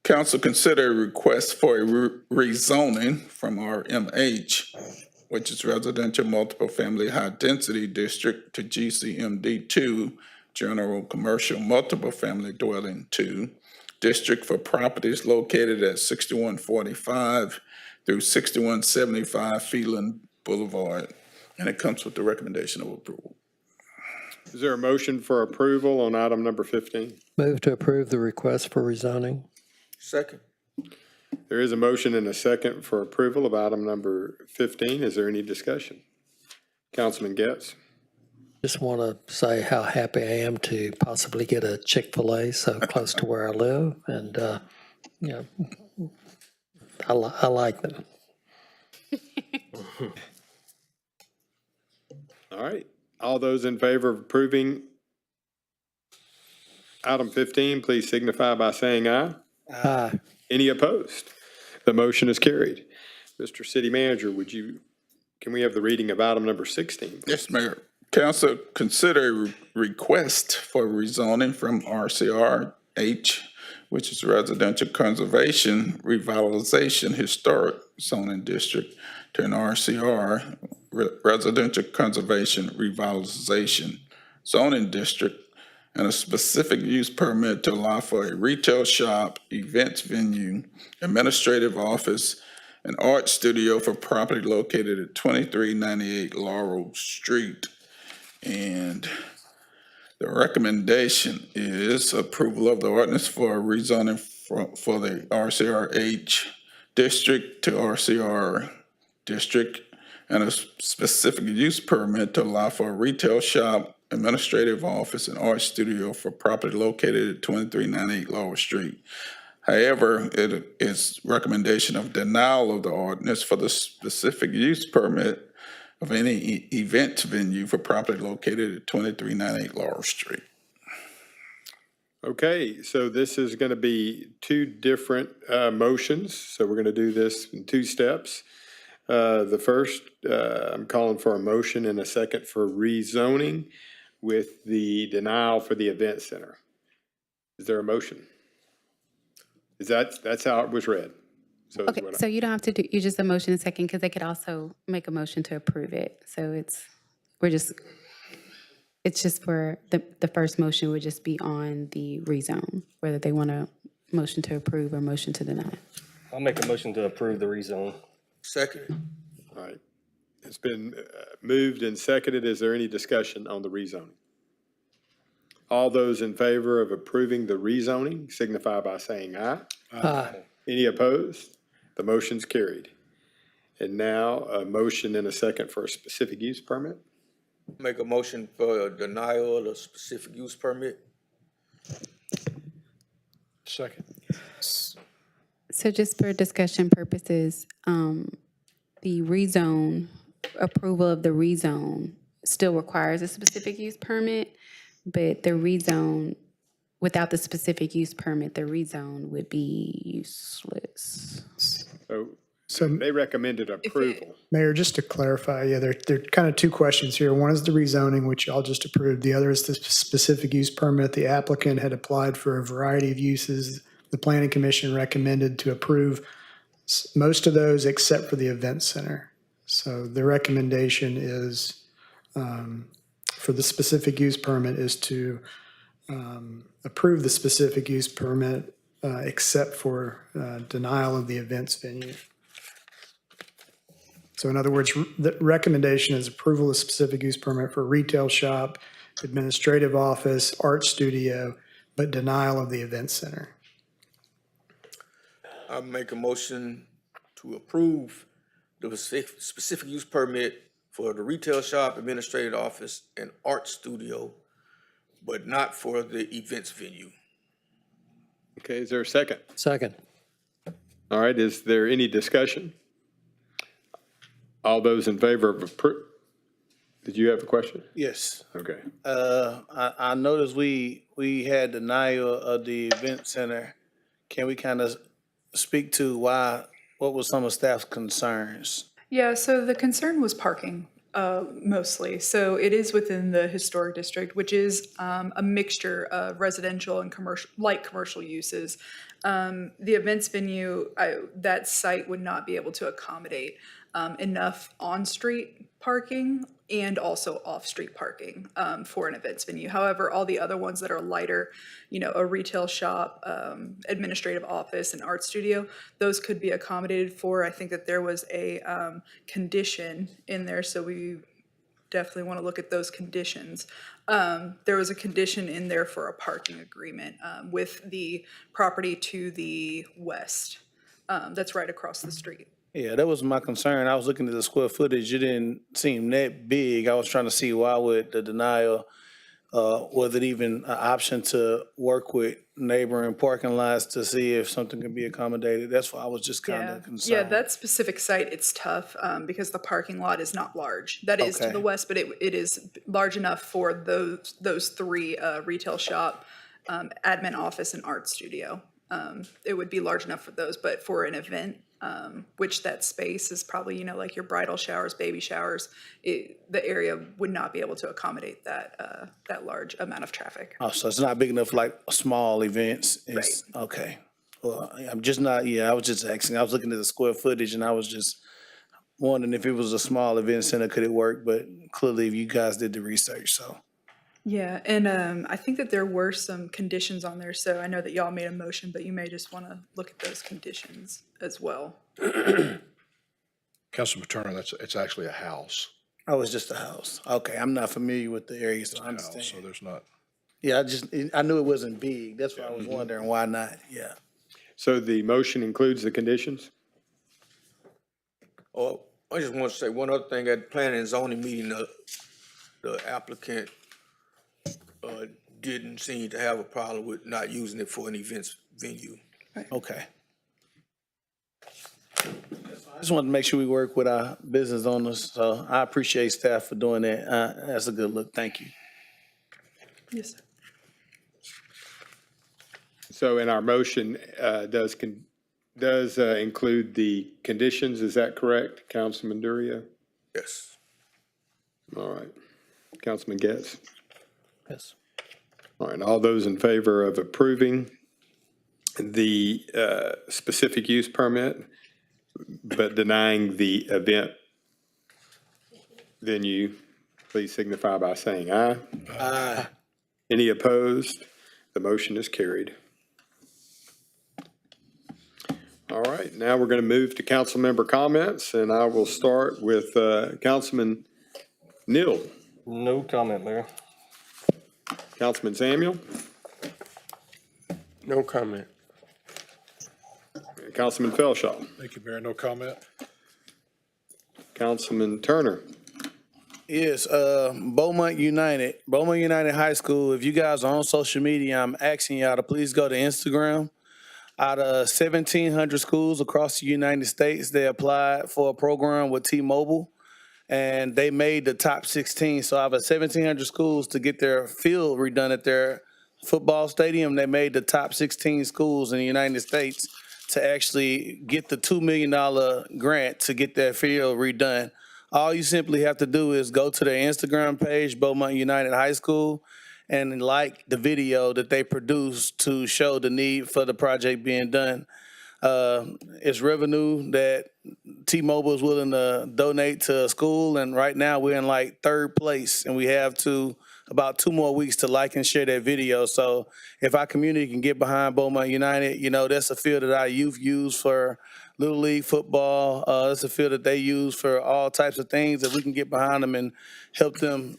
Council, consider a request for a rezoning from RMH, which is Residential Multiple Family High Density District, to GCMD2, General Commercial Multiple Family Dwelling 2, District for properties located at 6145 through 6175 Phelan Boulevard. And it comes with the recommendation of approval. Is there a motion for approval on item number 15? Move to approve the request for rezoning. Second. There is a motion and a second for approval of item number 15. Is there any discussion? Councilman Getz? Just want to say how happy I am to possibly get a Chick-fil-A so close to where I live. And, you know, I like them. All right. All those in favor of approving item 15, please signify by saying aye. Aye. Any opposed? The motion is carried. Mr. City Manager, can we have the reading of item number 16? Yes, Mayor. Council, consider a request for rezoning from RCR H, which is Residential Conservation Revitalization Historic Zoning District, to an RCR, Residential Conservation Revitalization Zoning District, and a specific use permit to allow for a retail shop, events venue, administrative office, and art studio for property located at 2398 Laurel Street. And the recommendation is approval of the ordinance for rezoning for the RCRH district to RCR district, and a specific use permit to allow for a retail shop, administrative office, and art studio for property located at 2398 Laurel Street. However, it is recommendation of denial of the ordinance for the specific use permit of any event venue for property located at 2398 Laurel Street. Okay, so this is going to be two different motions. So we're going to do this in two steps. The first, I'm calling for a motion and a second for rezoning with the denial for the event center. Is there a motion? That's how it was read. So Okay, so you don't have to do, you just a motion and second, because they could also make a motion to approve it. So it's just for, the first motion would just be on the rezone, whether they want a motion to approve or motion to deny. I'll make a motion to approve the rezone. Second. All right. It's been moved and seconded. Is there any discussion on the rezoning? All those in favor of approving the rezoning signify by saying aye. Aye. Any opposed? The motion's carried. And now a motion and a second for a specific use permit. Make a motion for a denial of the specific use permit. Second. So just for discussion purposes, the rezone, approval of the rezone still requires a specific use permit, but the rezone, without the specific use permit, the rezone would be useless. So they recommended approval. Mayor, just to clarify, yeah, there are kind of two questions here. One is the rezoning, which y'all just approved. The other is the specific use permit. The applicant had applied for a variety of uses. The Planning Commission recommended to approve most of those except for the event center. So the recommendation is for the specific use permit is to approve the specific use permit except for denial of the events venue. So in other words, the recommendation is approval of specific use permit for retail shop, administrative office, art studio, but denial of the event center. I make a motion to approve the specific use permit for the retail shop, administrative office, and art studio, but not for the events venue. Okay, is there a second? Second. All right, is there any discussion? All those in favor of did you have a question? Yes. Okay. I noticed we had denial of the event center. Can we kind of speak to what was some of staff's concerns? Yeah, so the concern was parking, mostly. So it is within the historic district, which is a mixture of residential and light commercial uses. The events venue, that site would not be able to accommodate enough on-street parking and also off-street parking for an events venue. However, all the other ones that are lighter, a retail shop, administrative office, and art studio, those could be accommodated for. I think that there was a condition in there, so we definitely want to look at those conditions. There was a condition in there for a parking agreement with the property to the west. That's right across the street Yeah, that was my concern. I was looking at the square footage. It didn't seem that big. I was trying to see why would the denial, was it even an option to work with neighboring parking lots to see if something can be accommodated? That's why I was just kind Yeah, of concerned. yeah, that specific site, it's tough because the parking lot is not large. That is to Okay. the west, but it is large enough for those three retail shop, admin office, and art studio. It would be large enough for those, but for an event, which that space is probably, you know, like your bridal showers, baby showers, the area would not be able to accommodate that large amount of traffic. Oh, so it's not big enough like small events? It's, okay. Well, I'm just not, I was just asking. I was looking at the square footage and I was just wondering if it was a small event center, could it work? But clearly you guys did the research, so. Yeah, and I think that there were some conditions on there, so I know that y'all made a motion, but you may just want to look at those conditions as well. Councilman Turner, it's actually a house. Oh, it's just a house. Okay, I'm not familiar with the area, so I understand. So there's not. Yeah, I knew it wasn't big. That's why I was wondering why not, yeah. So the motion includes the conditions? Oh, I just want to say one other thing. At the planning and zoning meeting, the applicant didn't seem to have a problem with not using it for an events venue. Okay. I just wanted to make sure we work with our business owners, so I appreciate staff for doing that. That's a good look. Thank you. Yes, sir. So in our motion, does include the conditions, is that correct, Councilman Durio? Yes. All right. Councilman Getz? Yes. All right, all those in favor of approving the specific use permit, but denying the event venue, please signify by saying aye. Aye. Any opposed? The motion is carried. All right, now we're going to move to council member comments, and I will start with Councilman Neal. No comment, Mayor. Councilman Samuel. No comment. Councilman Felshaw. Thank you, Mayor. No comment. Councilman Turner. Yes, Beaumont United High School, if you guys are on social media, I'm asking y'all to please go to Instagram. Out of 1,700 schools across the United States, they applied for a program with T-Mobile, and they made the top 16. So out of 1,700 schools to get their field redone at their football stadium, they made the top 16 schools in the United States to actually get the $2 million grant to get their field redone. All you simply have to do is go to their Instagram page, Beaumont United High School, and like the video that they produced to show the need for the project being done. It's revenue that T-Mobile is willing to donate to a school, and right now we're in like third place, and we have about 2 more weeks to like and share that video. So if our community can get behind Beaumont United, that's a field that our youth use for Little League football. It's a field that they use for all types of things. That we can get behind them and help them,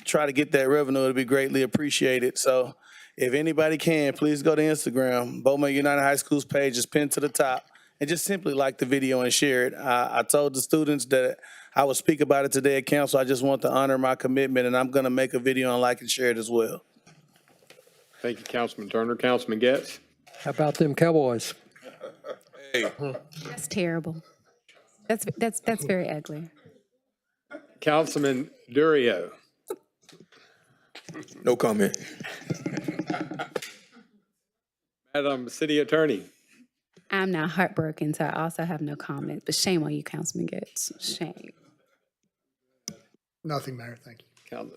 try to get that revenue, it'll be greatly appreciated. So if anybody can, please go to Instagram. Beaumont United High School's page is pinned to the top, and just simply like the video and share it. I told the students that I would speak about it today at council. I just want to honor my commitment, and I'm going to make a video and like and share it as well. Thank you, Councilman Turner. Councilman Getz. How about them Cowboys? That's terrible. That's very ugly. Councilman Durio. No comment. Madam City Attorney. I'm not heartbroken, so I also have no comment, but shame on you, Councilman Getz. Shame. Nothing, Mayor, thank you.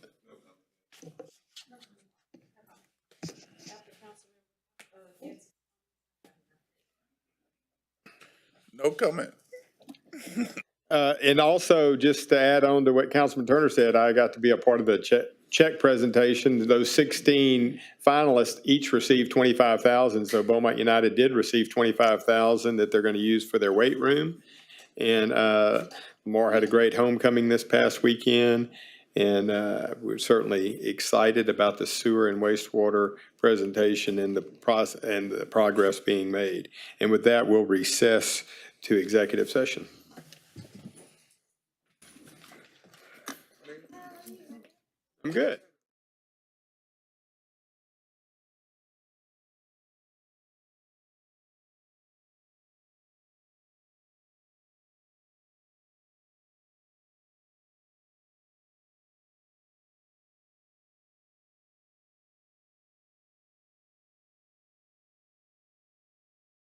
No comment. And also, just to add on to what Councilman Turner said, I got to be a part of the check presentation. Those 16 finalists each received $25,000. So Beaumont United did receive $25,000 that they're going to use for their weight room. And Lamar had a great homecoming this past weekend. And we're certainly excited about the sewer and wastewater presentation and the progress being made. And with that, we'll recess to executive session. I'm good.